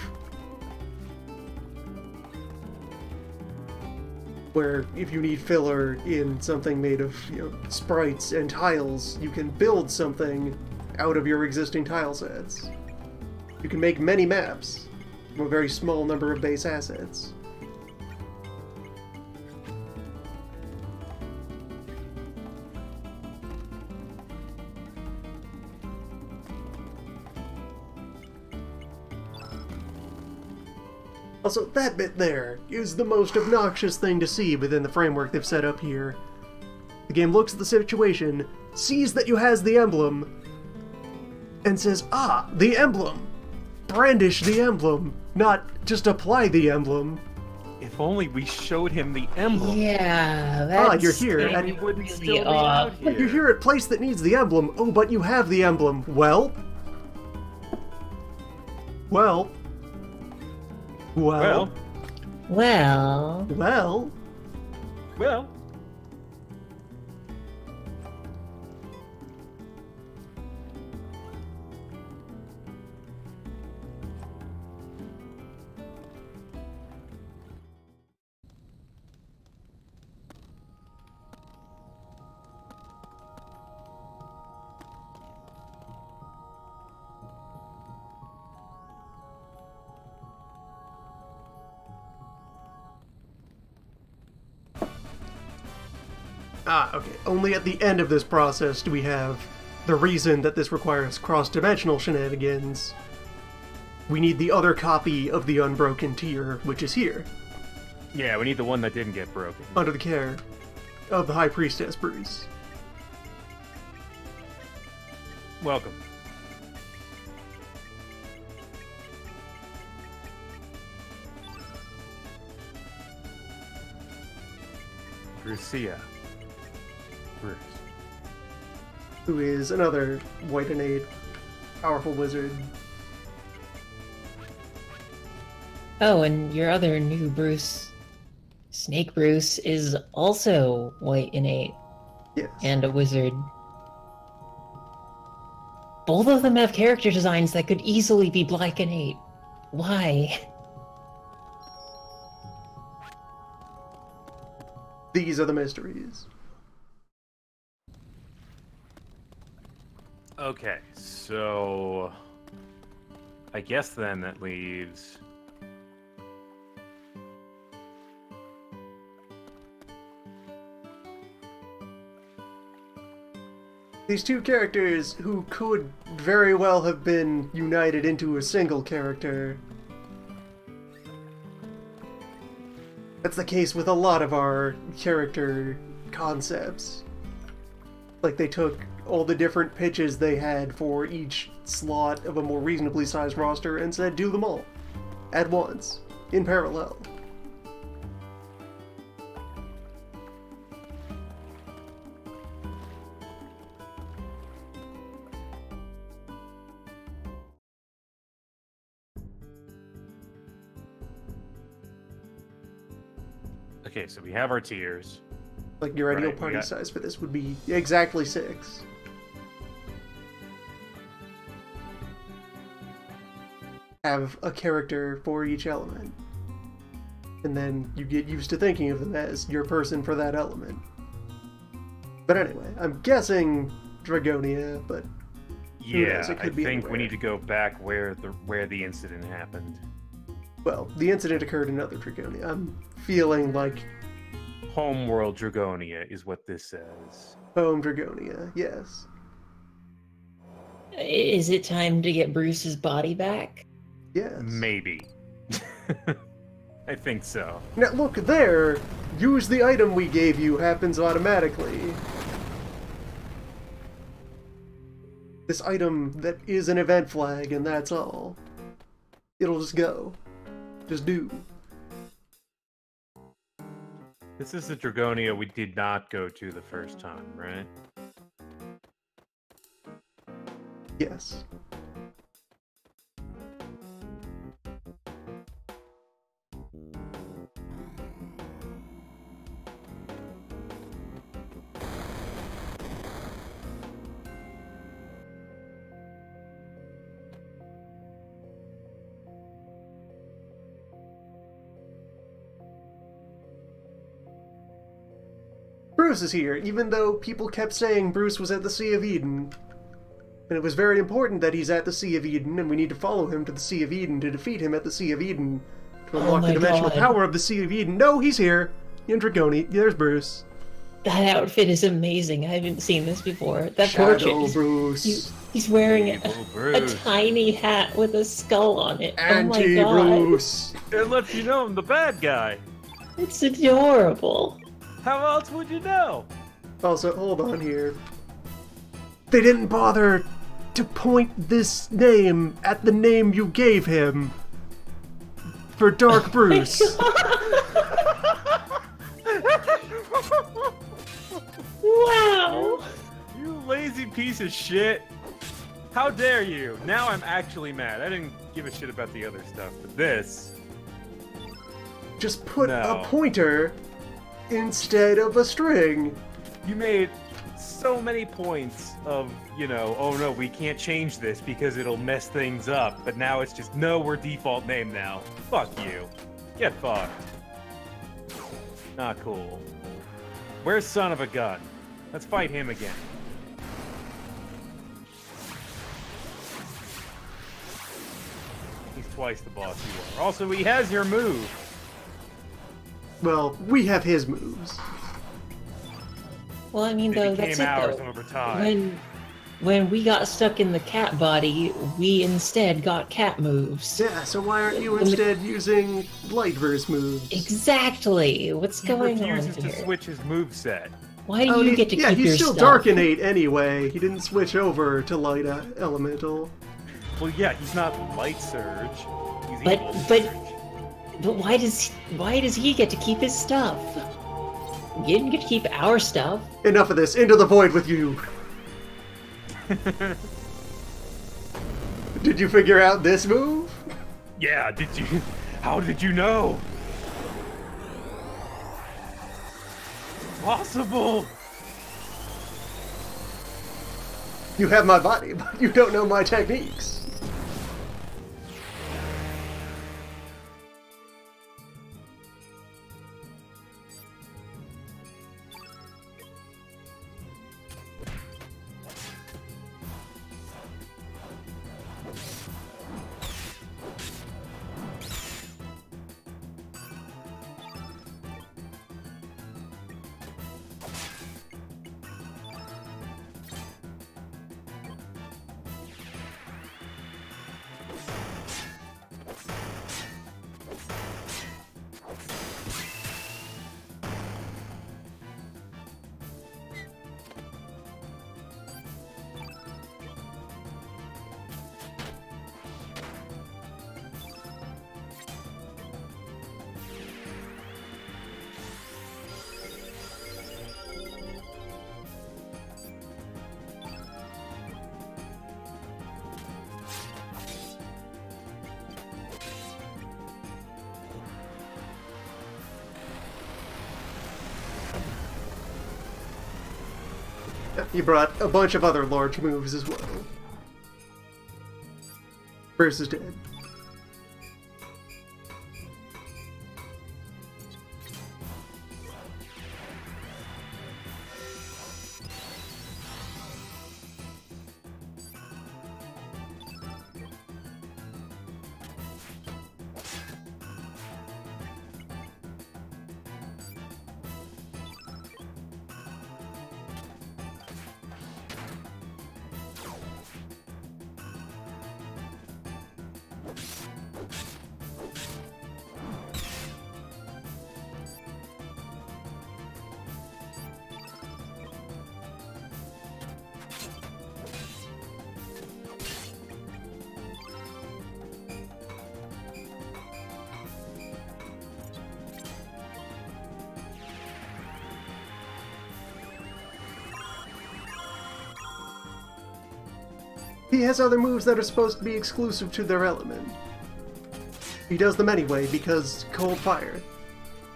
where if you need filler in something made of, sprites and tiles, you can build something out of your existing tile sets. You can make many maps from a very small number of base assets. Also, that bit there is the most obnoxious thing to see within the framework they've set up here. The game looks at the situation, sees that you has the emblem, and says, ah, the emblem! Brandish the emblem, not just apply the emblem. If only we showed him the emblem. Yeah, that's you're here, and he wouldn't really still be off. out here. You're here at place that needs the emblem. Oh, but you have the emblem. Well? Well? Well, Well, well. Ah, okay. Only at the end of this process do we have the reason that this requires cross-dimensional shenanigans. We need the other copy of the Unbroken tier, which is here, Yeah, we need the one that didn't get broken. under the care of the High Priestess Bruce. Welcome. Brucia. Bruce. Who is another white innate, powerful wizard. oh, and your other new Bruce, Snake Bruce, is also white innate Yes. and a wizard. Both of them have character designs that could easily be black innate. Why? These are the mysteries. Okay, so I guess then that leaves These two characters who could very well have been united into a single character. That's the case with a lot of our character concepts. Like, they took all the different pitches they had for each slot of a more reasonably sized roster and said, do them all. At once. In parallel. okay, so we have our tiers. Like, your ideal Right, we party got- size for this would be exactly 6. Have a character for each element. And then you get used to thinking of them as your person for that element. But anyway, I'm guessing Dragonia, but who Yeah, knows, it I could be think we anywhere. need to go back where the incident happened. well, the incident occurred in other Dragonia. I'm feeling like Homeworld Dragonia is what this says. home Dragonia, yes. Is it time to get Bruce's body back? Yes. Maybe. I think so. Now look, there! Use the item we gave you happens automatically. This item that is an event flag, and that's all. It'll just go. Just do. This is the Dragonia we did not go to the first time, right? Yes. Bruce is here, even though people kept saying Bruce was at the Sea of Eden. And it was very important that he's at the Sea of Eden, and we need to follow him to the Sea of Eden to defeat him at the Sea of Eden. To unlock the dimensional power of the Sea of Eden. No, he's here! In Dragoni. There's Bruce. That outfit is amazing. I haven't seen this before. That Shadow portrait. Bruce. He's wearing a Bruce. tiny hat with a skull on it. Oh my god. Anti-Bruce. It lets you know I'm the bad guy. It's adorable. How else would you know? Also, hold on here. They didn't bother to point this name at the name you gave him for Dark Bruce. Wow. You lazy piece of shit. How dare you? Now I'm actually mad. I didn't give a shit about the other stuff, but this... Just put No. a pointer instead of a string. You made so many points of, you know, oh no, we can't change this because it'll mess things up. But now it's just, no, we're default name now. Fuck you. Get fucked. Not cool. Where's Son of a Gun? Let's fight him again. He's twice the boss you are. Also, he has your move. Well, we have his moves. Well, I mean, It though, became that's it, ours though. over time. When we got stuck in the cat body, we instead got cat moves. Yeah, so why aren't you When the- instead using Lightverse moves? Exactly. What's He going on refuses to here? switch his moveset. Why do Oh, you he- get to yeah, keep he's your still stuff? Darkenate anyway. He didn't switch over to Light Elemental. Well, yeah, he's not Light Surge. He's But- Evil but- Surge. But why does he get to keep his stuff? You didn't get to keep our stuff. Enough of this. Into the void with you. Did you figure out this move? Yeah, did you? How did you know? Possible. You have my body, but you don't know my techniques. You brought a bunch of other large moves as well. Bruce is dead. He has other moves that are supposed to be exclusive to their element. He does them anyway because cold fire.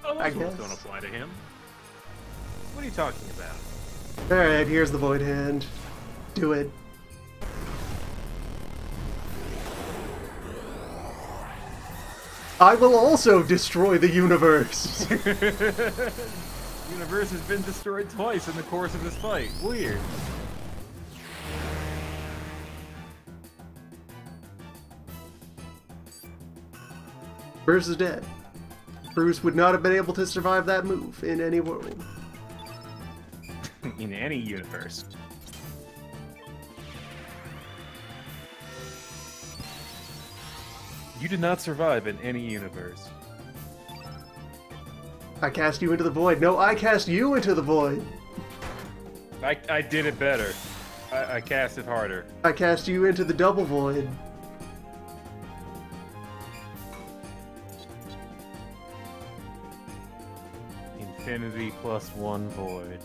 Oh, I those rules guess. don't apply to him. What are you talking about? Alright, here's the Void Hand. Do it. I will also destroy the universe. Universe has been destroyed twice in the course of this fight. Weird. Bruce is dead. Bruce would not have been able to survive that move in any world. In any universe. You did not survive in any universe. I cast you into the void. No, I cast you into the void. I did it better. I cast it harder. I cast you into the double void. Infinity plus one void.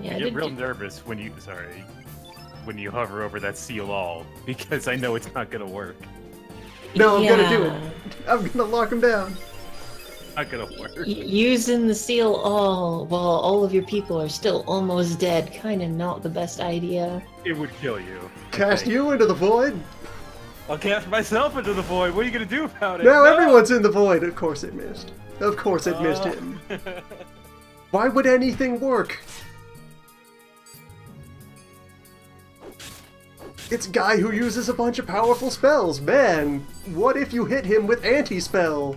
Yeah, I get real nervous when you hover over that seal all, because I know it's not gonna work. No, I'm gonna do it. I'm gonna lock him down. Not gonna work. Using the seal all while all of your people are still almost dead, kind of not the best idea. It would kill you. Cast you into the void. I'll cast myself into the void. What are you gonna do about it? Now everyone's in the void. Of course it missed. Of course it missed him. Why would anything work? It's Guy who uses a bunch of powerful spells. Man, what if you hit him with anti-spell?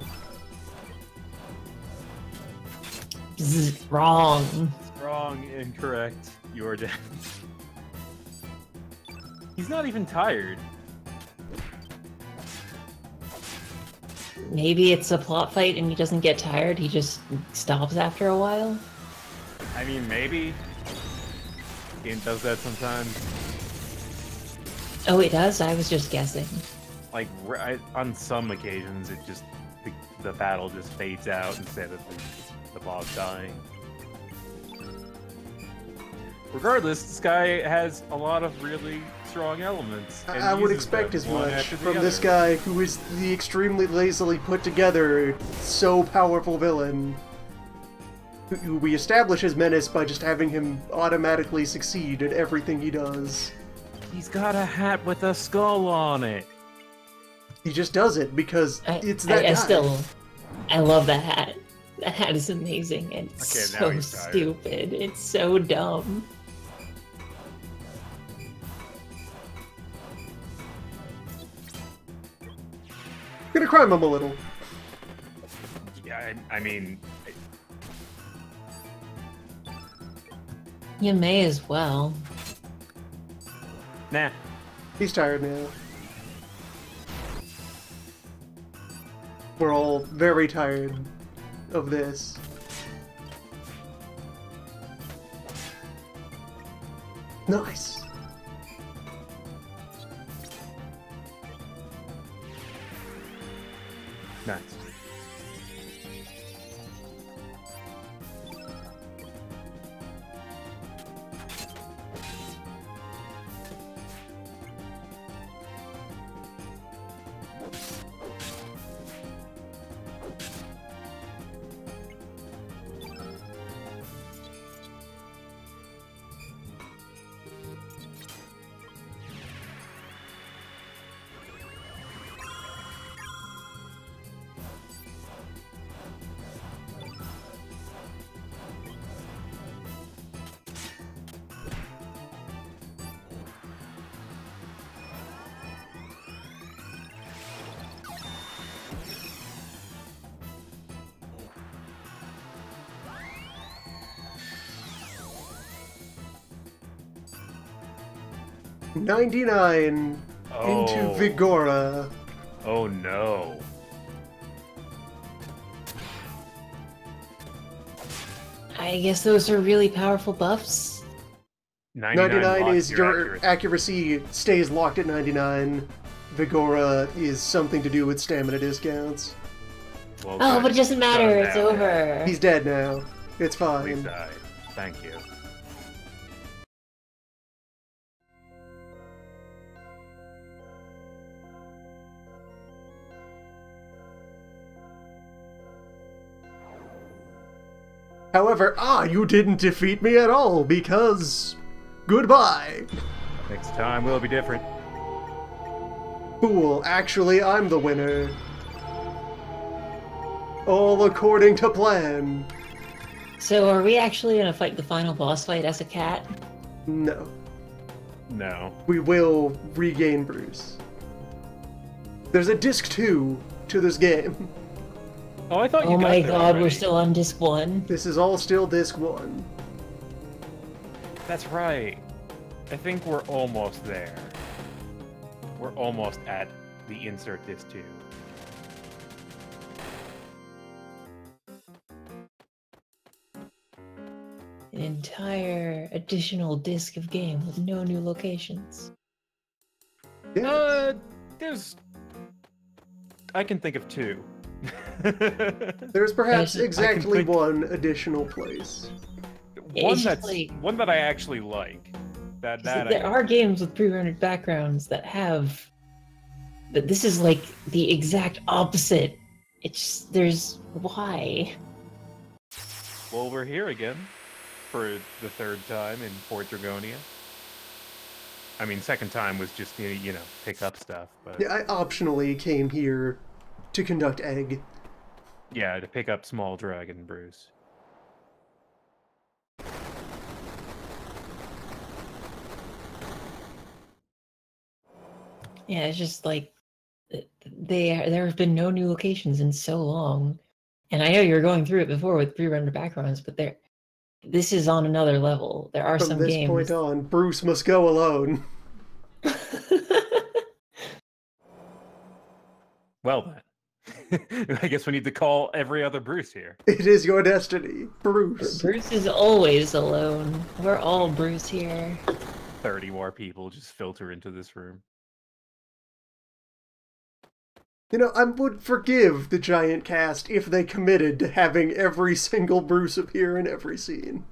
Wrong. Wrong, incorrect. You're dead. He's not even tired. Maybe it's a plot fight and he doesn't get tired, he just stops after a while. I mean, maybe. Game does that sometimes. Oh, it does? I was just guessing. Like, on some occasions, it just the battle just fades out instead of the boss dying. Regardless, this guy has a lot of really strong elements. And I would uses expect them as one much after the from this other. guy who is the extremely lazily put together, so powerful villain. Who we establish as menace by just having him automatically succeed at everything he does. He's got a hat with a skull on it. He just does it because it's that guy. I love that hat. That hat is amazing and it's Okay, now so he's tired. stupid. It's so dumb. Gonna crime him a little. Yeah, I mean, You may as well. nah. He's tired now. We're all very tired of this. Nice. Nice. $99 into Vigora. Oh no. I guess those are really powerful buffs. 99 99 locks is your accuracy. accuracy stays locked at 99. Vigora is something to do with stamina discounts. Well, Oh, good. but it doesn't matter. Done It's now. over. He's dead now. It's Please fine. die. Thank you. However, you didn't defeat me at all, because... Goodbye! Next time will be different. Fool, actually, I'm the winner. All according to plan. So are we actually gonna fight the final boss fight as a cat? No. No. We will regain Bruce. There's a disc 2 to this game. Oh, I thought you Oh got my there god, already. we're still on disc 1. This is all still disc 1. That's right. I think we're almost there. We're almost at the insert disc 2. An entire additional disc of game with no new locations. Yeah. There's... I can think of 2. There's perhaps There's- exactly think- one additional place. one It's just that's like- one that I actually like. That There are games with pre-rendered backgrounds that have, but this is like the exact opposite. There's why? Well, we're here again for the 3rd time in Fort Dragonia. I mean, 2nd time was just pick up stuff, but Yeah, I optionally came here to conduct egg. yeah, to pick up Small Dragon Bruce. Yeah, it's just like there have been no new locations in so long, and I know you were going through it before with pre-rendered backgrounds, but this is on another level. There are From some this games. point on, Bruce must go alone. Well then, I guess we need to call every other Bruce here. It is your destiny, Bruce. Bruce is always alone. We're all Bruce here. 30 more people just filter into this room. You know, I would forgive the giant cast if they committed to having every single Bruce appear in every scene.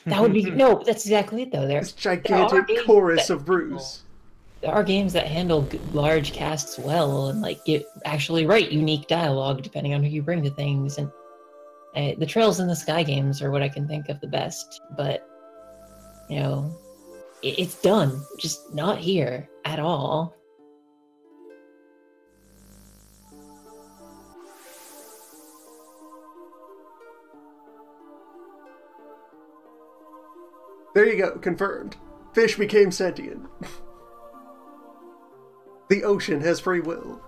That would be no. That's exactly it, though. This There are gigantic games chorus that of Bruce. There are games that handle large casts well and like actually write unique dialogue depending on who you bring to things. And the Trails in the Sky games are what I can think of the best. But it's done, just not here at all. There you go, confirmed. Fish became sentient. The ocean has free will.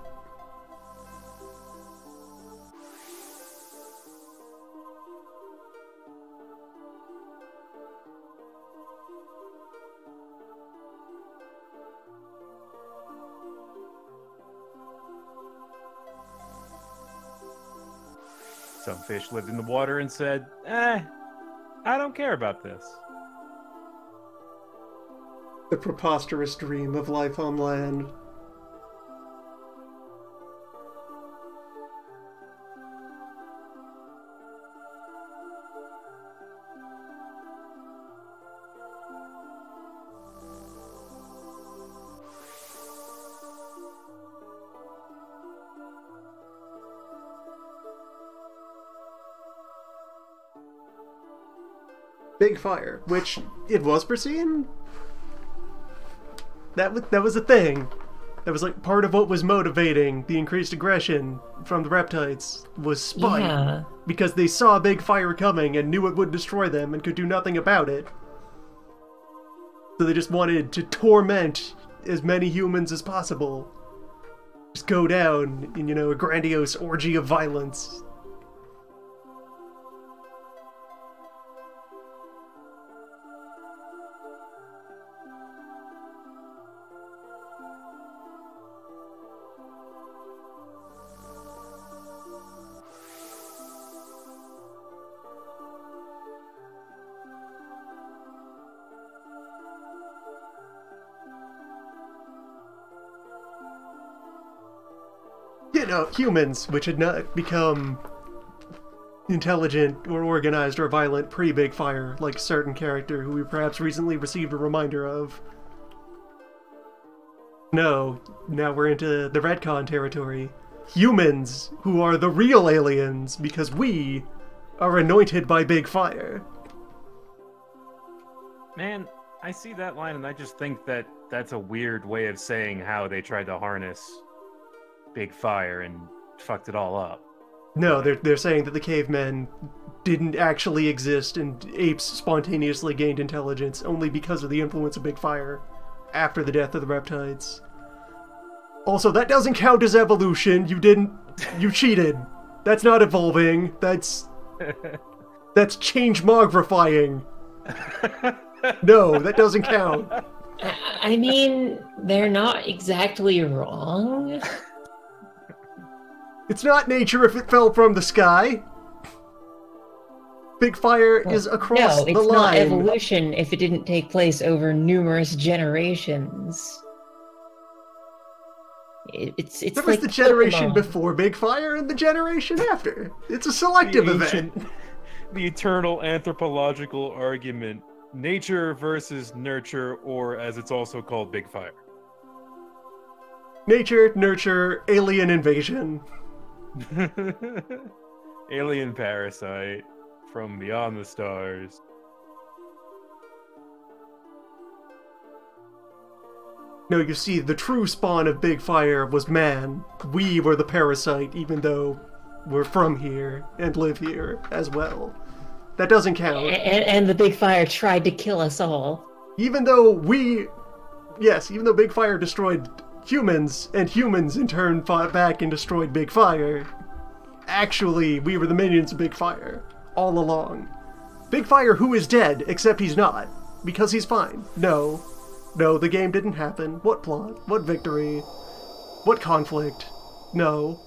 Some fish lived in the water and said, I don't care about this. The preposterous dream of life on land. Big fire, which it was foreseen. That was a thing. That was like part of what was motivating the increased aggression from the reptites was spite. Yeah. Because they saw a big fire coming and knew it would destroy them and could do nothing about it. So they just wanted to torment as many humans as possible. Just go down in, a grandiose orgy of violence. You know, humans, which had not become intelligent or organized or violent pre-Big Fire, like a certain character who we perhaps recently received a reminder of. No, now we're into the retcon territory. Humans, who are the real aliens, because we are anointed by Big Fire. Man, I see that line and I just think that that's a weird way of saying how they tried to harness Big Fire and fucked it all up. No, they're saying that the cavemen didn't actually exist and apes spontaneously gained intelligence only because of the influence of Big Fire after the death of the reptiles. Also, that doesn't count as evolution. You cheated. That's not evolving. That's change-mogrifying. No, that doesn't count. I mean, they're not exactly wrong. It's not nature if it fell from the sky. Big Fire is across No, the it's line. not evolution if it didn't take place over numerous generations. It's There was like the generation Pokemon. before Big Fire and the generation after. It's a selective event. The eternal anthropological argument, nature versus nurture, or as it's also called, Big Fire. Nature, nurture, alien invasion. Alien parasite from beyond the stars. No, you see, the true spawn of Big Fire was man. We were the parasite, even though we're from here and live here as well. That doesn't count. And the Big Fire tried to kill us all. Even though even though Big Fire destroyed humans, and humans in turn fought back and destroyed Big Fire, actually, we were the minions of Big Fire all along. Big Fire, who is dead, except he's not, because he's fine. No, the game didn't happen. What plot? What victory? What conflict? No.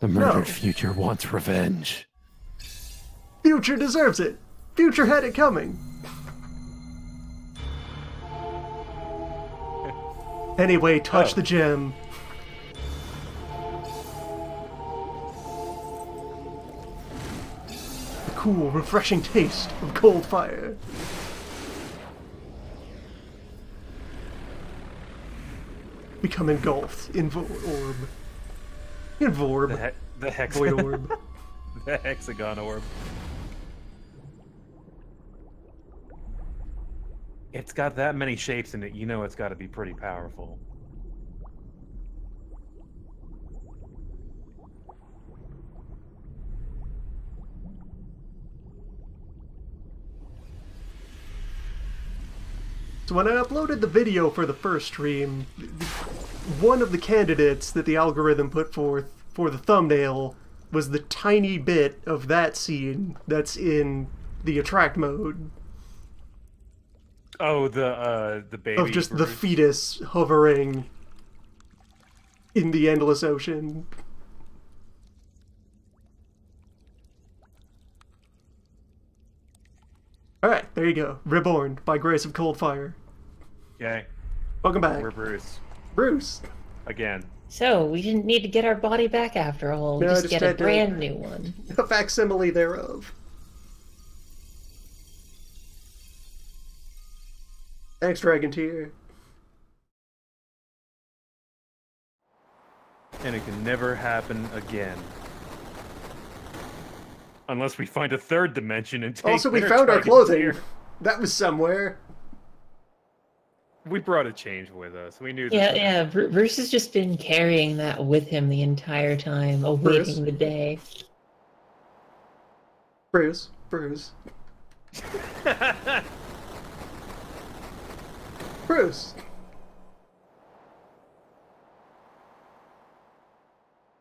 The murdered future wants revenge. Future deserves it. Future had it coming. Anyway, touch the gem. The cool, refreshing taste of cold fire. Become engulfed in orb. In vorb. The hex Void orb. The hexagon orb. It's got that many shapes in it, you know it's got to be pretty powerful. So when I uploaded the video for the first stream, one of the candidates that the algorithm put forth for the thumbnail was the tiny bit of that scene that's in the attract mode. Oh, the baby. Of just the Bruce. fetus hovering in the endless ocean. Alright, there you go. Reborn by grace of cold fire. Okay, Welcome back. we're Bruce. Bruce. Again. So, we didn't need to get our body back after all. No, Just just get a had to- brand new one. A facsimile thereof. Thanks, Dragon Tier. And it can never happen again. Unless we find a third dimension and take Also, we their found our Dragon clothing. Tier. That was somewhere. We brought a change with us. We knew this Yeah, was- yeah. Bruce has just been carrying that with him the entire time, awaiting Bruce? the day. Bruce. Bruce.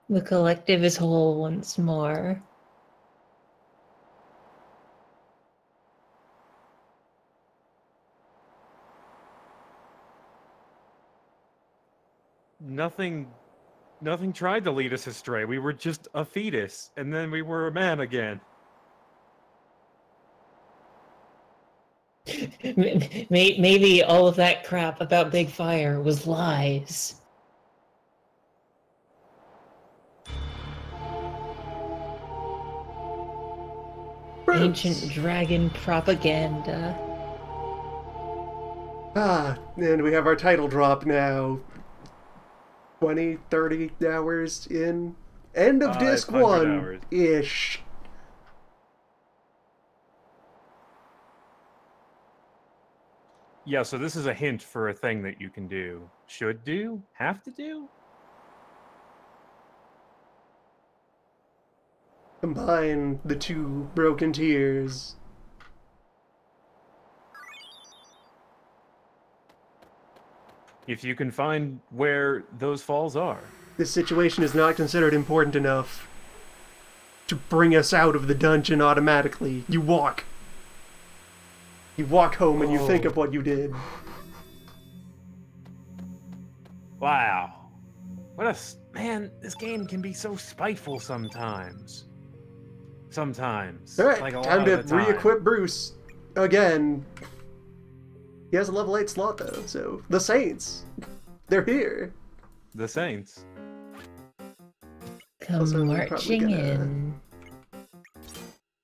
The collective is whole once more. Nothing tried to lead us astray. We were just a fetus, and then we were a man again. Maybe all of that crap about Big Fire was lies. ancient dragon propaganda. And we have our title drop now. 20, 30 hours in. End of disc 500 hours. 1-ish. Yeah, so this is a hint for a thing that you can do. Should do? Have to do? Combine the two broken tears. If you can find where those falls are. This situation is not considered important enough to bring us out of the dungeon automatically. You walk. You walk home and you think of what you did. Wow. What a... Man, this game can be so spiteful sometimes. Sometimes. Alright, Like a time lot to of the time. re-equip Bruce. Again. He has a level 8 slot though, so... The Saints. They're here. The Saints. Come Also, we're probably marching gonna- in.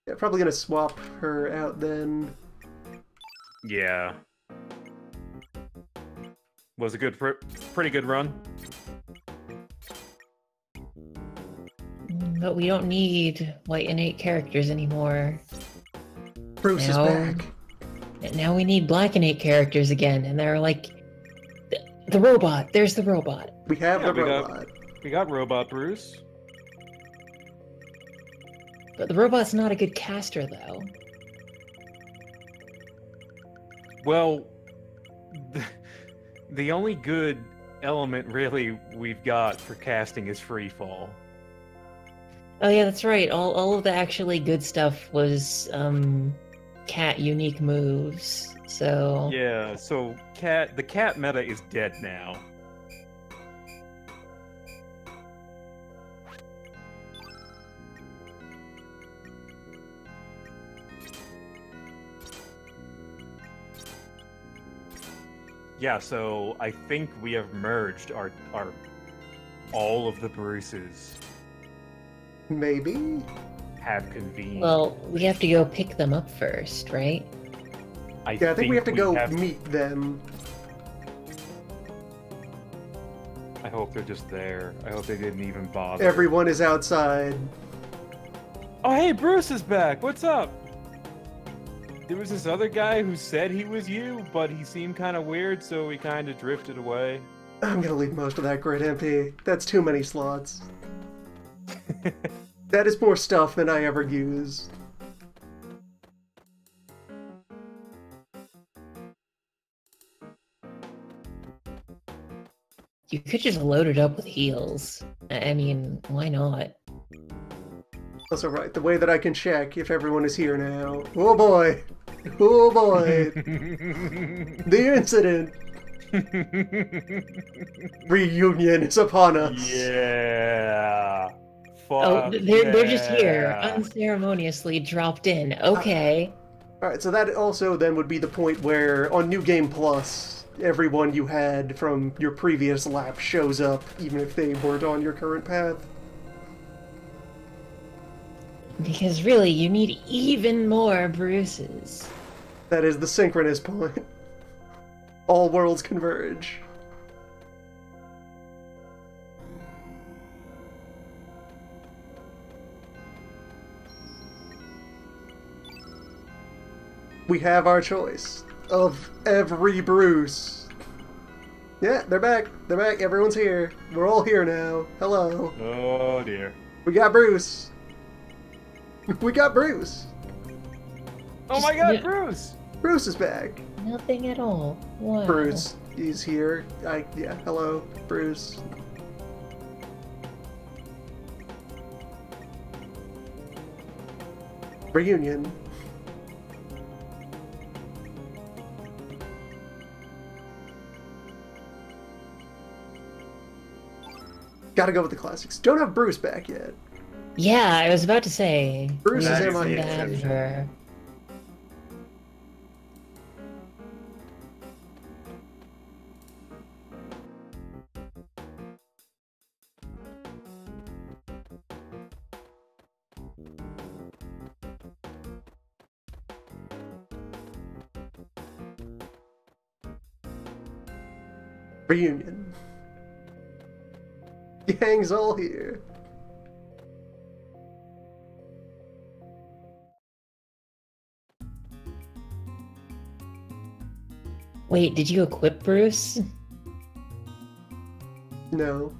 Yeah, probably gonna swap her out then. Yeah. Was a good, pretty good run. But we don't need white innate characters anymore. Bruce No. is back. And now we need black innate characters again, and they're like the robot. There's the robot. We have Yeah, the we got- robot. We got Robot Bruce. But the robot's not a good caster, though. Well, the only good element really we've got for casting is free fall. Oh yeah, that's right. All of the actually good stuff was cat unique moves. So Yeah, so the cat meta is dead now. Yeah, so I think we have merged our all of the Bruces Maybe? have convened. well, we have to go pick them up first, right? Yeah, I think we have to go have- meet them. I hope they're just there. I hope they didn't even bother. Everyone is outside. Oh, hey, Bruce is back. What's up? There was this other guy who said he was you, but he seemed kind of weird, so we kind of drifted away. I'm gonna leave most of that grid empty. That's too many slots. That is more stuff than I ever use. You could just load it up with heals. I mean, why not? Also, right, the way that I can check if everyone is here now. Oh boy! Oh boy! The incident! Reunion is upon us! Yeah. Oh, Fuck they're just here, yeah. unceremoniously dropped in. Okay. Alright, so that also then would be the point where, on New Game Plus, everyone you had from your previous lap shows up, even if they weren't on your current path. Because really, you need even more Bruces. That is the synchronous point. All worlds converge. We have our choice of every Bruce. Yeah, they're back. They're back. Everyone's here. We're all here now. Hello. Oh dear. We got Bruce. We got Bruce. Oh my God, Bruce! Bruce is back. Nothing at all. Wow. Bruce is here. Yeah, hello, Bruce. Reunion. Gotta go with the classics. Don't have Bruce back yet. Yeah, I was about to say. Bruce we is need in my to head. have her. Reunion. Gang's all here. Wait, did you equip Bruce? No.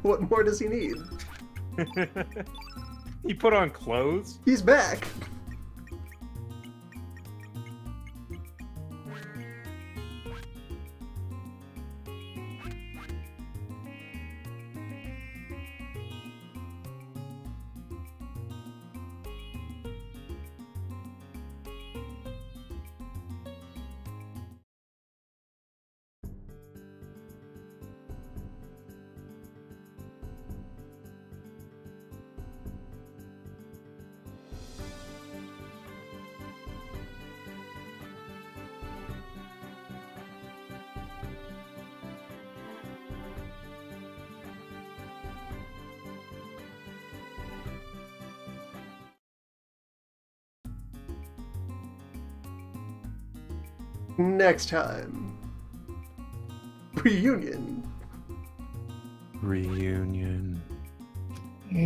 What more does he need? He put on clothes? He's back. Next time. Reunion. Reunion. Reunion.